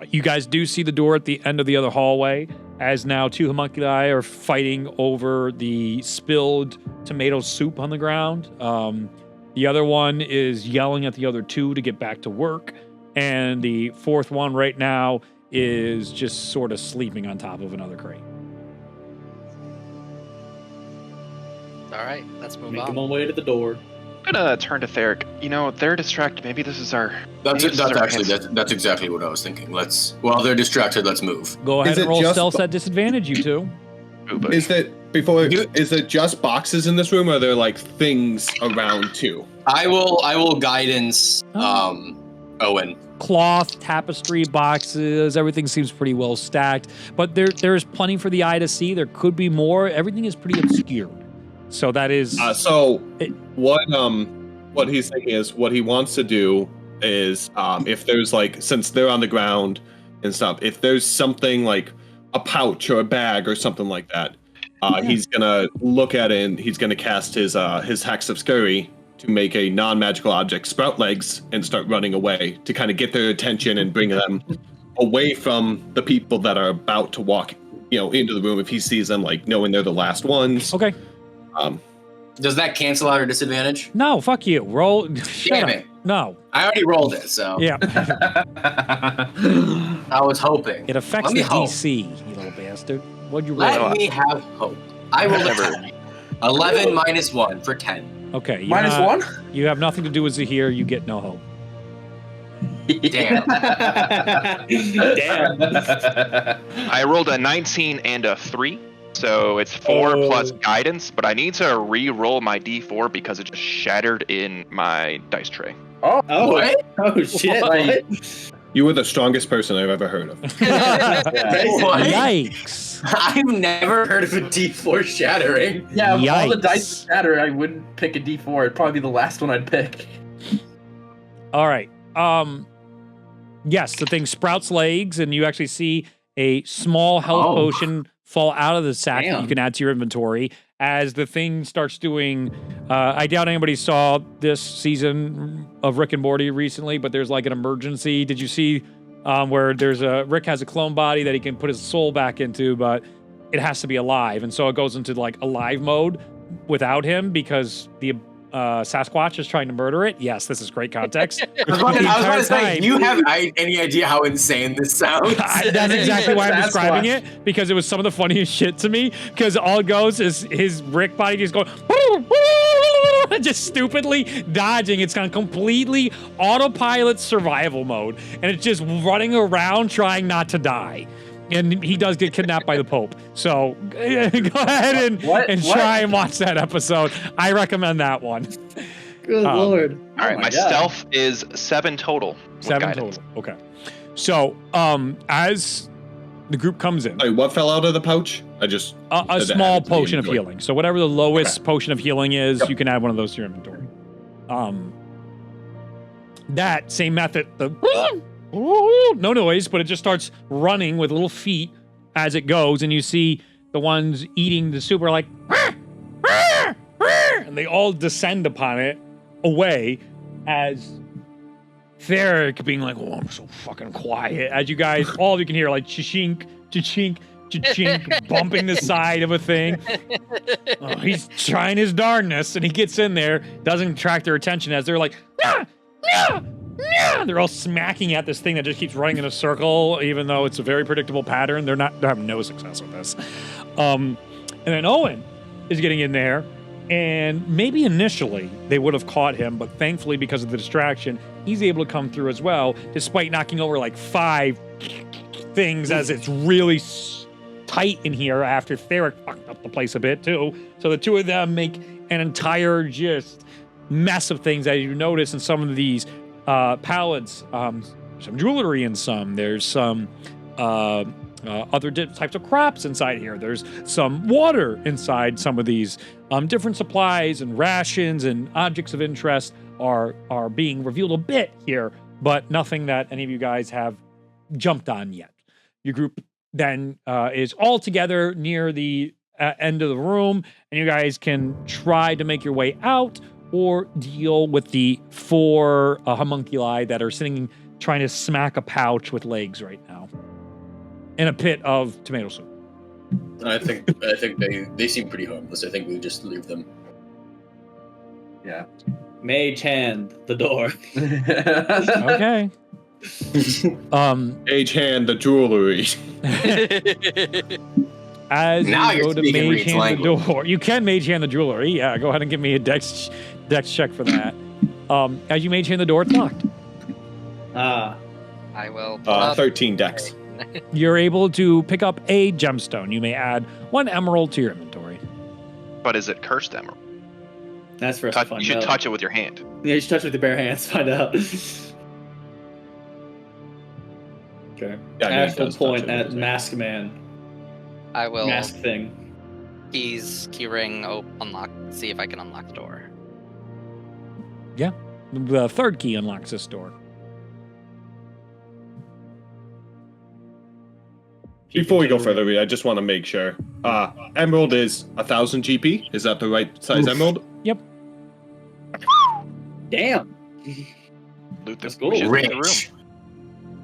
You guys do see the door at the end of the other hallway, as now 2 homunculi are fighting over the spilled tomato soup on the ground. The other one is yelling at the other 2 to get back to work. And the 4th one right now is just sort of sleeping on top of another crate. All right, let's move Make him on. on way to the door. I'm gonna turn to Theric. You know, they're distracted. Maybe this is our. That's maybe this is our actually chance. that's exactly what I was thinking. While they're distracted, let's move. Go ahead Is and it roll just stealth bo- at disadvantage, you two. Ooh, but is there just boxes in this room, or are there like things around too? I will guidance Owen. Cloth, tapestry, boxes, everything seems pretty well stacked. But there's plenty for the eye to see. There could be more. Everything is pretty obscured. So that is... What he's thinking is, what he wants to do is, if there's like, since they're on the ground and stuff, if there's something like a pouch or a bag or something like that, he's gonna look at it and he's gonna cast his Hex of Scurry to make a non-magical object sprout legs and start running away to kind of get their attention and bring them away from the people that are about to walk, into the room. If he sees them, like knowing they're the last ones. Okay. Does that cancel out our disadvantage? No, fuck you. Roll. Damn it. No. I already rolled it, so Yeah. I was hoping. It affects Let me the hope. DC, you little bastard. What'd you roll? Let me have hope. I rolled a 10. 11 minus 1 for 10. Okay. Minus 1? You have nothing to do with Zahir. You get no hope. Damn. Damn. I rolled a 19 and a 3, so it's 4 plus guidance. But I need to re-roll my D4 because it just shattered in my dice tray. Oh, What? oh shit. What? You were the strongest person I've ever heard of. What? Yikes. I've never heard of a D4 shattering. Yeah, if all the Yikes. dice shatter, I wouldn't pick a D4. It'd probably be the last one I'd pick. All right. Yes, the thing sprouts legs, and you actually see a small health potion fall out of the sack that you can add to your inventory as the thing starts doing. I doubt anybody saw this season of Rick and Morty recently, but there's like an emergency. Did you see where Rick has a clone body that he can put his soul back into, but it has to be alive, and so it goes into like alive mode without him because the Sasquatch is trying to murder it. Yes, this is great context. I was about to say, do you have any idea how insane this sounds? That's exactly why I'm describing it, because it was some of the funniest shit to me, because all it goes is his Rick body just going just stupidly dodging. It's on completely autopilot survival mode, and it's just running around trying not to die. And he does get kidnapped by the Pope. So go ahead and try and watch that episode. I recommend that one. Good lord. All right, my stealth is 7 total. 7 total. Okay. So as the group comes in. Hey, what fell out of the pouch? A small potion of healing. So whatever the lowest potion of healing is, you can add one of those to your inventory. That same method, no noise, but it just starts running with little feet as it goes, and you see the ones eating the soup are like, and they all descend upon it away as Theric being like, oh, I'm so fucking quiet. As you guys, all of you can hear like cha-chink, cha-chink, cha-chink, bumping the side of a thing. Oh, he's trying his darndest, and he gets in there, doesn't attract their attention as they're like, they're all smacking at this thing that just keeps running in a circle, even though it's a very predictable pattern. They're having no success with this. And then Owen is getting in there, and maybe initially they would have caught him, but thankfully because of the distraction, he's able to come through as well, despite knocking over like 5 things as it's really tight in here after Theric fucked up the place a bit too. So the two of them make an entire just mess of things as you notice in some of these pallets, some jewelry in some. There's some other types of crops inside here. There's some water inside some of these. Different supplies and rations and objects of interest are being revealed a bit here, but nothing that any of you guys have jumped on yet. Your group then is all together near the end of the room, and you guys can try to make your way out or deal with the 4 homunculi that are sitting trying to smack a pouch with legs right now in a pit of tomato soup. I think they seem pretty harmless. I think we just leave them. Yeah. Mage hand the door. Okay. Mage hand the jewelry. As Now you you're go to speaking mage Reed's hand the language. door, you can mage hand the jewelry. Yeah, go ahead and give me a dex check for that. As you mage hand the door, it's locked. Ah. I will. 13 dex. You're able to pick up a gemstone. You may add 1 emerald to your inventory. But is it cursed emerald? That's for us to find You should out. touch it with your hand. Yeah, you should touch it with your bare hands. Find out. Okay. Yeah, I mean, Ash it will does point touch it at with it. Mask Man. I will. Mask thing. Key ring. Unlock. See if I can unlock the door. The third key unlocks this door. Before we go further, I just want to make sure. Emerald is 1,000 GP. Is that the right size emerald? Yep. Damn. Loot the, Let's go. we should loot the Rich.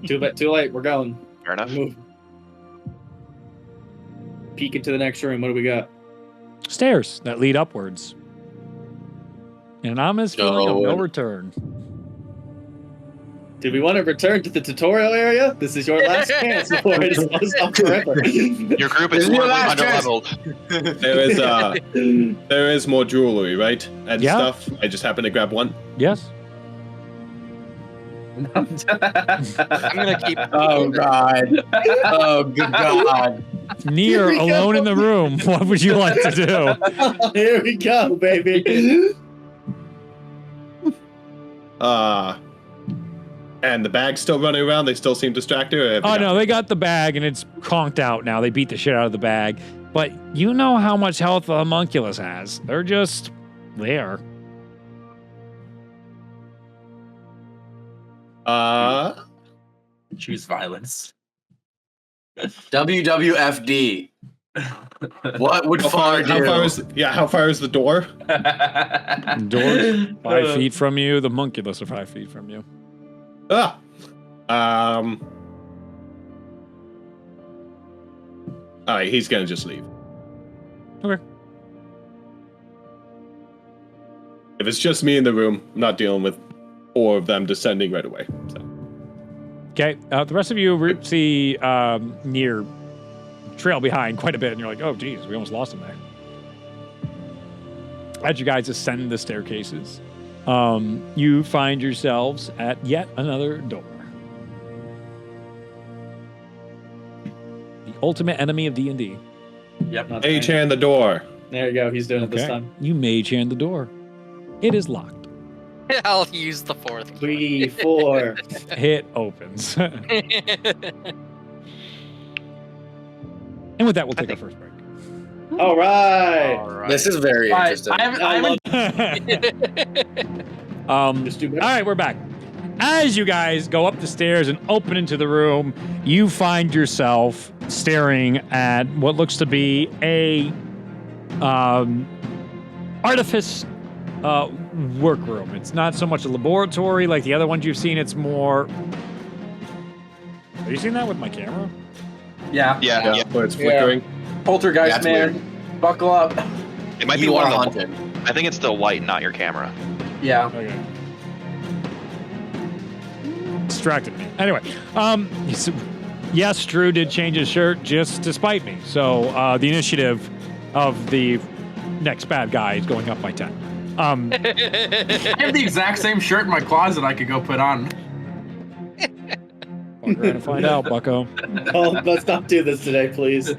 room. Too late. We're going. Fair enough. Move. Peek into the next room. What do we got? Stairs that lead upwards. An ominous feeling of no return. Do we want to return to the tutorial area? This is your last chance before it is up forever. Your group is This is your horribly last underleveled. There is more jewelry, right? And Yeah. stuff. I just happened to grab one. Yes. I'm gonna keep. Oh god. Oh good god. Near, Here we alone go. in the room. What would you like to do? Here we go, baby. And the bag's still running around. They still seem distracted. Or have Oh they no, they got the bag and it's conked out now. They beat the shit out of the bag. But you know how much health the homunculus has. They're just there. Choose violence. WWFD. What would How far, Far do? how far is the door? The door's 5 feet from you. The homunculus are 5 feet from you. Ah. All right, he's gonna just leave. Okay. If it's just me in the room, I'm not dealing with 4 of them descending right away. So. Okay. The rest of you see near trail behind quite a bit, and you're like, oh, geez, we almost lost him there. As you guys ascend the staircases, you find yourselves at yet another door. The ultimate enemy of D&D. Yep. Not Mage bad. hand the door. There you go. He's doing it this Okay. time. You mage hand the door. It is locked. I'll use the 4th key. 3, 4. It opens. And with that, we'll take our first break. All right. All right. This is very interesting. I love Just do better. all right, we're back. as you guys go up the stairs and open into the room, you find yourself staring at what looks to be a artifice workroom. It's not so much a laboratory like the other ones you've seen. It's more. Are you seeing that with my camera? Yeah. Yeah. Where it's flickering. Poltergeist, That's man. Buckle up. It might be You one are of the. haunted. I think it's the light, not your camera. Yeah. Okay. Distracted me. Anyway, yes, Drew did change his shirt just to spite me. So the initiative of the next bad guy is going up by 10. I have the exact same shirt in my closet I could go put on. We're going to find out, Bucko. Oh, let's not do this today, please.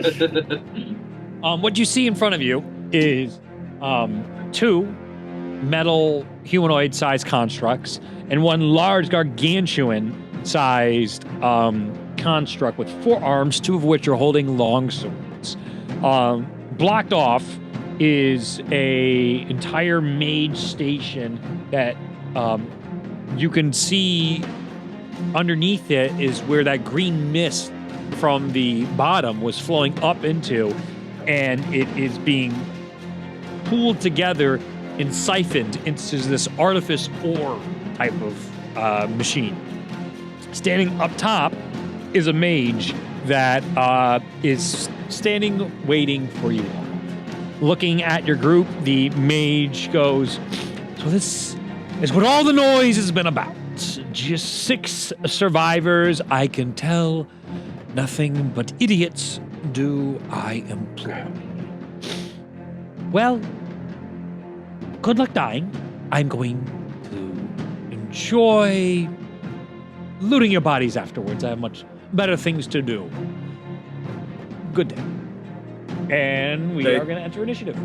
What you see in front of you is 2 metal humanoid-sized constructs and 1 large gargantuan-sized construct with 4 arms, 2 of which are holding long swords. Blocked off is a entire mage station that you can see underneath it is where that green mist from the bottom was flowing up into, and it is being pooled together and siphoned into this artifice ore type of machine. Standing up top is a mage that is standing waiting for you all. Looking at your group, the mage goes, so this is what all the noise has been about. Just 6 survivors, I can tell. Nothing but idiots do I employ. Well, good luck dying. I'm going to enjoy looting your bodies afterwards. I have much better things to do. Good day. And we are going to enter initiative.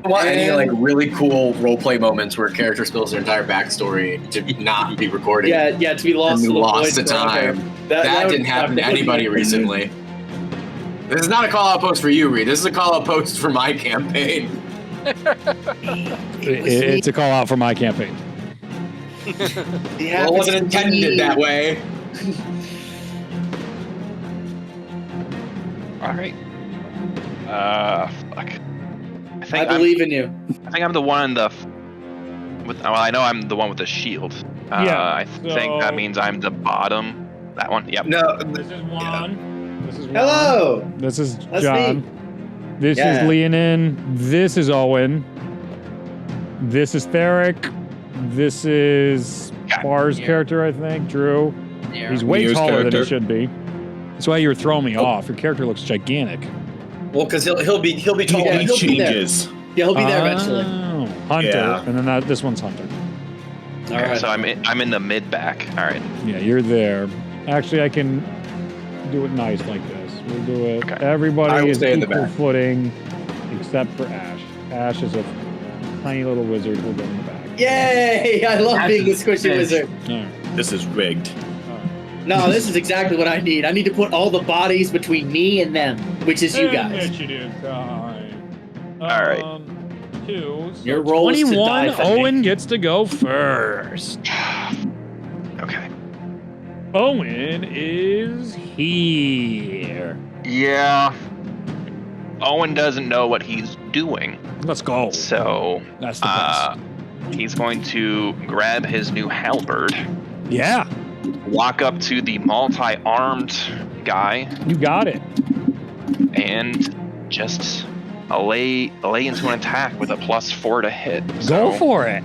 I want any like really cool roleplay moments where a character spills their entire backstory to not be recorded. Yeah, to be lost. And to the lost void to forever. time. That didn't happen to anybody recently. This is not a call-out post for you, Reed. This is a call-out post for my campaign. It's a call out for my campaign. Well, it wasn't intended that way. All right. Fuck. I believe in you. I think I'm the one well, I know I'm the one with the shield. I think that means I'm the bottom. That one. Yep. No. This is Juan. This is Juan. Hello. This is That's John. me. This is Leonin. This is Owen. This is Theric. This is Bar's character, I think. Drew. He's way Near's taller than he character. should be. That's why you were throwing me off. Your character looks gigantic. Well, because he'll be tall. Yeah, He he'll be there. changes. Yeah, he'll be there eventually. Oh, Hunter. Yeah. And then this one's Hunter. All right. So I'm in the mid back. All right. Yeah, you're there. Actually, I can do it nice like this. We'll do it. Okay. I Everybody will is stay in the equal back. footing, except for Ash. Ash is a tiny little wizard who'll go in the back. Yay! I love being the squishy Yes. wizard. All right. This is rigged. No, this is exactly what I need. I need to put all the bodies between me and them, which is you guys. Initiative time. All right. 2. So Your role is to 21. die for me. Owen gets to go first. Okay. Owen is here. Yeah. Owen doesn't know what he's doing, Let's go. so That's the best. he's going to grab his new halberd, Yeah, walk up to the multi-armed guy, you got it. and just lay into an attack with a +4 to hit. Go So- for it.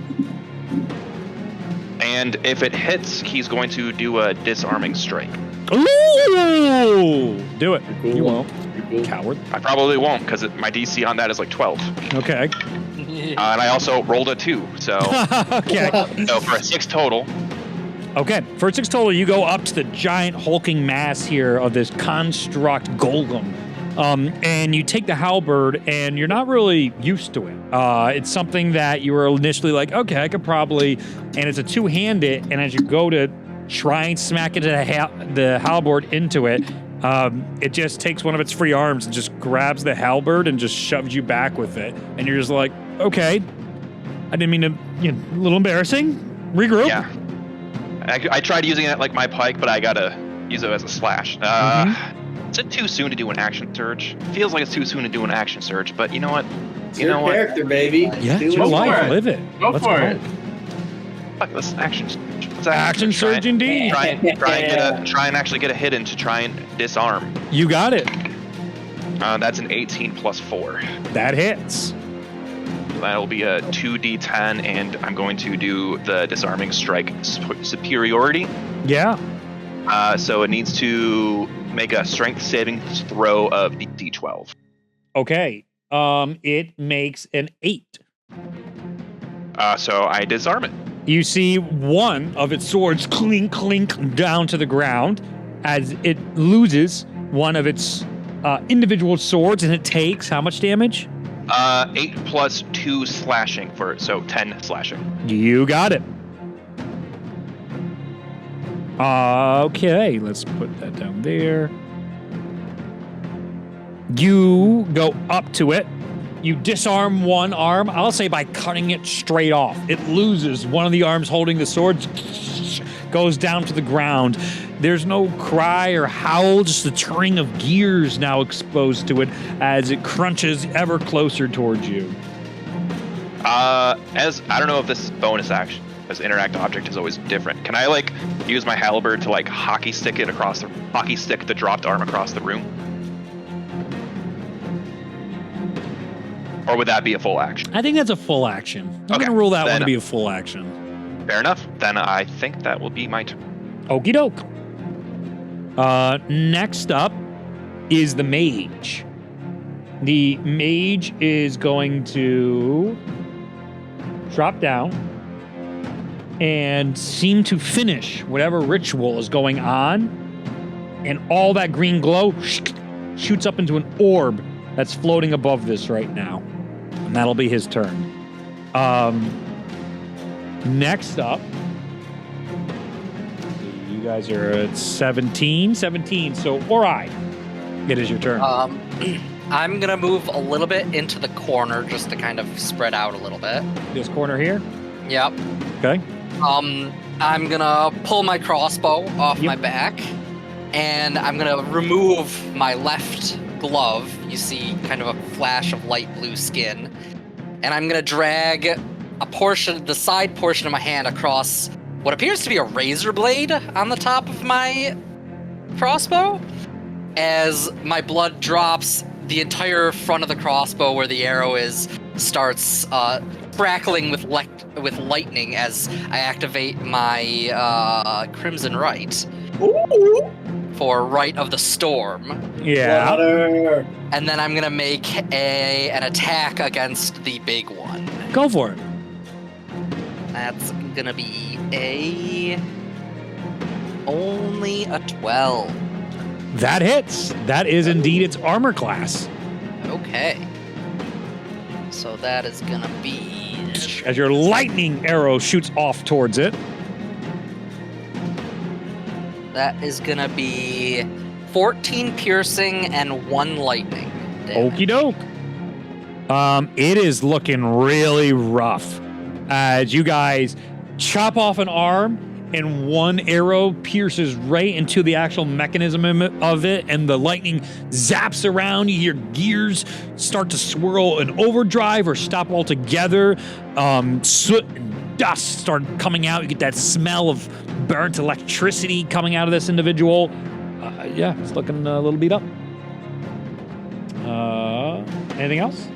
And if it hits, he's going to do a disarming strike. Ooh! Do it. Cool. You won't. Cool. Coward. I probably won't because my DC on that is like 12. Okay. And I also rolled a 2, so Okay. so for a 6 total. Okay. For 6 total, you go up to the giant hulking mass here of this construct golem. And you take the halberd, and you're not really used to it. It's something that you were initially like, okay, I could probably, and it's a 2-handed, and as you go to try and smack into the halberd into it, it just takes one of its free arms and just grabs the halberd and just shoves you back with it. And you're just like, okay, I didn't mean to, a little embarrassing. Regroup. Yeah. I tried using it like my pike, but I gotta use it as a slash. Is it too soon to do an action surge? Feels like it's too soon to do an action surge, but you know what? It's your character, baby. Yeah, Do it's what your you life. want. Live it. Go Let's for go. it. Fuck, let's action surge. Let's Action surge indeed. Try and actually get a hit in to try and disarm. You got it. That's an 18 plus 4. That hits. That'll be a 2d10, and I'm going to do the disarming strike superiority. Yeah. So it needs to make a strength saving throw of D12. Okay. It makes an 8. So I disarm it. You see one of its swords clink, clink down to the ground as it loses one of its individual swords, and it takes how much damage? 8 plus 2 slashing so 10 slashing. You got it. Okay, let's put that down there. You go up to it. You disarm one arm, I'll say by cutting it straight off. It loses one of the arms holding the sword, goes down to the ground. There's no cry or howl, just a string of gears now exposed to it as it crunches ever closer towards you. As I don't know if this is bonus action, as interact object is always different. Can I use my halberd to hockey stick the dropped arm across the room? Or would that be a full action? I think that's a full action. I'm Okay, going to rule that one then- to be a full action. Fair enough. Then I think that will be my turn. Okie doke. Next up is the mage. The mage is going to drop down and seem to finish whatever ritual is going on, and all that green glow shoots up into an orb that's floating above this right now. And that'll be his turn. Next up, you guys are at 17. So, Ori, it is your turn. I'm gonna move a little bit into the corner just to kind of spread out a little bit. This corner here. Yep. Okay. I'm gonna pull my crossbow off my back, and I'm gonna remove my left glove. You see kind of a flash of light blue skin, and I'm gonna drag the side portion of my hand across what appears to be a razor blade on the top of my crossbow. As my blood drops, the entire front of the crossbow where the arrow is starts crackling with lightning as I activate my Crimson Rite for Rite of the Storm. Yeah. Water. And then I'm gonna make an attack against the big one. Go for it. That's gonna be only a 12. That hits. That is indeed its armor class. Okay. So that is gonna be As your lightning arrow shoots off towards it. That is gonna be 14 piercing and 1 lightning damage. Okie doke. It is looking really rough as you guys chop off an arm and one arrow pierces right into the actual mechanism of it, and the lightning zaps around. You hear gears start to swirl in overdrive or stop altogether. Soot and dust start coming out. You get that smell of burnt electricity coming out of this individual. Yeah, it's looking a little beat up. Anything else?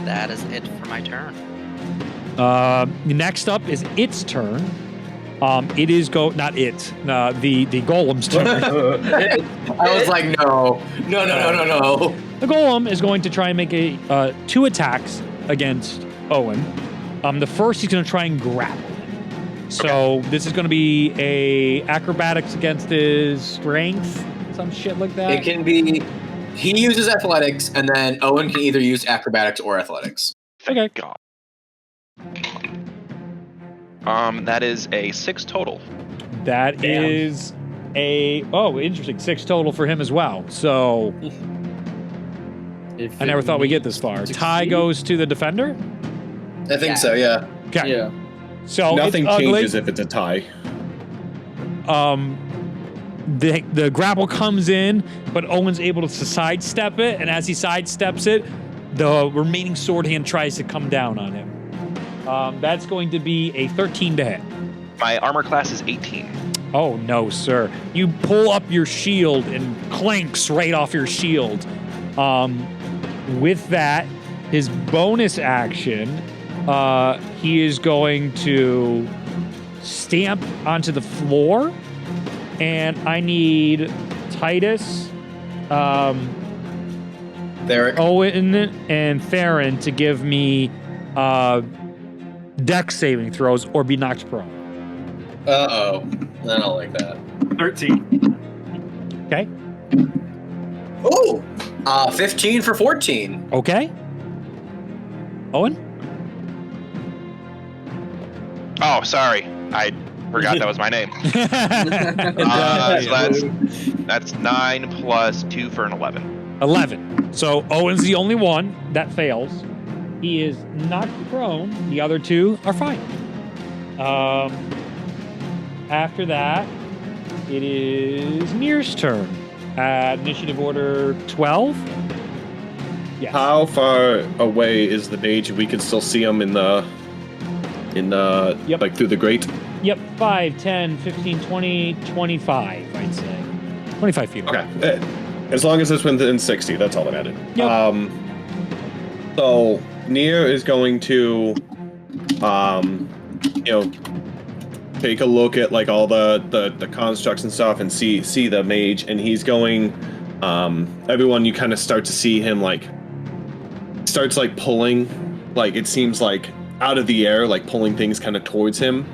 That is it for my turn. Next up is its turn. It is not it. The golem's turn. I was like, no. The golem is going to try and make 2 attacks against Owen. The first, he's going to try and grapple him. So this is going to be a acrobatics against his strength, some shit like that. It can be. He uses athletics, and then Owen can either use acrobatics or athletics. Okay. God. That is a 6 total. That is interesting. 6 total for him as well. So I never thought we'd get this far. Tie goes to the defender. I think so. Yeah. Okay. Yeah. So Nothing it's ugly. changes if it's a tie. the grapple comes in, but Owen's able to sidestep it, and as he sidesteps it, the remaining sword hand tries to come down on him. That's going to be a 13 to hit. My armor class is 18. Oh, no, sir. You pull up your shield and clanks right off your shield. With that, his bonus action, he is going to stamp onto the floor, and I need Titus, Owen, and Theron to give me dex saving throws or be knocked prone. Uh-oh. I don't like that. 13. Okay. Oh, 15 for 14. Okay. Owen? Oh, sorry. I forgot that was my name. So that's 9 plus 2 for an 11. 11. So Owen's the only one that fails. He is knocked prone. The other two are fine. After that, it is Nir's turn. Initiative order 12. Yes. How far away is the mage? We can still see him in the Yep. like through the grate. Yep, 5, 10, 15, 20, 25, I'd say. 25 feet away. Okay. As long as it's within 60, that's all that mattered. Yep. So Nir is going to take a look at like all the constructs and stuff and see the mage, and he's going everyone, you kind of start to see him starts pulling, like it seems like out of the air, like pulling things kind of towards him,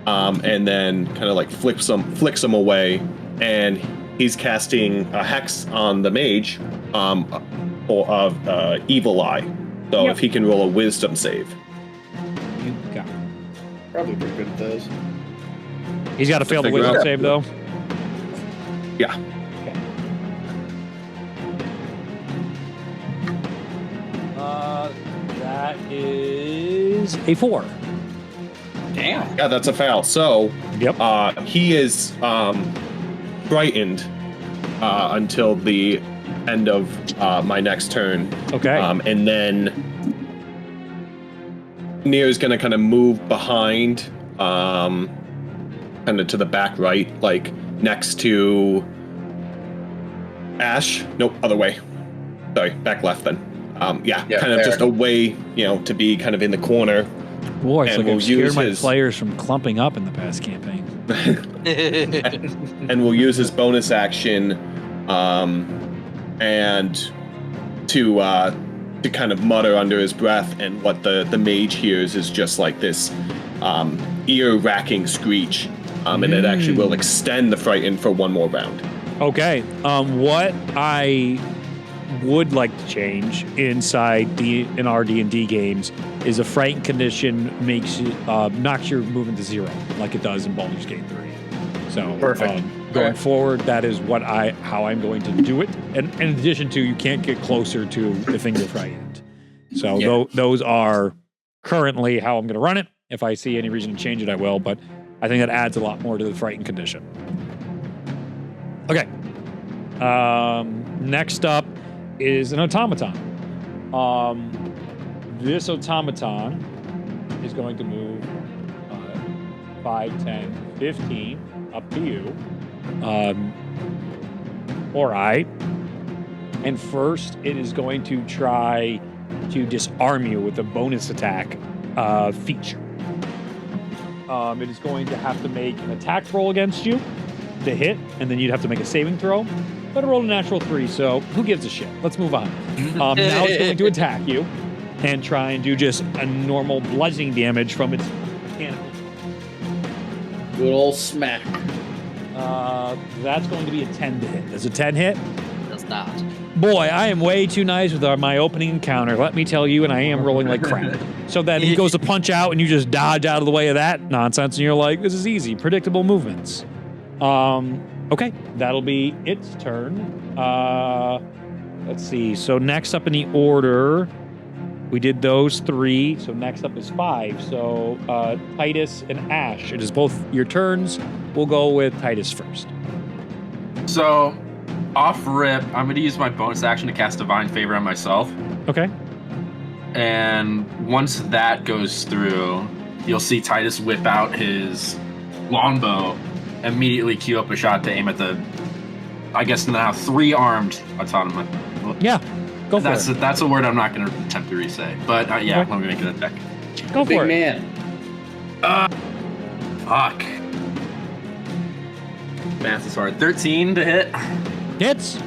and then kind of like flicks them away, and he's casting a hex on the mage of evil eye. So if he can roll a wisdom save. You got it. Probably pretty good at those. He's got to fail the figure wisdom out. save, though. Yeah. Okay. That is a 4. Damn. Yeah, that's a foul. So Yep. he is frightened until the end of my next turn. Okay. And then Nir's gonna kind of move behind, kind of to the back right, like next to Ash. Nope, other way. Sorry, back left then. Yeah, kind of fair. just away, to be kind of in the corner. Boy, it's and like we'll I've scared use my his- players from clumping up in the past campaign. And we'll use his bonus action, and to kind of mutter under his breath, and what the mage hears is just like this ear-racking screech, and it actually will extend the frighten for one more round. Okay. What I would like to change inside in our D&D games is a frightened condition knocks your movement to 0, like it does in Baldur's Gate 3. So Perfect. Going forward, that is how I'm going to do it. And in addition to, you can't get closer to the thing you're frightened. So those are currently how I'm going to run it. If I see any reason to change it, I will. But I think that adds a lot more to the frightened condition. Okay. Next up is an automaton. This automaton is going to move 5, 10, 15 up to you. All right. And first, it is going to try to disarm you with a bonus attack feature. It is going to have to make an attack roll against you to hit, and then you'd have to make a saving throw. But it rolled a natural 3, so who gives a shit? Let's move on. Now it's going to attack you and try and do just a normal bludgeoning damage from its cannon. Good old smack. That's going to be a 10 to hit. Does a 10 hit? Does not. Boy, I am way too nice with my opening encounter, let me tell you, and I am rolling like crap. So then he goes to punch out, and you just dodge out of the way of that nonsense, and you're like, this is easy, predictable movements. Okay, that'll be its turn. Let's see. So next up in the order We did those 3. So next up is 5. So Titus and Ash. It is both your turns. We'll go with Titus first. So, off rip, I'm going to use my bonus action to cast Divine Favor on myself. Okay. And once that goes through, you'll see Titus whip out his longbow, immediately cue up a shot to aim at the, I guess now 3-armed automaton. Yeah, go for it. That's a word I'm not going to attempt to re-say. But yeah, Okay. I'm going to make an attack. Go Big for it. man. Fuck. Math is hard. 13 to hit. Hits.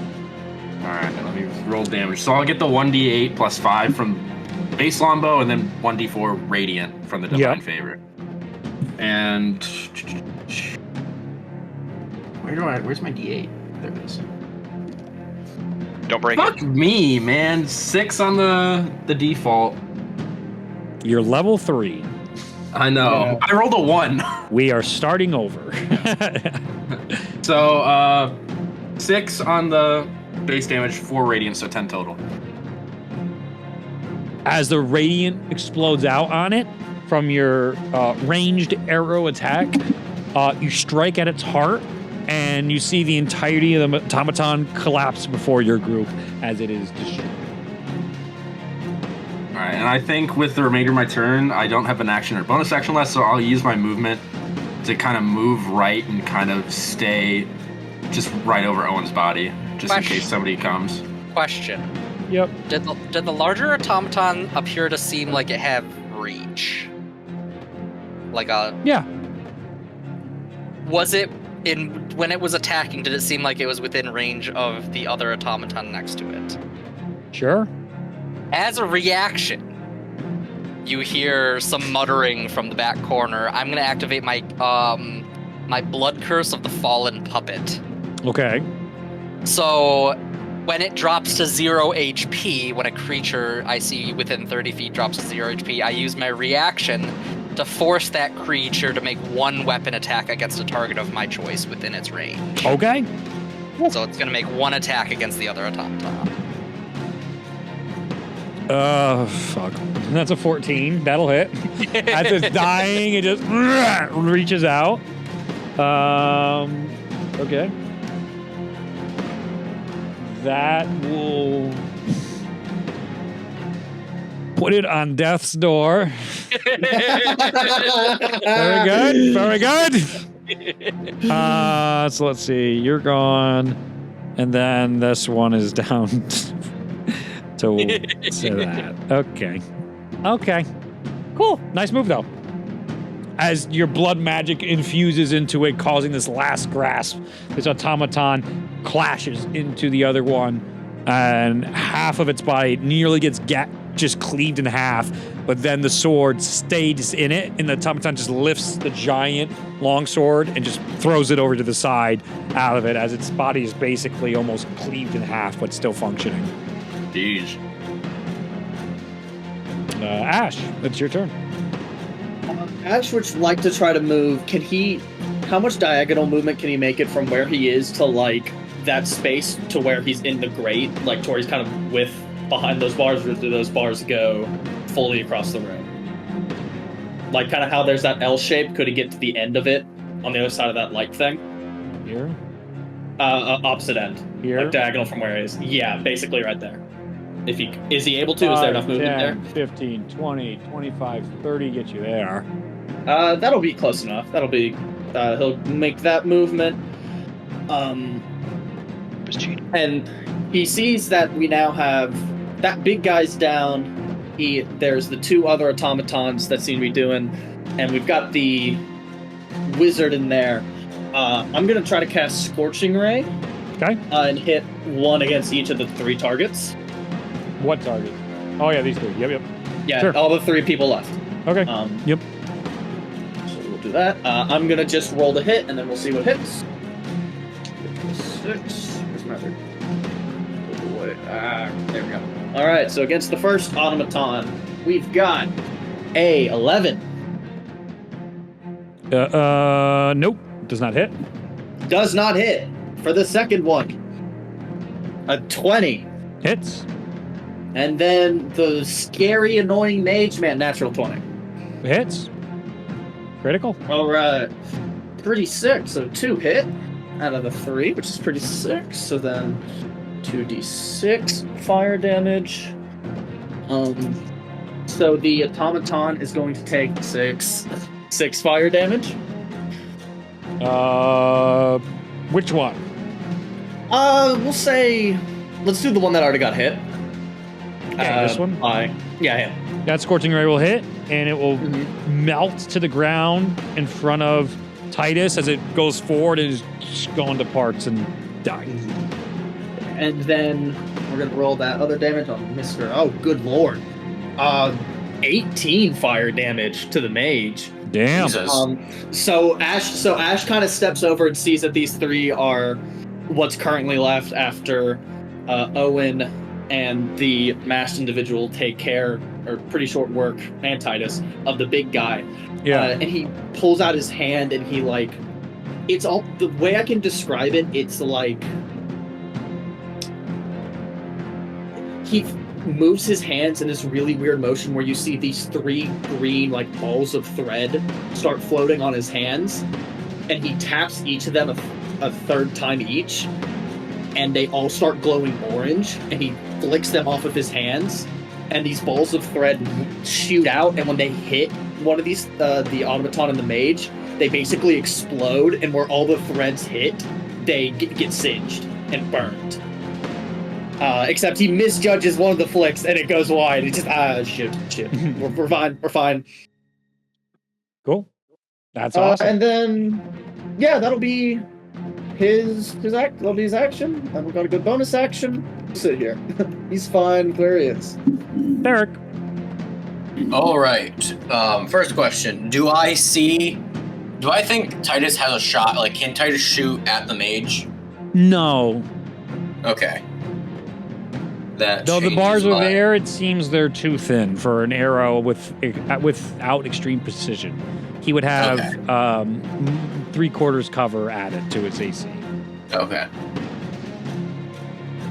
Alright, let me roll damage. So I'll get the 1d8 plus 5 from base longbow and then 1d4 radiant from the Divine Favor. And where's my d8? There it is. Don't break Fuck it. me, man. 6 on the default. You're level 3. I know. Yeah. I rolled a 1. We are starting over. So 6 on the base damage, 4 radiant, so 10 total. As the radiant explodes out on it from your ranged arrow attack, you strike at its heart, and you see the entirety of the automaton collapse before your group as it is destroyed. All right, and I think with the remainder of my turn, I don't have an action or bonus action left, so I'll use my movement to kind of move right and kind of stay just right over Owen's body, just in case somebody comes. Question. Yep. Did the larger automaton appear to seem like it had reach? Like a... Yeah. Was it when it was attacking, did it seem like it was within range of the other automaton next to it? Sure. As a reaction, you hear some muttering from the back corner. I'm gonna activate my my blood curse of the fallen puppet. Okay. So when it drops to 0 HP, when a creature I see within 30 feet drops to 0 HP, I use my reaction to force that creature to make 1 weapon attack against a target of my choice within its range. Okay. So it's gonna make 1 attack against the other automaton. Fuck. That's a 14. That'll hit. As it's dying, it just reaches out. Okay. That will put it on death's door. Very good. Very good. So let's see. You're gone. And then this one is down to say that. Okay. Okay. Cool. Nice move, though. As your blood magic infuses into it, causing this last grasp, this automaton clashes into the other one, and half of its body nearly gets just cleaved in half, but then the sword stays in it, and the automaton just lifts the giant longsword and just throws it over to the side out of it, as its body is basically almost cleaved in half, but still functioning. Jeez. Ash, it's your turn. Ash would like to try to move. How much diagonal movement can he make it from where he is to, like, that space to where he's in the grate? Like, to where he's kind of behind those bars, or do those bars go fully across the room? Like, kind of how there's that L shape, could he get to the end of it on the other side of that light thing? Here? Opposite end. Here? Like, diagonal from where he is. Yeah, basically right there. Is he able to? Is there enough movement 10, there? 15, 20, 25, 30 get you there. That'll be close enough. That'll be, he'll make that movement. And he sees that we now have, that big guy's down. There's the 2 other automatons that seem to be doing, and we've got the wizard in there. I'm gonna try to cast Scorching Ray. Okay. And hit 1 against each of the 3 targets. What target? Oh, yeah, these 3. Yep. Yeah, Sure. all the 3 people left. Okay. Yep. So we'll do that. I'm gonna just roll the hit, and then we'll see what hits. 6. Where's my other? There we go. All right. So against the first automaton, we've got a 11. Nope. Does not hit. Does not hit. For the second one, a 20. Hits. And then the scary, annoying mage man, natural 20. Hits. Critical. All right. Pretty sick. So 2 hit out of the 3, which is pretty sick. So then 2d6 fire damage. So the automaton is going to take 6 fire damage. Which one? We'll say, let's do the one that already got hit. Okay, this one? Yeah. That Scorching Ray will hit, and it will melt to the ground in front of Titus as it goes forward and is just going to parts and dying. And then we're going to roll that other damage on Mr. Oh, good lord. 18 fire damage to the mage. Damn. So Ash kind of steps over and sees that these 3 are what's currently left after Owen and the masked individual take care, or pretty short work, and Titus, of the big guy. Yeah. And he pulls out his hand and he it's all, the way I can describe it, it's like he moves his hands in this really weird motion where you see these 3 green balls of thread start floating on his hands, and he taps each of them a third time each, and they all start glowing orange, and he flicks them off of his hands, and these balls of thread shoot out, and when they hit one of these, the automaton and the mage, they basically explode, and where all the threads hit, they get singed and burned. Except he misjudges one of the flicks and it goes wide. It's just, shit. We're fine. Cool. That's awesome. And then, yeah, that'll be that'll be his action. And we've got a good bonus action. Sit here. He's fine. There he is. Derek. All right. First question. Do I think Titus has a shot? Like, can Titus shoot at the mage? No. Okay. Though the bars of air, it seems they're too thin for an arrow without extreme precision. He would have 3/4 cover added to its AC. Okay.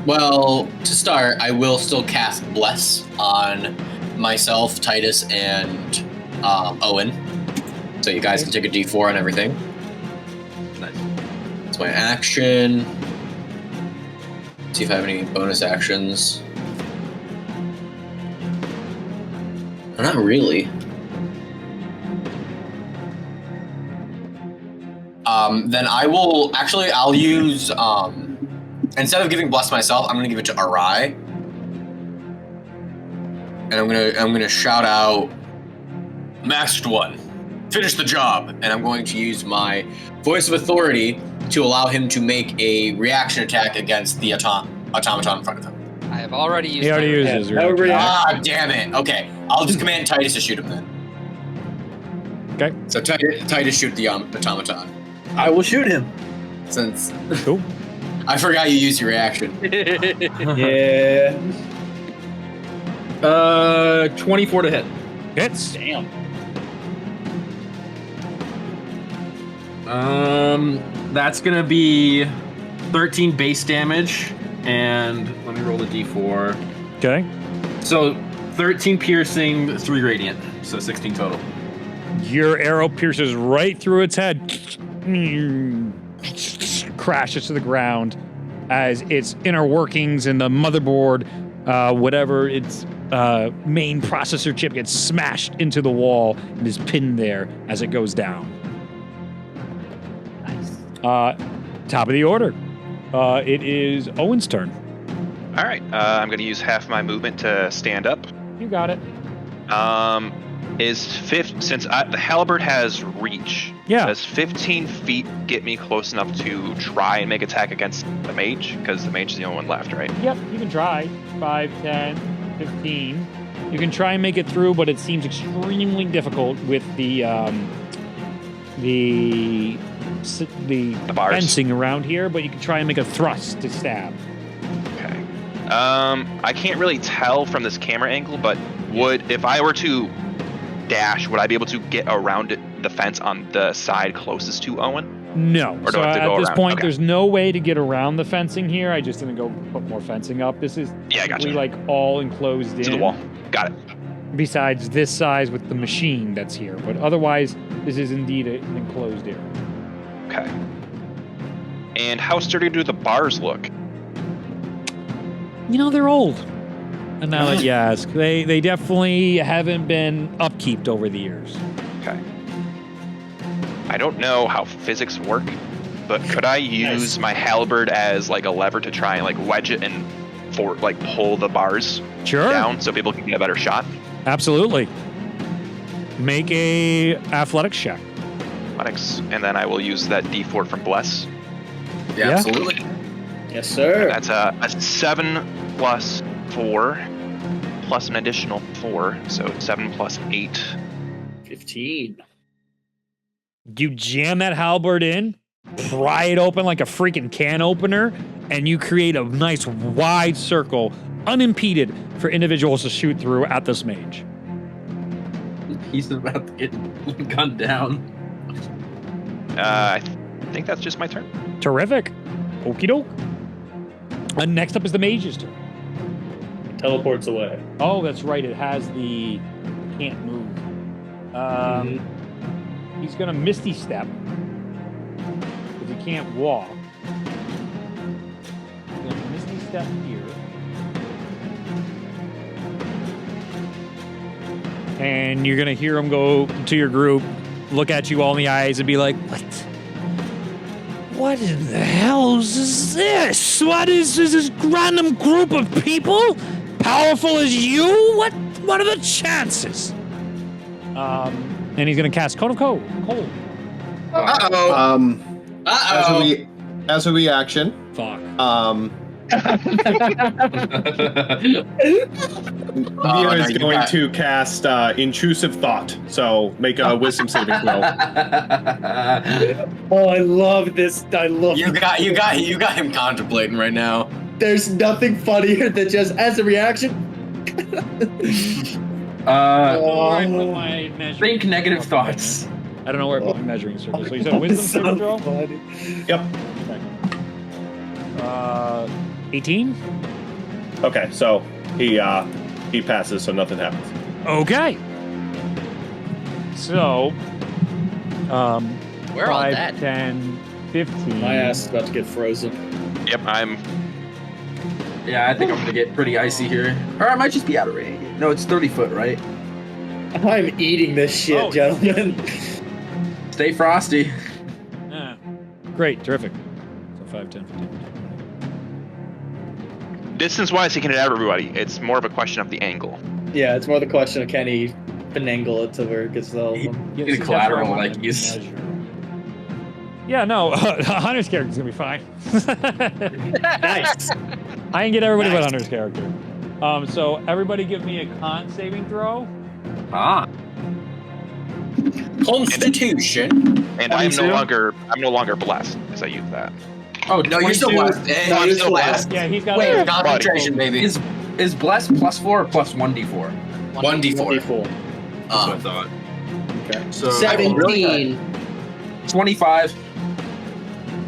Well, to start, I will still cast Bless on myself, Titus, and Owen. So you guys can take a D4 on everything. Nice. That's my action. See if I have any bonus actions. Not really. Then I'll use, instead of giving Bless myself, I'm gonna give it to Arai. And I'm gonna shout out, Masked One, finish the job. And I'm going to use my Voice of Authority to allow him to make a reaction attack against the automaton in front of him. I have already used. He already used his reaction. Ah, damn it. Okay, I'll just command Titus to shoot him then. Okay. So Titus shoot the automaton. I will shoot him. Since cool. I forgot you used your reaction. Yeah. 24 to hit. Hits. Damn. That's gonna be 13 base damage, and let me roll the d4. Okay. So 13 piercing, 3 radiant, so 16 total. Your arrow pierces right through its head, crashes to the ground as its inner workings and the motherboard, whatever its main processor chip, gets smashed into the wall and is pinned there as it goes down. Top of the order. It is Owen's turn. All right. I'm going to use half my movement to stand up. You got it. Since the halberd has reach, Yeah. does 15 feet get me close enough to try and make attack against the mage? Because the mage is the only one left, right? Yep, you can try. 5, 10, 15. You can try and make it through, but it seems extremely difficult with the bars. fencing around here, but you can try and make a thrust to stab. Okay. I can't really tell from this camera angle, but if I were to dash, would I be able to get around the fence on the side closest to Owen? No. Or do So I have to at go this around? point, Okay. there's no way to get around the fencing here. I just didn't go put more fencing up. This is Yeah, I got you. like all enclosed in. To the wall. Got it. Besides this size with the machine that's here, but otherwise, this is indeed an enclosed area. Okay. And how sturdy do the bars look? You know, they're old. And now that you ask, they definitely haven't been upkeeped over the years. Okay. I don't know how physics work, but could I use my halberd as like a lever to try and like wedge it and pull the bars Sure. down so people can get a better shot? Absolutely. Make a athletics check. Athletics, and then I will use that D4 from Bless. Yeah, Yeah. absolutely. Yes, sir. That's a 7 plus 4 plus an additional 4, so 7 plus 8. 15. You jam that halberd in, pry it open like a freaking can opener, and you create a nice wide circle, unimpeded, for individuals to shoot through at this mage. He's about to get gunned down. I think that's just my turn. Terrific. Okie doke. And next up is the mage's turn. Teleports away. Oh, that's right. It has the can't move. He's gonna misty step because he can't walk. He's gonna misty step here, and you're gonna hear him go to your group, look at you all in the eyes, and be like, "What? What in the hell is this? What is this random group of people? Powerful as you? What are the chances?" And he's gonna cast Cone of Cold. Uh-oh. As a reaction, Fuck. Nia is going to cast intrusive thought. So make a wisdom saving throw. Oh, I love this. I love You got him contemplating right now. There's nothing funnier than just as a reaction. Think negative thoughts. I don't know where I put my measuring circle. So you said wisdom saving throw? Funny. Yep. 18? Okay, so he passes, so nothing happens. Okay. So, We're all 5, dead. 10, 15. My ass is about to get frozen. Yep, I'm. Yeah, I think I'm gonna get pretty icy here. Or I might just be out of range. No, it's 30 foot, right? I'm eating this shit, Oh. gentlemen. Stay frosty. Yeah. Great, terrific. So 5, 10, 15. Distance-wise, he can hit everybody. It's more of a question of the angle. Yeah, it's more the question of can he finagle it to where it gets all of them. Yeah, Get a see, that's collateral what I like wanted to he's. measure. Yeah, no, Hunter's character's gonna be fine. Nice. I can get everybody but Nice. Hunter's character. So everybody give me a con saving throw. Ah. Constitution. And I'm 22? no longer blessed because I use that. Oh, No, you're still 22. blessed. Hey, No, you're you're still still blessed. Yeah, he's got Wait, a concentration, baby. Is bless plus 4 or plus 1d4? 1d4. 1d4. That's what I thought. Okay. So 17. 25.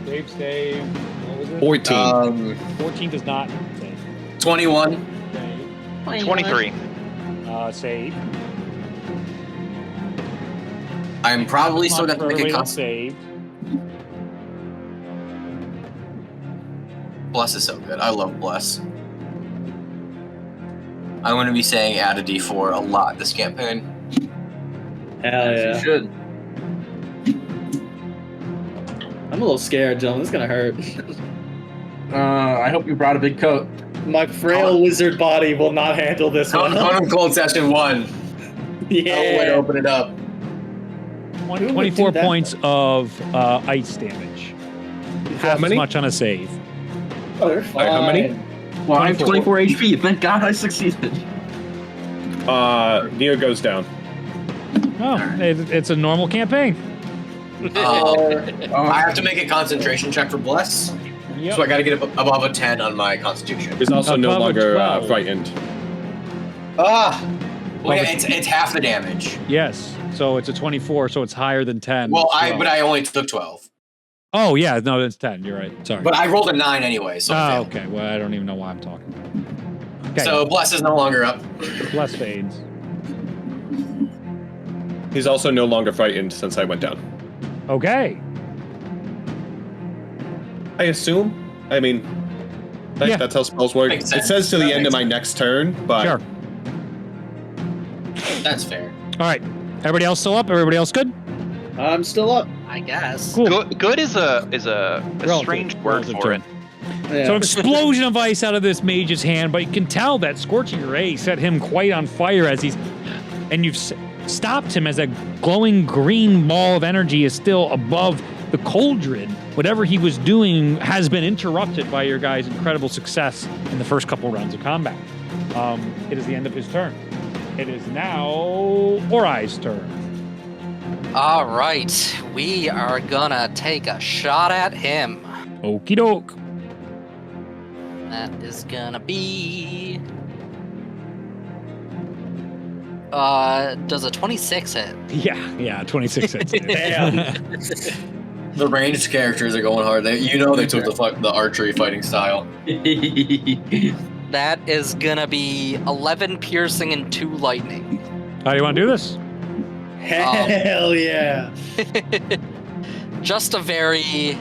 Save. What was it? 14. 14 does not save. 21. Save. 23. Save. I'm probably still Come on, going to make a everybody concentration. saved. Bless is so good. I love Bless. I'm going to be saying add a d4 a lot this campaign. Hell As yeah. you should. I'm a little scared, gentlemen. This is gonna hurt. I hope you brought a big coat. My frail wizard body will not handle this one. Cone of Cold Session 1. Yeah. No way to open it up. Who would 24 do that? points of ice damage. Half many? as much on a save. Oh, they're Alright, how many? fine. Well, I have 24. 24 HP. Thank God I succeeded. Nia goes down. Oh, it's a normal campaign. I have to make a concentration check for Bless, Yep. so I got to get above a 10 on my Constitution. He's also no Above a longer 12. frightened. Well, yeah, it's half the damage. Yes. So it's a 24, so it's higher than 10. Well, so. but I only took 12. Oh, yeah. No, it's 10. You're right. Sorry. But I rolled a 9 anyway, so I failed. Okay. Well, I don't even know why I'm talking. Okay. So Bless is no longer up. Bless fades. He's also no longer frightened since I went down. Okay. I assume. I mean, Yeah. that's how spells work. Makes It sense. says to the That end of makes my next turn, but Sure. That's fair. All right. Everybody else still up? Everybody else good? I'm still up. I guess. Cool. Good is a Relative- strange word relative for term. it. Yeah. So explosion of ice out of this mage's hand, but you can tell that scorching ray set him quite on fire as and you've stopped him as a glowing green ball of energy is still above the cauldron. Whatever he was doing has been interrupted by your guys' incredible success in the first couple rounds of combat. It is the end of his turn. It is now Orai's turn. All right, we are gonna take a shot at him. Okie doke. That is gonna be. Does a 26 hit? Yeah, 26 hits. Damn. The ranged characters are going hard. They took the archery fighting style. That is gonna be 11 piercing and 2 lightning. How do you want to do this? Hell yeah. Just a very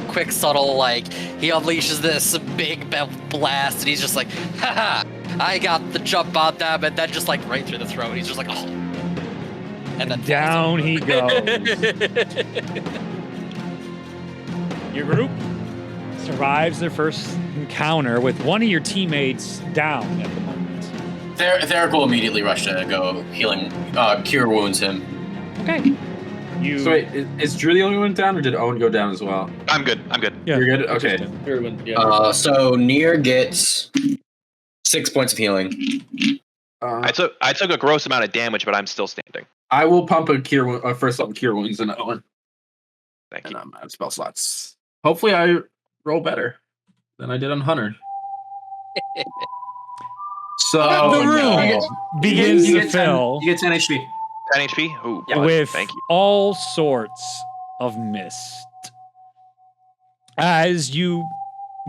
quick, subtle, like, he unleashes this big blast, and he's just like, haha, I got the jump on them, and then just like right through the throat, he's just like, oh. And then Down he goes. Your group survives their first encounter with one of your teammates down at the moment. Theric will immediately rush to go healing, cure wounds him. Okay. You. So wait, is Drew the only one down, or did Owen go down as well? I'm good. Yeah. You're good? Okay. Everyone, yeah. So Nier gets 6 points of healing. I took a gross amount of damage, but I'm still standing. I will pump a first level cure wounds in Owen. Thank And you. I'm out of spell slots. Hopefully I roll better than I did on Hunter. So the room begins you to get fill 10, you get 10 HP. 10 HP. Ooh, Yeah, with thank you. all sorts of mist. As you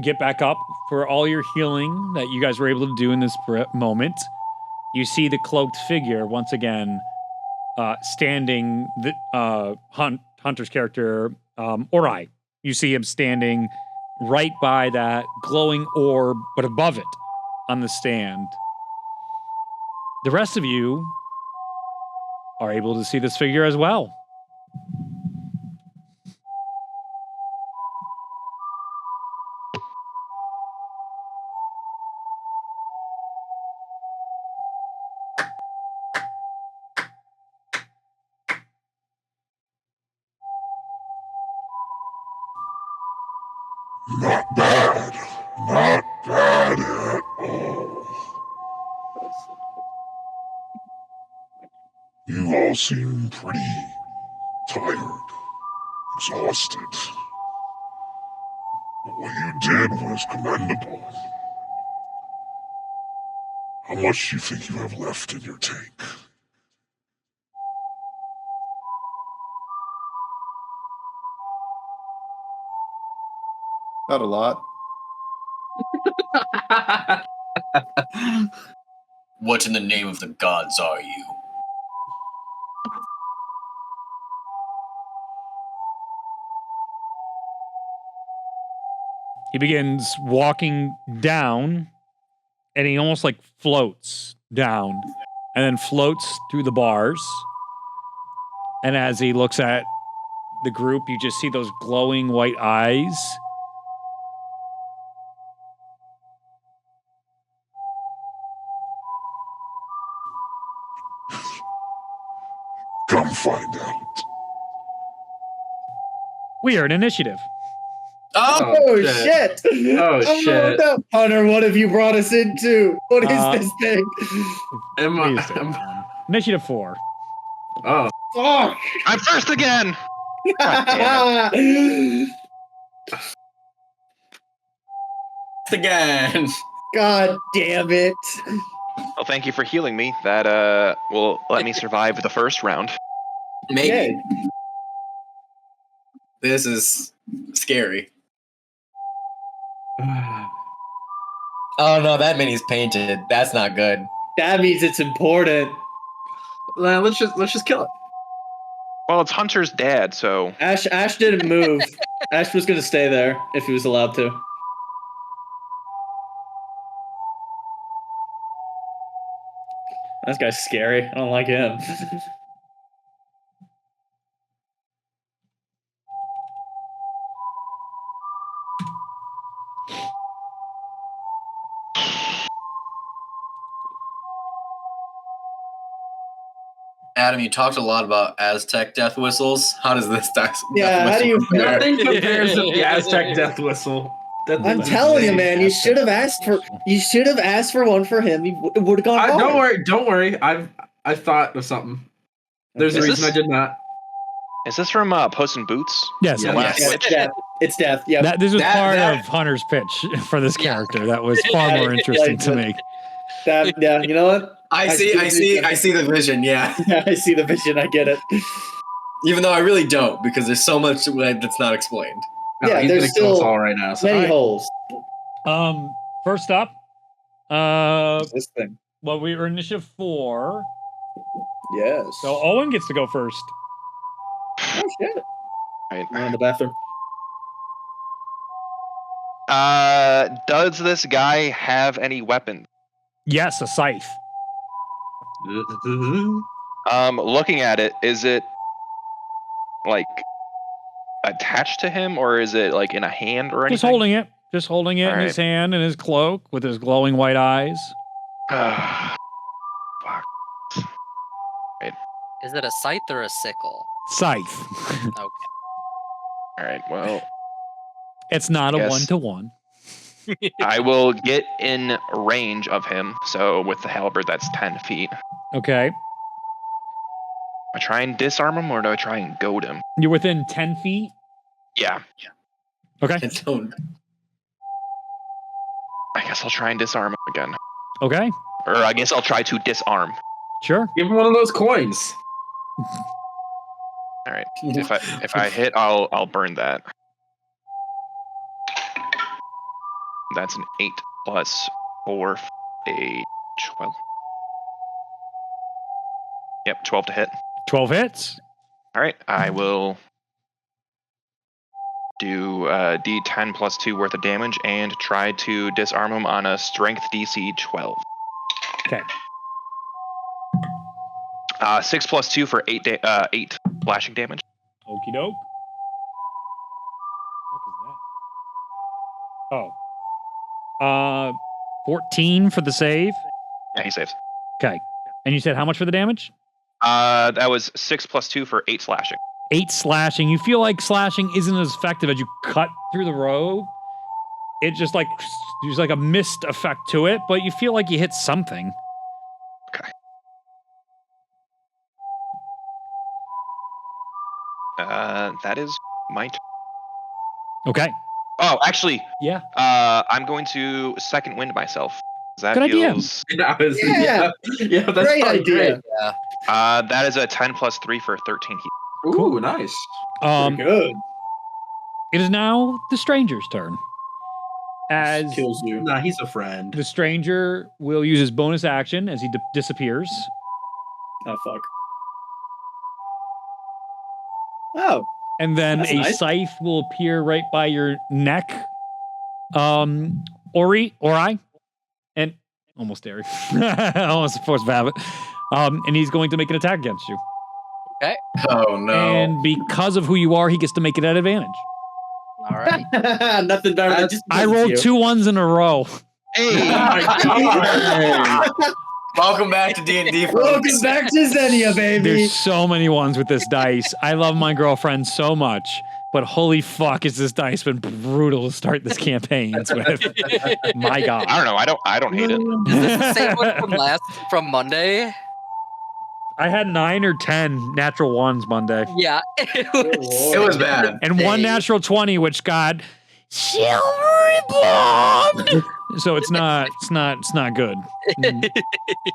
get back up for all your healing that you guys were able to do in this moment, you see the cloaked figure once again standing. Hunter's character, Orai. You see him standing right by that glowing orb, but above it on the stand. The rest of you are able to see this figure as well. Not bad. Not bad at all. You all seem pretty tired, exhausted. But what you did was commendable. How much do you think you have left in your tank? not a lot. What in the name of the gods are you? He begins walking down, and he almost like floats down, and then floats through the bars. And as he looks at the group, you just see those glowing white eyes. Come find out. We are an initiative. Oh, shit! Oh, shit. Hunter, what have you brought us into? What is this thing? Please stay down. Initiative 4. Oh. Fuck! I'm first again. God damn it. Again. God damn it. Well, thank you for healing me. That will let me survive the first round. Maybe. Okay. This is scary. Oh no, that mini's painted. That's not good. That means it's important. Let's just kill it. Well, it's Hunter's dad, so Ash didn't move. Ash was gonna stay there if he was allowed to. This guy's scary. I don't like him. Adam, you talked a lot about Aztec death whistles. How does this death Yeah, how whistle do you- compare? Nothing compares to the Aztec death whistle. I'm telling you, man. You should have asked for. You should have asked for one for him. It would have gone hard. Don't worry. I thought of something. There's a Is reason this- I did not. is this from Puss in Boots? Yes, Yeah, it was. Yeah, it's death. It's death. Yeah. This was That- part that- of Hunter's pitch for this Yeah. character. That was far more interesting to me. Yeah. You know what? I see the vision, yeah. Yeah, I see the vision. I get it. Even though I really don't, because there's so much that's not explained. No, Yeah, he's there's gonna kill us still all right now. So Many all right. holes. First up, This thing. well, we were initiative 4, Yes. so Owen gets to go first. Oh shit. Right. I'm in the bathroom. Does this guy have any weapons? Yes, a scythe. Looking at it, is it like attached to him, or is it like in a hand or anything? Just holding it in All his hand in his cloak with his glowing white eyes. Fuck. Is it a scythe or a sickle? Scythe. Okay. All right. Well, It's not a Yes. 1-to-1. I will get in range of him. So with the halberd, that's 10 feet. Okay. I try and disarm him, or do I try and goad him? You're within 10 feet. Yeah. Okay. And don't. I guess I'll try and disarm him again, Okay. or I guess I'll try to disarm. Sure. Give him one of those coins. All right. If I hit, I'll burn that. That's an 8 plus 4, a 12. Yep, 12 to hit. 12 hits. All right, I will do D10 plus 2 worth of damage and try to disarm him on a strength DC 12. Okay. 6 plus 2 for 8 slashing damage. Okie doke. What is that? Oh. 14 for the save. Yeah, he saves. Okay. And you said how much for the damage? That was 6 plus 2 for 8 slashing. 8 slashing. You feel like slashing isn't as effective as you cut through the robe. It just like there's like a mist effect to it, but you feel like you hit something. Okay. That is my turn. Okay. Oh, actually, Yeah. I'm going to second wind myself. That Good idea. feels. Yeah. Yeah, that's Great probably idea. That is a 10 plus 3 for 13 heat. Great. Ooh, nice. Good. It is now the stranger's turn. As Kills you. Nah, he's a friend. the stranger will use his bonus action as he disappears. Oh fuck. Oh. And then That's a nice. scythe will appear right by your neck. Ori, and almost Ori. Almost forced to have it. And he's going to make an attack against you. Oh no. And because of who you are, he gets to make it at advantage. All right. Nothing better than just. I rolled 2 ones in a row. Hey! Welcome back to D&D, folks. Welcome back to Zenya, baby. There's so many ones with this dice. I love my girlfriend so much, but holy fuck, is this dice been brutal to start this campaign with? My God. I don't know. I don't hate it. Is this the same one from Monday? I had 9 or 10 natural ones Monday, Yeah. It was bad. and 1 natural 20, which got silvery bombed. So it's not good. And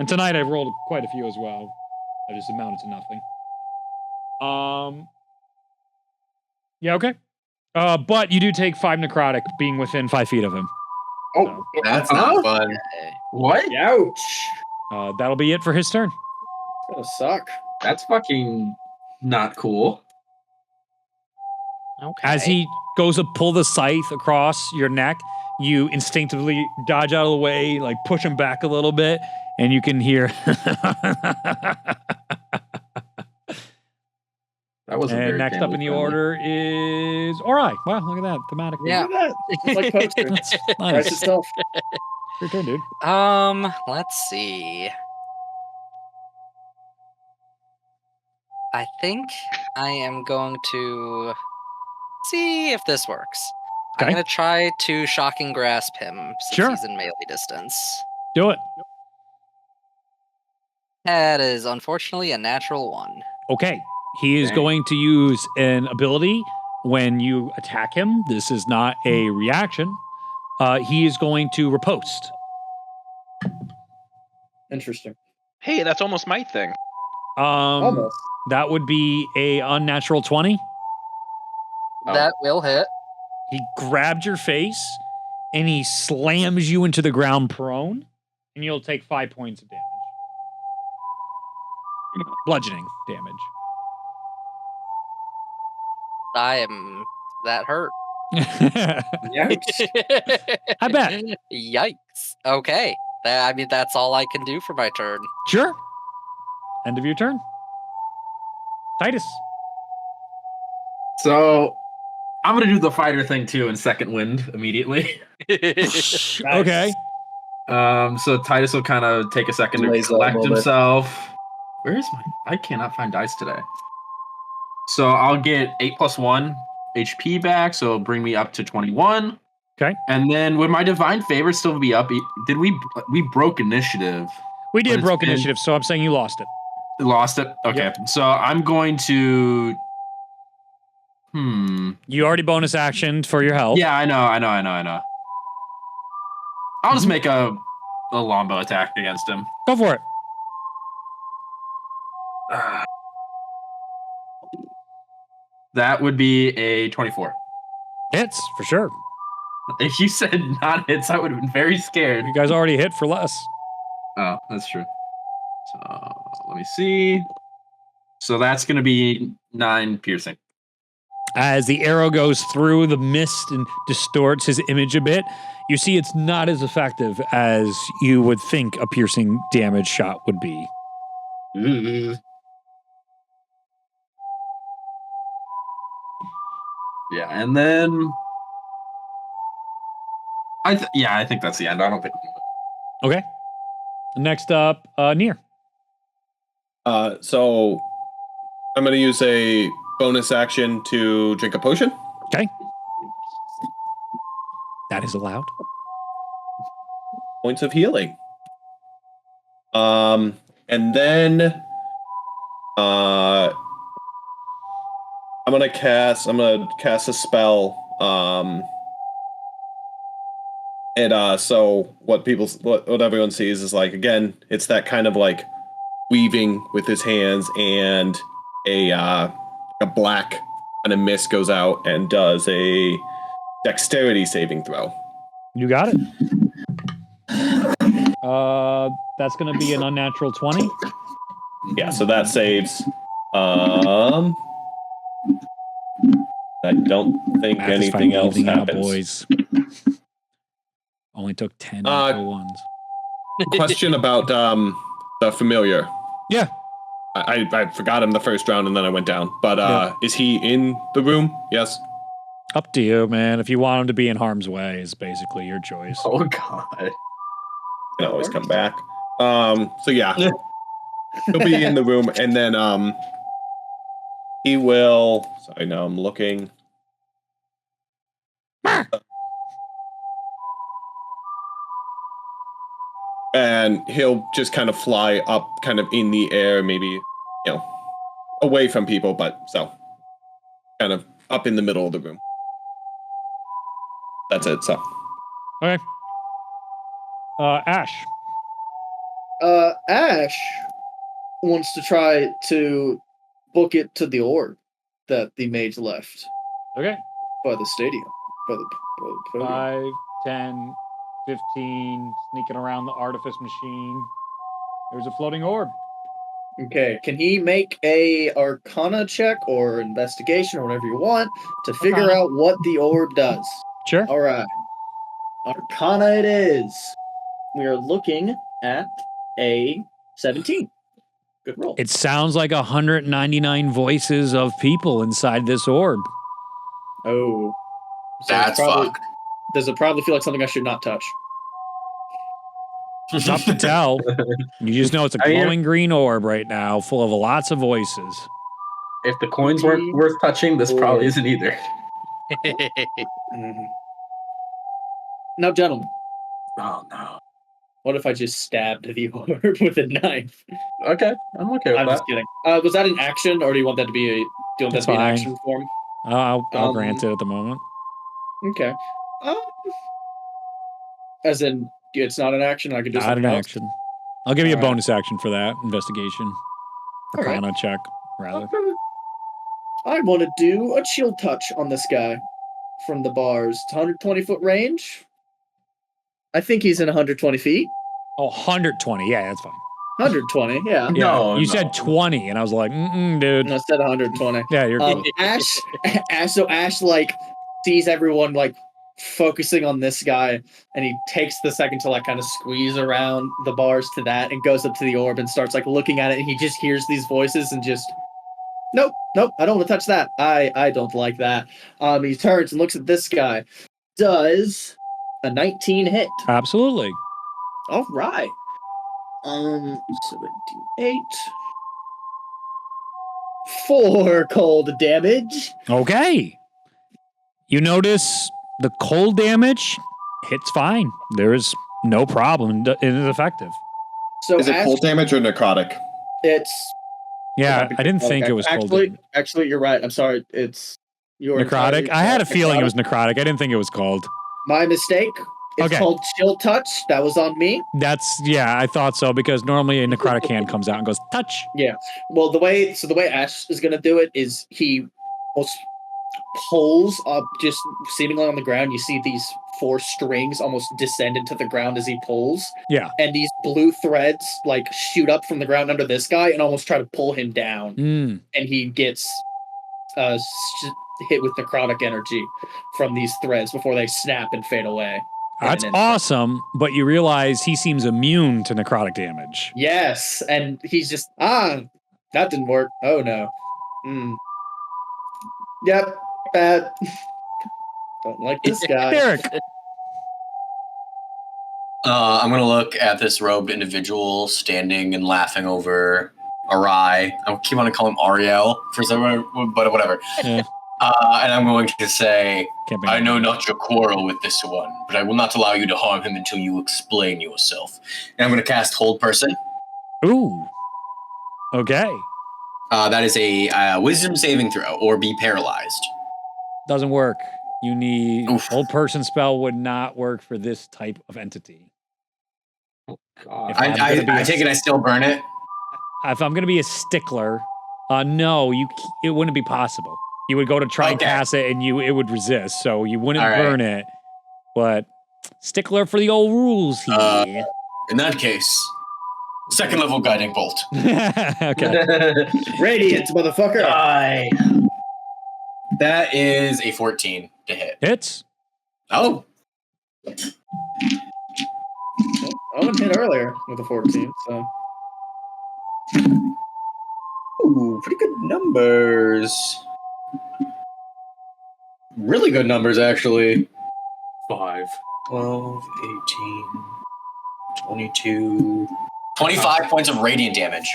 tonight I rolled quite a few as well. I just amounted to nothing. Yeah, okay. But you do take 5 necrotic being within 5 feet of him. Oh, that's not fun. What? Ouch. That'll be it for his turn. It's gonna suck. That's fucking not cool. Okay. As he goes to pull the scythe across your neck, you instinctively dodge out of the way, like push him back a little bit, and you can hear. That wasn't And very next up in the family-friendly. order is Ori. Wow, look at that. Thematic. Yeah. Look at that. It's like poster. That's Writes nice. itself. Your turn, dude. Let's see. I think I am going to see if this works. Okay. I'm gonna try to shocking grasp him since Sure. he's in melee distance. Do it. That is unfortunately a natural 1. Okay. He is Dang. going to use an ability when you attack him. This is not a reaction. He is going to riposte. Interesting. Hey, that's almost my thing. Almost. That would be a unnatural 20. Oh. That will hit. He grabbed your face and he slams you into the ground prone, and you'll take 5 points of damage. Bludgeoning damage. That hurt. Yikes. I bet. Yikes. Okay. That's all I can do for my turn. Sure. End of your turn. Titus. So I'm gonna do the fighter thing too in second wind immediately. Okay. So Titus will kind of take a second to Lays that collect moment. himself. Where is my? I cannot find dice today. So I'll get 8 + 1 HP back, so it'll bring me up to 21. Okay. And then would my divine favor still be up? Did we broke initiative? We But did it's broke been- initiative, so I'm saying you lost it. Lost it. Okay. So I'm going to. You already bonus actioned for your health. Yeah, I know. I'll just make a longbow attack against him. Go for it. That would be a 24. Hits, for sure. If you said not hits, I would have been very scared. You guys already hit for less. Oh, that's true. So let me see. So that's going to be 9 piercing. As the arrow goes through the mist and distorts his image a bit, you see it's not as effective as you would think a piercing damage shot would be. Yeah, and then I think that's the end. I don't think. Okay. Next up, Nier. So I'm going to use a bonus action to drink a potion. Okay. That is allowed. Points of healing. And then I'm gonna cast a spell. So what everyone sees is like, again, it's that kind of like weaving with his hands, and a black kind of mist goes out and does a dexterity saving throw. You got it. That's going to be an unnatural 20. Yeah, so that saves. I don't think Math is anything finally else evening out, happens. boys. Only took 10 natural ones. Question about the familiar. Yeah. I forgot him the first round and then I went down. But Yeah. is he in the room? Yes. Up to you, man. If you want him to be in harm's way, is basically your choice. Oh God. Can always come back. So yeah. He'll be in the room, and then he will. Sorry, now I'm looking. And he'll just kind of fly up, kind of in the air, maybe, away from people, but so kind of up in the middle of the room. That's it. So Okay. Ash. Ash wants to try to book it to the orb that the mage left. Okay. By the stadium. By the podium. 5, 10, 15, sneaking around the artifice machine. There's a floating orb. Okay, can he make a Arcana check or investigation or whatever you want to figure Arcana. out what the orb does? Sure. All right. Arcana it is. We are looking at a 17. Good roll. It sounds like 199 voices of people inside this orb. Oh. So That's fucked. Does it probably feel like something I should not touch? Tough to tell. You just know it's a glowing green orb right now, full of lots of voices. If the coins weren't worth touching, this probably isn't either. Now, gentlemen, Oh no. what if I just stabbed the orb with a knife? Okay, I'm okay with I'm that. just kidding. Was that an action, or do you want that to be a? Do you want that It's to be an fine. action form? I'll grant it at the moment. Okay. As in, it's not an action. I could do Not something an else. action. I'll give you a All right. bonus action for that investigation. All right. Arcana check, rather. I want to do a chill touch on this guy from the bars. It's 120-foot range. I think he's in 120 feet. Oh, 120. Yeah, that's fine. 120, yeah. Yeah, No, you no. said 20, and I was like, dude. No, I said 120. Yeah, you're good. Ash like sees everyone like focusing on this guy, and he takes the second to like kind of squeeze around the bars to that, and goes up to the orb and starts like looking at it, and he just hears these voices and just nope, I don't want to touch that. I don't like that. He turns and looks at this guy. Does a 19 hit? Absolutely. All right. 78. 4 cold damage. Okay. You notice the cold damage hits fine. There is no problem. It is effective. So Is it Ash, cold damage or necrotic? It's Yeah, I didn't think it was cold damage. Actually, you're right. I'm sorry. It's your Necrotic? I had a feeling it was necrotic. I didn't think it was cold. my mistake. It's Okay. called chill touch. That was on me. Yeah, I thought so because normally a necrotic hand comes out and goes, touch. Yeah. Well, the way Ash is gonna do it is he almost pulls up, just seemingly on the ground. You see these 4 strings almost descend into the ground as he pulls. Yeah. And these blue threads like shoot up from the ground under this guy and almost try to pull him down. Mm. And he gets hit with necrotic energy from these threads before they snap and fade away. That's awesome, but you realize he seems immune to necrotic damage. Yes, and he's just that didn't work. Oh no. Yep, bad. Don't like this guy. Derek. I'm gonna look at this robed individual standing and laughing over Arai. I keep on calling him Ariel for some reason, but whatever. Yeah. And I'm going to say, Can't be I know not your quarrel with this one, but I will not allow you to harm him until you explain yourself. And I'm going to cast Hold Person. Ooh. Okay. That is a Wisdom saving throw, or be paralyzed. Doesn't work. You need Oof. Old Person spell would not work for this type of entity. God. If I'm gonna be I a- take it I still burn it. If I'm going to be a stickler, no, it wouldn't be possible. You would go to try and Okay. cast it, and it would resist, so you wouldn't All right. burn it. But stickler for the old rules here. In that case, second level guiding bolt. Okay. Radiant, motherfucker. Die. That is a 14 to hit. Hits. Oh, Owen hit earlier with a 14, so ooh, pretty good numbers. Really good numbers, actually. 5. 12, 18, 22, 25 points of radiant damage.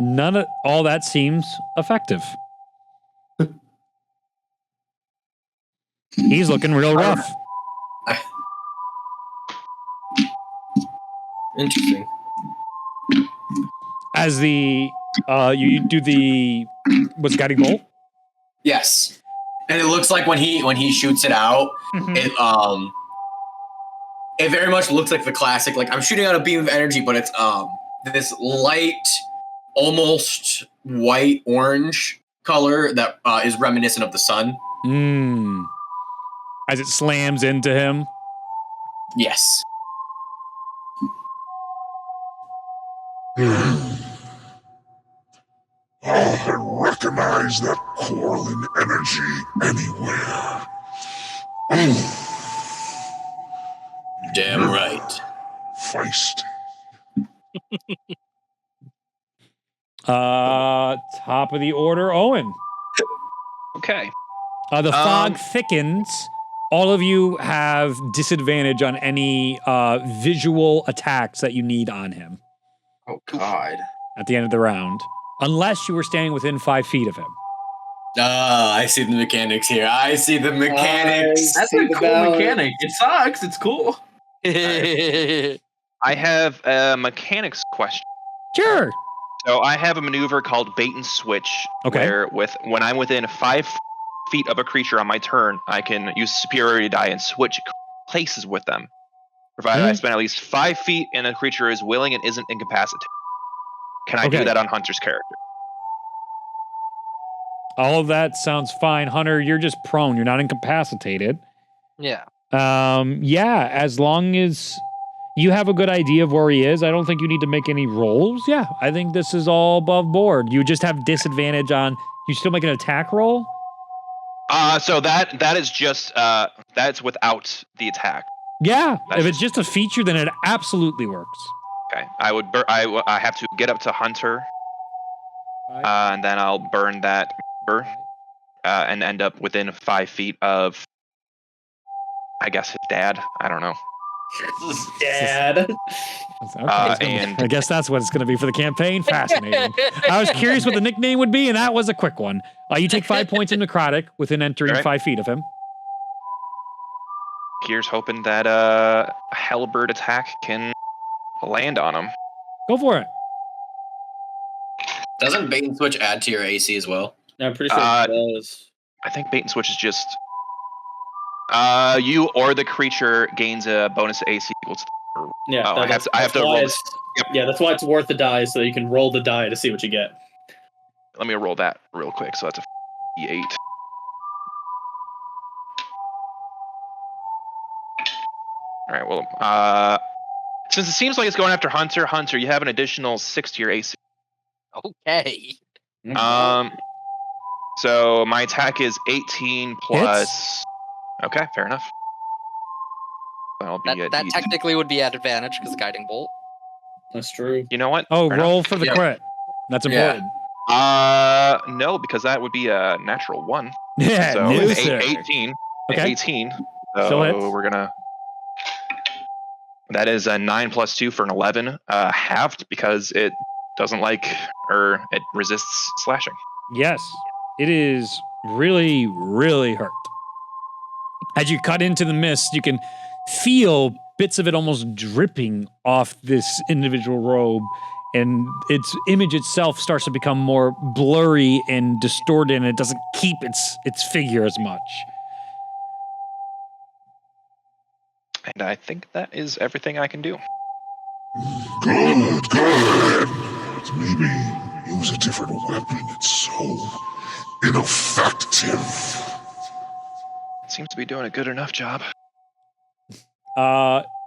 None of all that seems effective. He's looking real rough. Interesting. As the you do the what's guiding bolt? Yes. And it looks like when he shoots it out, it very much looks like the classic, like I'm shooting out a beam of energy, but it's this light, almost white orange color that is reminiscent of the sun. As it slams into him. Yes. I recognize that quarreling energy anywhere. Damn right. Feist. Top of the order, Owen. Okay. The fog thickens. All of you have disadvantage on any visual attacks that you need on him. Oh, God. At the end of the round. Unless you were standing within 5 feet of him. I see the mechanics here. I see the mechanics. That's a cool mechanic. It sucks. It's cool. I have a mechanics question. Sure. So I have a maneuver called bait and switch. Okay. Where when I'm within 5 feet of a creature on my turn, I can use superiority die and switch places with them, provided I spend at least 5 feet and the creature is willing and isn't incapacitated. Can I do that on Hunter's character? All of that sounds fine. Hunter, you're just prone. You're not incapacitated. Yeah. Yeah, as long as you have a good idea of where he is, I don't think you need to make any rolls. Yeah, I think this is all above board. You just have disadvantage on... You still make an attack roll? So that is just... that's without the attack. Yeah, if it's just a feature, then it absolutely works. Okay, I have to get up to Hunter, and then I'll burn that and end up within 5 feet of, I guess, his dad. I don't know. Dad. And I guess that's what it's going to be for the campaign. Fascinating. I was curious what the nickname would be, and that was a quick one. You take 5 points of necrotic within entering 5 feet of him. Here's hoping that a halberd attack can land on him. Go for it. Doesn't bait and switch add to your AC as well? Yeah, I'm pretty sure it does. I think bait and switch is just you or the creature gains a bonus AC equals. Yeah, I have to roll this. Yep. Yeah, that's why it's worth the die, so you can roll the die to see what you get. Let me roll that real quick. So that's a D8. All right. Well, since it seems like it's going after Hunter, you have an additional 6 to your AC. Okay. So my attack is 18 plus. Okay, fair enough. That'll be that technically would be at advantage because guiding bolt. That's true. You know what? Oh, Fair roll enough. for the crit. That's important. No, because that would be a natural 1. Yeah, so no, it's sir. 18. Okay. 18. So Still hits. we're gonna. That is a 9 plus 2 for an 11, halved because it doesn't like or it resists slashing. Yes, it is really, really hurt. As you cut into the mist, you can feel bits of it almost dripping off this individual robe, and its image itself starts to become more blurry and distorted, and it doesn't keep its figure as much. And I think that is everything I can do. Good, good. But maybe use a different weapon. It's so ineffective. Seems to be doing a good enough job.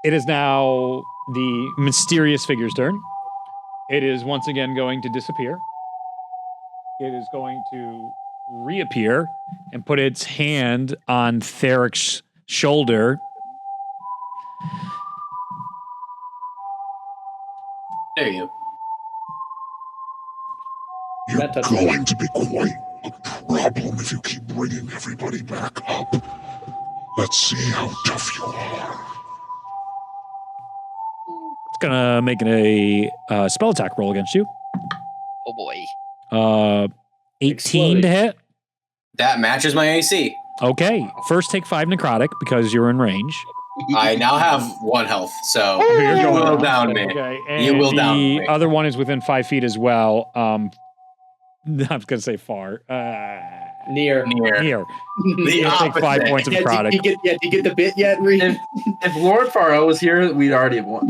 It is now the mysterious figure's turn. It is once again going to disappear. It is going to reappear and put its hand on Theric's shoulder. There you go. You're going to be quite a problem if you keep bringing everybody back up. Let's see how tough you are. It's gonna make a spell attack roll against you. Oh boy. 18 to hit. That matches my AC. Okay. First take 5 necrotic because you're in range. I now have 1 health, so You're you going will down. down me. Okay. You will And down the me. other one is within 5 feet as well. I was gonna say far. Near. Near. The You take 5 opposite. points of Yeah, necrotic. did you get the bit yet, Reed? If Lord Faro was here, we'd already have won.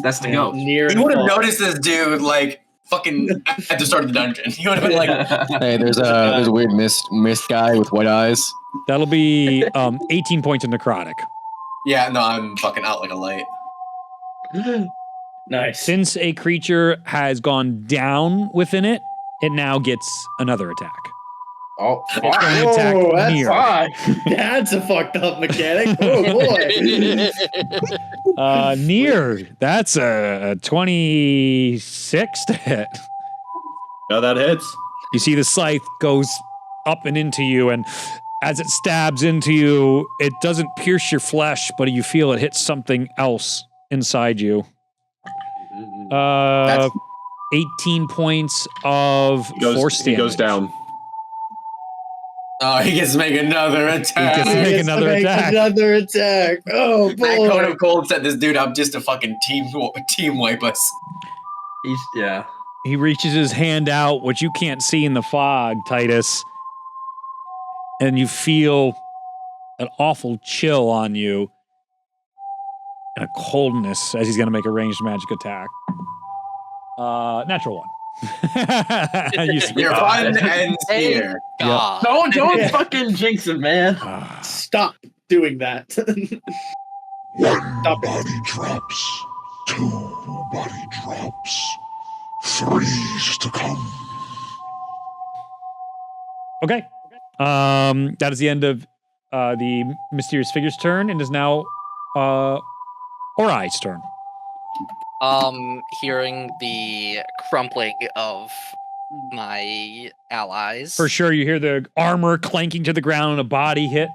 That's the go. Near. You would have noticed this dude like fucking at the start of the dungeon. You know what I mean? Like, Hey, there's a weird mist guy with white eyes. That'll be 18 points of necrotic. yeah, no, I'm fucking out like a light. Nice. Since a creature has gone down within it, it now gets another attack. Oh, It's going to attack that's near. That's a fucked up mechanic. Oh boy. Near. That's a 26 to hit. No, that hits. You see the scythe goes up and into you, and as it stabs into you, it doesn't pierce your flesh, but you feel it hits something else inside you. 18 points of force damage. He goes down. Oh, he gets to make another attack. He gets to make another attack. Another attack. Oh That Cone boy. of Cold set this dude up just to fucking team wipe us. Yeah. He reaches his hand out, which you can't see in the fog, Titus, and you feel an awful chill on you and a coldness as he's going to make a ranged magic attack. Natural one. Your fun ends here. God. Don't fucking jinx it, man. Stop doing that. One Stop it. body drops. 2 body drops. 3's to come. Okay. That is the end of the mysterious figure's turn, and is now Orai's turn. Hearing the crumpling of my allies. For sure, you hear the armor clanking to the ground and a body hit.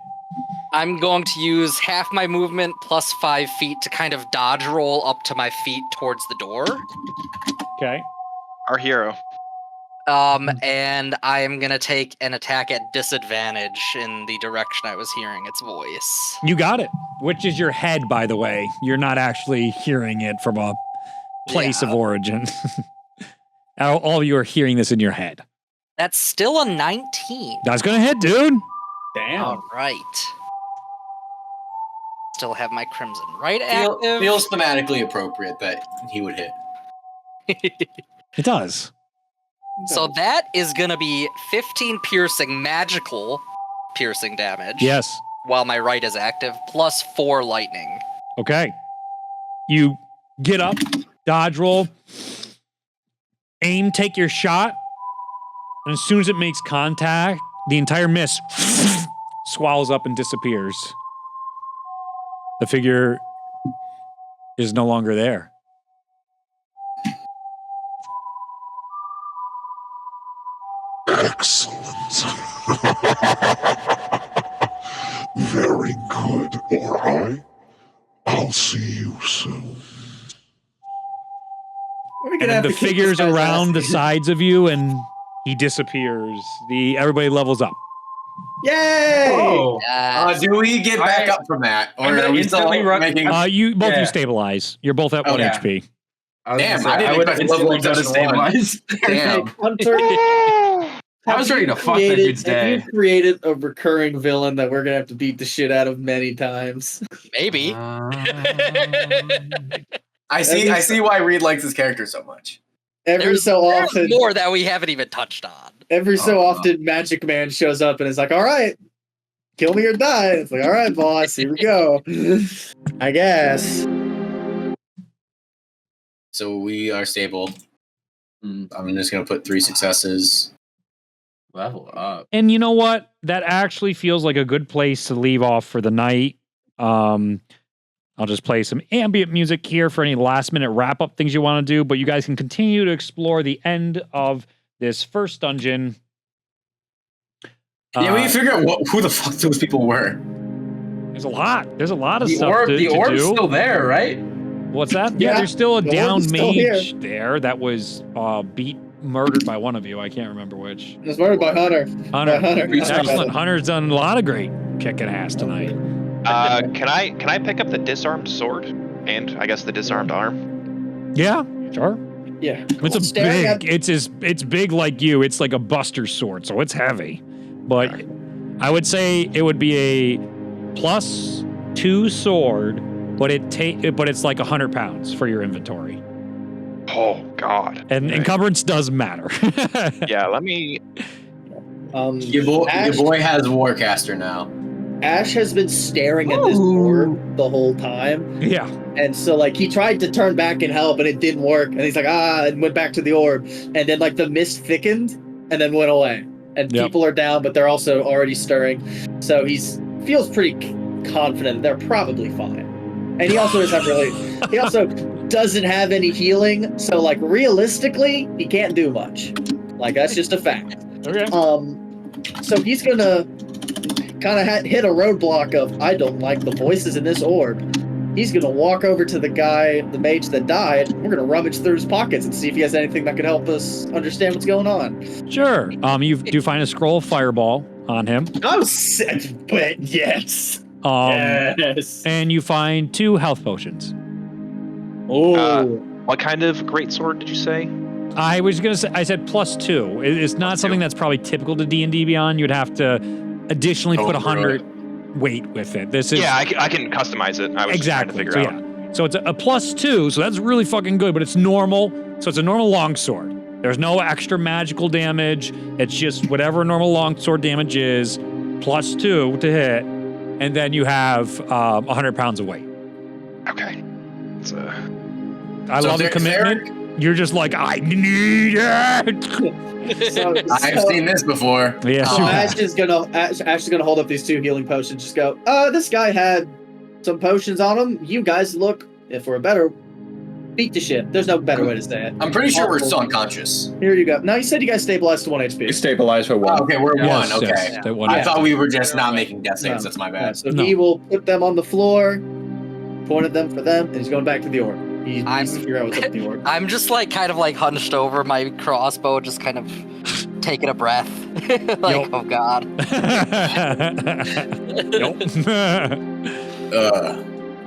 I'm going to use half my movement plus 5 feet to kind of dodge roll up to my feet towards the door. Okay. Our hero. And I am gonna take an attack at disadvantage in the direction I was hearing its voice. You got it. Which is your head, by the way. You're not actually hearing it from a place of origin. All of you are hearing this in your head. That's still a 19. That's gonna hit, dude. Damn. All right. Still have my Crimson Right active. Feels thematically appropriate that he would hit. It does. So that is gonna be 15 magical piercing damage. Yes. While my right is active, plus 4 lightning. Okay. You get up, dodge roll, aim, take your shot, and as soon as it makes contact, the entire mist swallows up and disappears. The figure is no longer there. Excellent. Very good, alright? I'll see you soon. We're gonna And have the to kick figure's this guy's around the ass. sides of you, and he disappears. Everybody levels up. Yay! Oh. Do we get back up from that? Or I'm gonna are we still instantly run- making... You both Yeah. you stabilize. You're both at 1 Okay. HP. Damn, I didn't would expect instantly level go to up to 1. stabilize. Damn. Hunter, I was ready to fuck that dude's have day. you created a recurring villain that we're gonna have to beat the shit out of many times? Maybe. I see why Reed likes his character so much. Every so often, There's more that we haven't even touched on. every so often, Magic Man shows up and is like, "All right, kill me or die." It's like, "All right, boss, here we go." I guess. So we are stable. I'm just gonna put 3 successes. Level up. And you know what? That actually feels like a good place to leave off for the night. I'll just play some ambient music here for any last minute wrap up things you want to do, but you guys can continue to explore the end of this first dungeon. Yeah, we figure out who the fuck those people were. There's a lot. There's a lot of The stuff orb, to the do. orb's still there, right? What's that? Yeah, There's still a the down orb's still mage there that was murdered by one of you. I can't remember which. It was murdered by Hunter. Hunter. Hunter. Excellent. Hunter's done a lot of great kicking ass tonight. Can I pick up the disarmed sword and I guess the disarmed arm? Yeah, sure. Yeah. It's a Staring big. It's big like you. It's like a buster sword, so it's heavy. But I would say it would be a +2 sword, but it's like 100 pounds for your inventory. Oh God. And encumbrance does matter. Yeah, let me. Your boy has Warcaster now. Ash has been staring at this orb the whole time. Yeah. And so, like, he tried to turn back and help, and it didn't work. And he's like, and went back to the orb. And then, like, the mist thickened and then went away. And people are down, but they're also already stirring. So feels pretty confident they're probably fine. And he also doesn't have any healing. So, like, realistically, he can't do much. Like, that's just a fact. Okay. So he's gonna kind of hit a roadblock of, I don't like the voices in this orb. He's gonna walk over to the mage that died. We're gonna rummage through his pockets and see if he has anything that could help us understand what's going on. Sure. You do find a scroll of fireball on him. Oh, but yes. Yes. And you find 2 health potions. Oh. What kind of greatsword did you say? I was gonna say, I said +2. It's not something that's probably typical to D&D Beyond. You'd have to additionally put 100 weight with it. This is I can customize it. I was just trying to figure out. Yeah. So it's a +2, so that's really fucking good, but it's normal. So it's a normal longsword. There's no extra magical damage. It's just whatever normal longsword damage is, +2 to hit, and then you have 100 pounds of weight. Okay. I love the commitment. You're just like, I need it. I've seen this before. Yes, so Ash is gonna hold up these 2 healing potions. Just go. This guy had some potions on him. You guys look, if we're better, beat the shit. There's no better way to say it. I'm pretty sure we're still unconscious. Here you go. No, you said you guys stabilized to 1 HP. We stabilized for 1. Okay, we're 1. Okay. Yes, I thought we were just not making death saves. No. That's my bad. So he will put them on the floor, point at them for them, and he's going back to the orb. He needs to figure out what's up with the orb. I'm just like kind of like hunched over my crossbow, just kind of taking a breath. Like, oh God.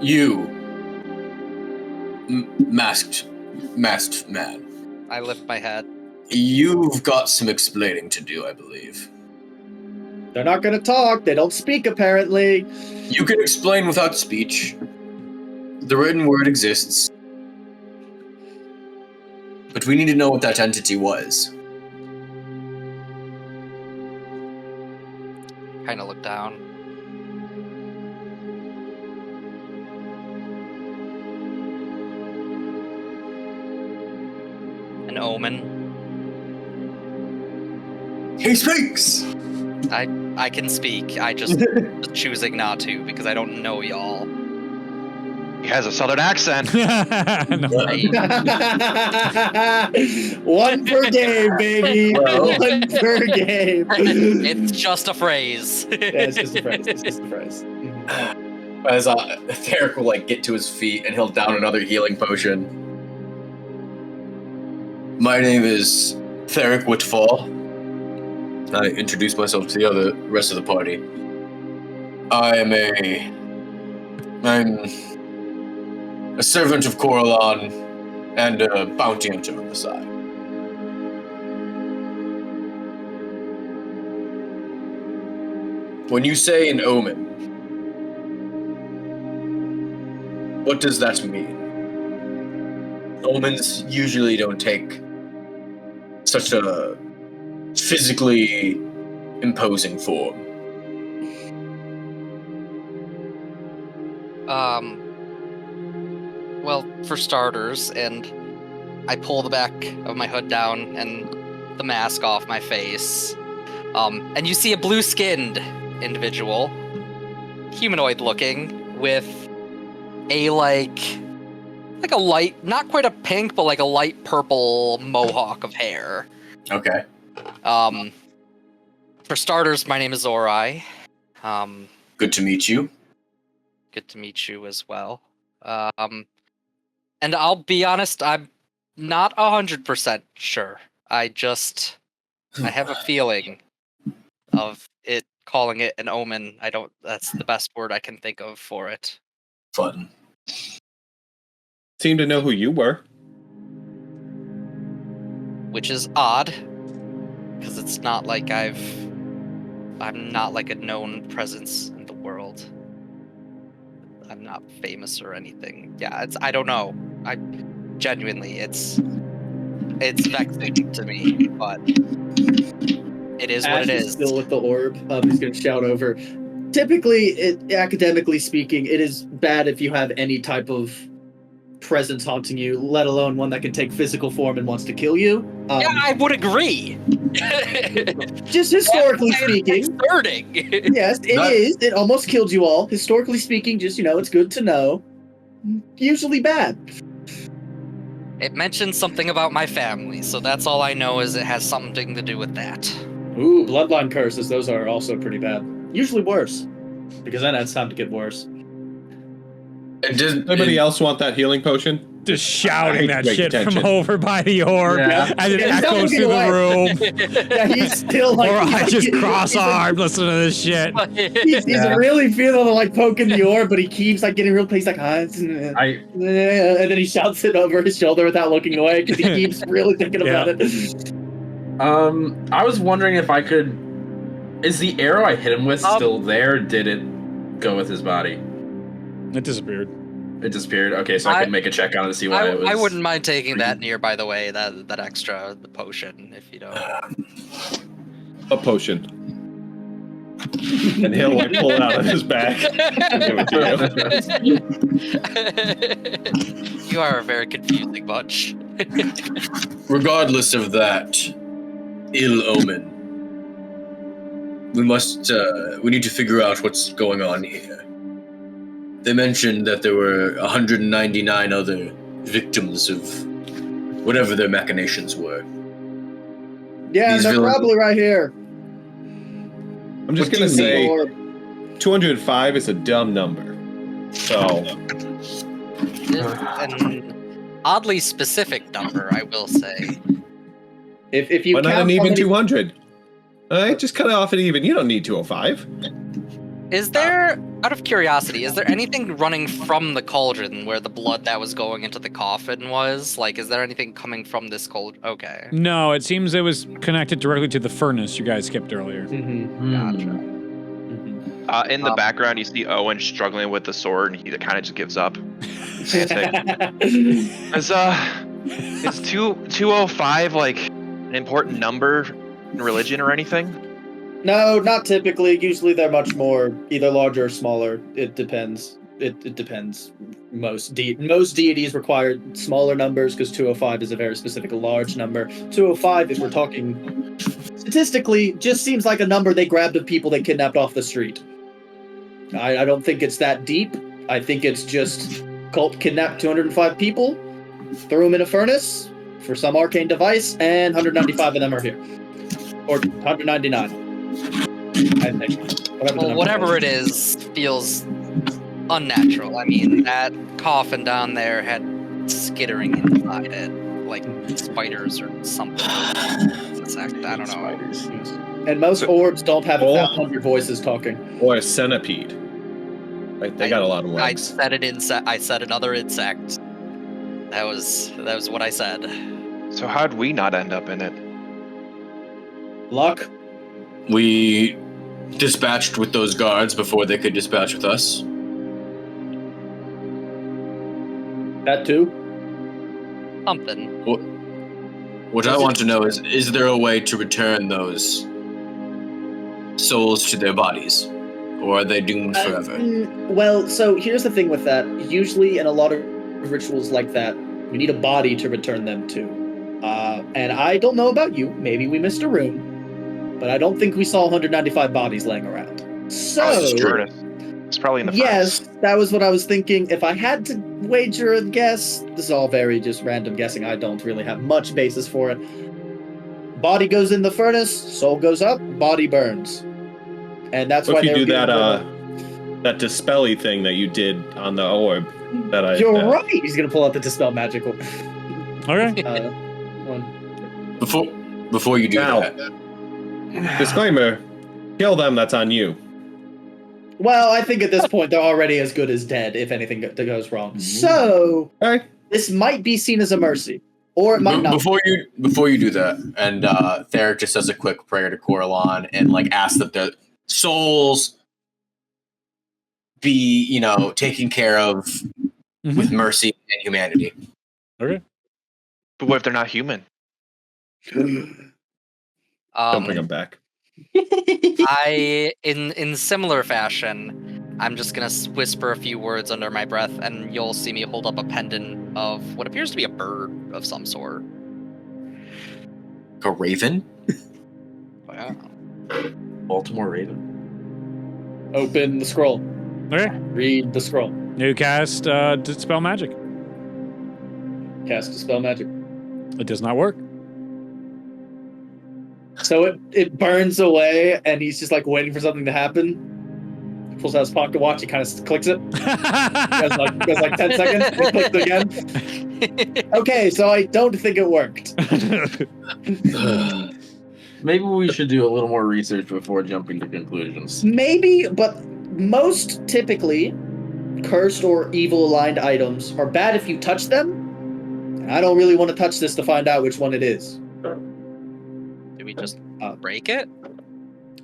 You, masked man. I lift my head. You've got some explaining to do, I believe. They're not going to talk. They don't speak, apparently. You can explain without speech. The written word exists. But we need to know what that entity was. Kind of look down. An omen. He speaks! I can speak. I just choosing not to because I don't know y'all. He has a southern accent. 1 per game, baby. 1 per game. It's just a phrase. Yeah, it's just a phrase. It's just a phrase. As Theric will like get to his feet and he'll down another healing potion. My name is Theric Whitfall. I introduce myself to the rest of the party. I'm a servant of Coralon and a bounty hunter on the side. When you say an omen, what does that mean? Omens usually don't take such a physically imposing form. Well, for starters, and I pull the back of my hood down and the mask off my face. And you see a blue-skinned individual, humanoid looking, with a like a light, not quite a pink, but like a light purple mohawk of hair. Okay. For starters, my name is Zorai. Good to meet you. Good to meet you as well. And I'll be honest, I'm not 100% sure. I have a feeling of it, calling it an omen. That's the best word I can think of for it. Fun. Seem to know who you were. Which is odd, because it's not like I'm not like a known presence in the world. I'm not famous or anything. Yeah, I don't know. Genuinely, it's vexing to me, but it is what Ash it is is. still with the orb. He's going to shout over. Typically, academically speaking, it is bad if you have any type of presence haunting you, let alone one that can take physical form and wants to kill you. Yeah, I would agree. Just historically speaking. Concerning. Yes, it is. It almost killed you all. Historically speaking, just, it's good to know. Usually bad. It mentions something about my family, so that's all I know is it has something to do with that. Ooh, bloodline curses. Those are also pretty bad. Usually worse. Because then it's time to get worse. Does anybody else want that healing potion? Just shouting that shit attention. from over by the orb as it echoes through the room. Yeah, he's still like... Or I just he's cross-armed listening to this shit. He's really feeling like poking the orb, but he keeps like getting real he's like, and then he shouts it over his shoulder without looking away because he keeps really thinking about it. I was wondering if I could... Is the arrow I hit him with still there? Or did it go with his body? It disappeared. It disappeared. Okay, so I could make a check on it to see why it was... I wouldn't mind taking that near, by the way, that extra potion, if you don't. A potion. And he'll like pull it out of his bag. And give it to you. You are a very confusing bunch. Regardless of that ill omen, we need to figure out what's going on here. They mentioned that there were 199 other victims of whatever their machinations were. Yeah, These they're villains- probably right here. I'm just gonna say 205 is a dumb number. So An oddly specific number, I will say. If you why not count an even how many- 200? All right, just cut it off at even. You don't need 205. Is there, out of curiosity, is there anything running from the cauldron where the blood that was going into the coffin was? Like, is there anything coming from this cauldron? Okay. No, it seems it was connected directly to the furnace you guys skipped earlier. Gotcha. In the background, you see Owen struggling with the sword, and he kind of just gives up. Is 205 like an important number in religion or anything? No, not typically. Usually they're much more either larger or smaller. It depends. It depends. Most deities require smaller numbers because 205 is a very specific large number. 205, if we're talking statistically, just seems like a number they grabbed of people they kidnapped off the street. I don't think it's that deep. I think it's just cult kidnapped 205 people, threw them in a furnace for some arcane device, and 195 of them are here. Or 199. I think. Whatever it is feels unnatural. I mean, that coffin down there had skittering inside it, like spiders or something. I don't know. And most orbs don't have 1,000 voices talking. Or a centipede. Like they got a lot of legs. I said another insect. That was what I said. So how'd we not end up in it? Luck. We dispatched with those guards before they could dispatch with us. That too? Something. What I want to know is there a way to return those souls to their bodies? Or are they doomed forever? Well, so here's the thing with that. Usually in a lot of rituals like that, we need a body to return them to. And I don't know about you, maybe we missed a room, but I don't think we saw 195 bodies laying around. So, it's probably in the yes, furnace. that was what I was thinking. If I had to wager a guess, this is all very just random guessing. I don't really have much basis for it. Body goes in the furnace, soul goes up, body burns. And that's why if you they do that dispelly thing that you did on the orb. You're right. He's gonna pull out the dispel magical. Okay. Before you do that. Disclaimer: kill them. That's on you. Well, I think at this point they're already as good as dead if anything goes wrong. So this might be seen as a mercy, or it might not. Before you do that, and Theric just does a quick prayer to Coralon and like asks that the souls be taken care of with mercy and humanity. Okay. But what if they're not human? Don't bring them back. In similar fashion, I'm just gonna whisper a few words under my breath, and you'll see me hold up a pendant of what appears to be a bird of some sort. A raven? Wow. Baltimore Raven. Open the scroll. Okay. Read the scroll. You cast Dispel Magic. Cast Dispel Magic. It does not work. So it burns away, and he's just like waiting for something to happen. He pulls out his pocket watch. He kind of clicks it. Goes like 10 seconds. And clicks again. Okay, so I don't think it worked. Maybe we should do a little more research before jumping to conclusions. Maybe, but most typically, cursed or evil aligned items are bad if you touch them. And I don't really want to touch this to find out which one it is. Do we just break it?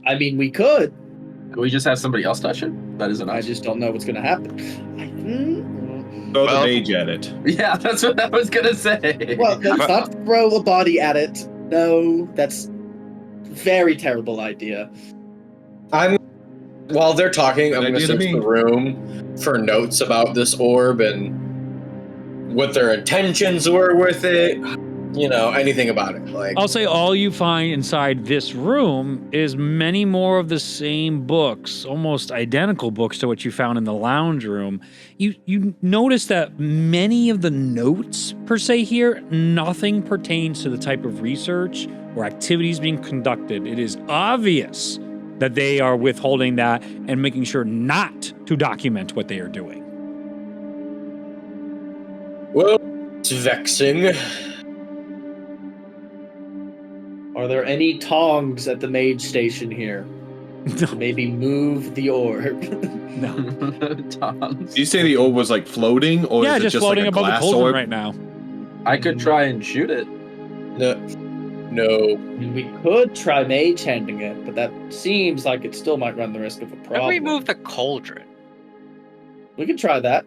I mean, we could. Could we just have somebody else touch it? That isn't us. I just don't know what's going to happen. Throw the mage at it. Yeah, that's what I was gonna say. Well, let's not throw a body at it. No, that's very terrible idea. While they're talking, I'm going to idea to search me. the room for notes about this orb and what their intentions were with it. You know, anything about it. Like, I'll say all you find inside this room is many more of the same books, almost identical books to what you found in the lounge room. You notice that many of the notes, per se here, nothing pertains to the type of research or activities being conducted. It is obvious that they are withholding that and making sure not to document what they are doing. well, it's vexing. Are there any tongs at the mage station here? To maybe move the orb. Tom's. Did you say the orb was like floating, or Yeah, is it just just floating like a above the glass cauldron orb? right now. I could try and shoot it. No. I mean, we could try mage handing it, but that seems like it still might run the risk of a How problem. do we move the cauldron? We could try that.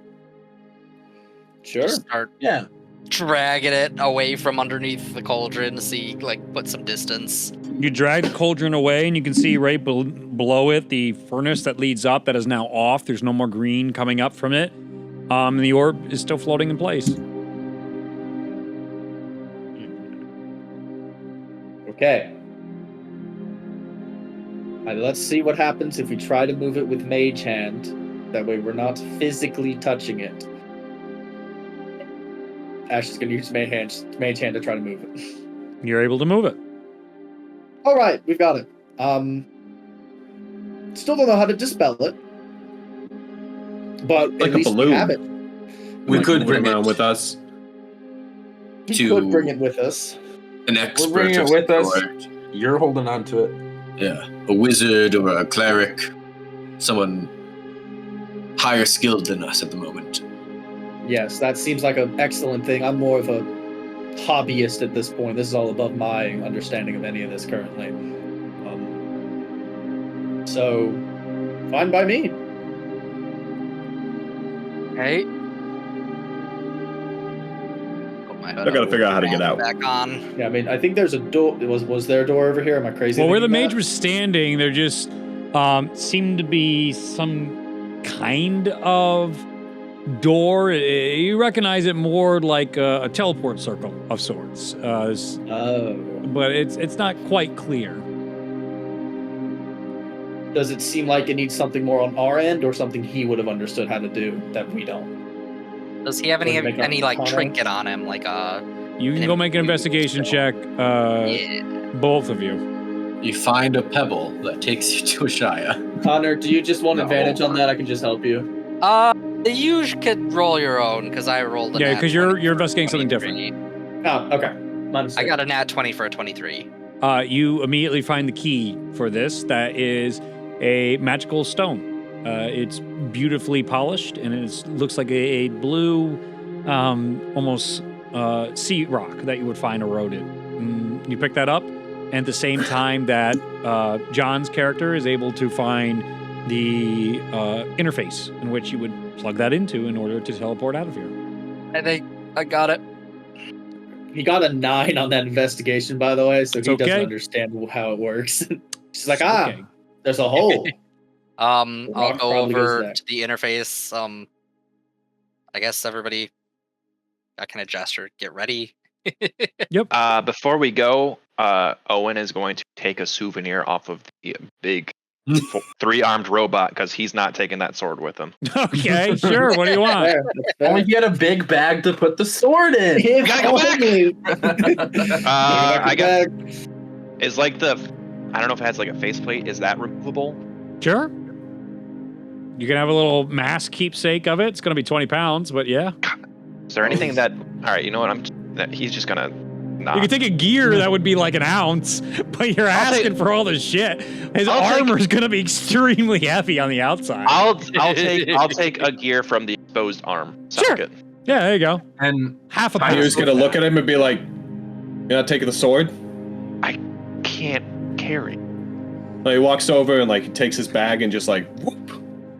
Sure. Just start Yeah. dragging it away from underneath the cauldron to see, like, put some distance. You drag the cauldron away, and you can see right below it the furnace that leads up that is now off. There's no more green coming up from it. And the orb is still floating in place. Okay. Let's see what happens if we try to move it with mage hand. That way we're not physically touching it. Ash is going to use mage hand to try to move it. You're able to move it. All right, we've got it. Still don't know how to dispel it, but Like at a least balloon. we have it. We Like, could move bring around it with us. We To- could bring it with us. an expert. We're bringing of it with some us. sort. You're holding on to it. Yeah, a wizard or a cleric, someone higher skilled than us at the moment. Yes, that seems like an excellent thing. I'm more of a hobbyist at this point. This is all above my understanding of any of this currently. So, fine by me. Okay. Put my hood I gotta up, figure out how to get out. back on. Yeah, I mean, I think there's a door. Was there a door over here? Am I crazy? Well, where the thinking mage that? was standing, there just seemed to be some kind of door. You recognize it more like a teleport circle of sorts. Oh. But it's not quite clear. Does it seem like it needs something more on our end, or something he would have understood how to do that we don't? Does he have Wanna make any a like comment? trinket on him, like You can go make an investigation check, yeah. both of you. You find a pebble that takes you to a Shia. Connor, do you just want No. advantage on that? I can just help you. You could roll your own because I rolled a Yeah, nat because 20 you're for investigating something 23. different. Oh, okay. My mistake. I got a nat 20 for a 23. You immediately find the key for this. That is a magical stone. It's beautifully polished, and it looks like a blue, almost sea rock that you would find eroded. You pick that up, and at the same time that John's character is able to find the interface in which you would plug that into in order to teleport out of here. I think I got it. he got a 9 on that investigation, by the way, so It's he doesn't okay. understand how it works. She's like, It's okay. there's a hole. I'll rock go probably goes over there. to the interface. I guess everybody, I kind of gesture, get ready. Before we go, Owen is going to take a souvenir off of the big 3-armed robot because he's not taking that sword with him. Okay, sure. What do you want? Fair, that's fair. Only get a big bag to put the sword in. If Gotta go back. only. I guess Back. is like I don't know if it has like a faceplate. Is that removable? Sure. You can have a little mask keepsake of it. It's going to be 20 pounds, but yeah. Is there anything that? All right, you know what? He's just gonna. Nah. You can take a gear that would be like an ounce, but you're asking for all this shit. His armor's going to be extremely heavy on the outside. I'll take a gear from the exposed arm. Sounds Sure. good. Yeah, there you go. And Half a He pound. was gonna look at him and be like, "You're not taking the sword." I can't carry. Like, he walks over and like he takes his bag and just like whoop,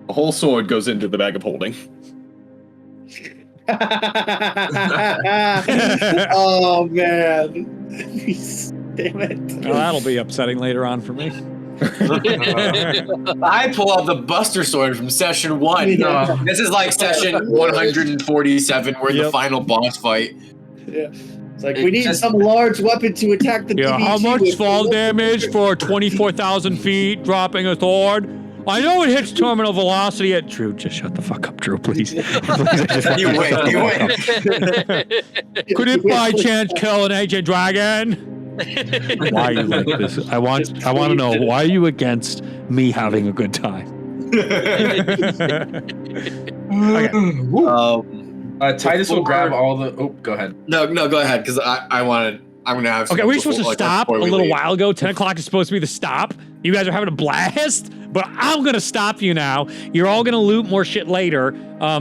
the whole sword goes into the bag of holding. Oh man. Damn it. Well, that'll be upsetting later on for me. I pull out the Buster Sword from session 1. Yeah. This is like session 147. We're in the final boss fight. Yeah. It's like, we need some large weapon to attack the Yeah, DBG how much with. fall damage for 24,000 feet dropping a sword? I know it hits terminal velocity at Drew. Just shut the fuck up, Drew, please. Please, I just want You to win, shut the you fuck up. Could it by chance kill an ancient dragon? Why are you like this? I want to know, why are you against me having a good time? Okay. Titus will grab all the. Oh, go ahead. No, go ahead, because I'm gonna have. Okay, we were supposed to stop a little leave. while ago. 10 o'clock is supposed to be the stop. You guys are having a blast, but I'm going to stop you now. You're all going to loot more shit later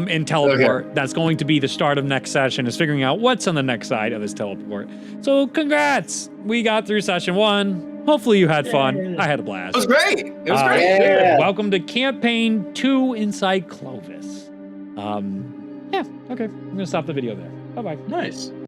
in teleport. Okay. That's going to be the start of next session, is figuring out what's on the next side of this teleport. So congrats. We got through session 1. Hopefully you had fun. I had a blast. It was great. It was great. Yeah. Welcome to campaign 2 inside Clovis. Yeah, okay. I'm going to stop the video there. Bye-bye. Nice.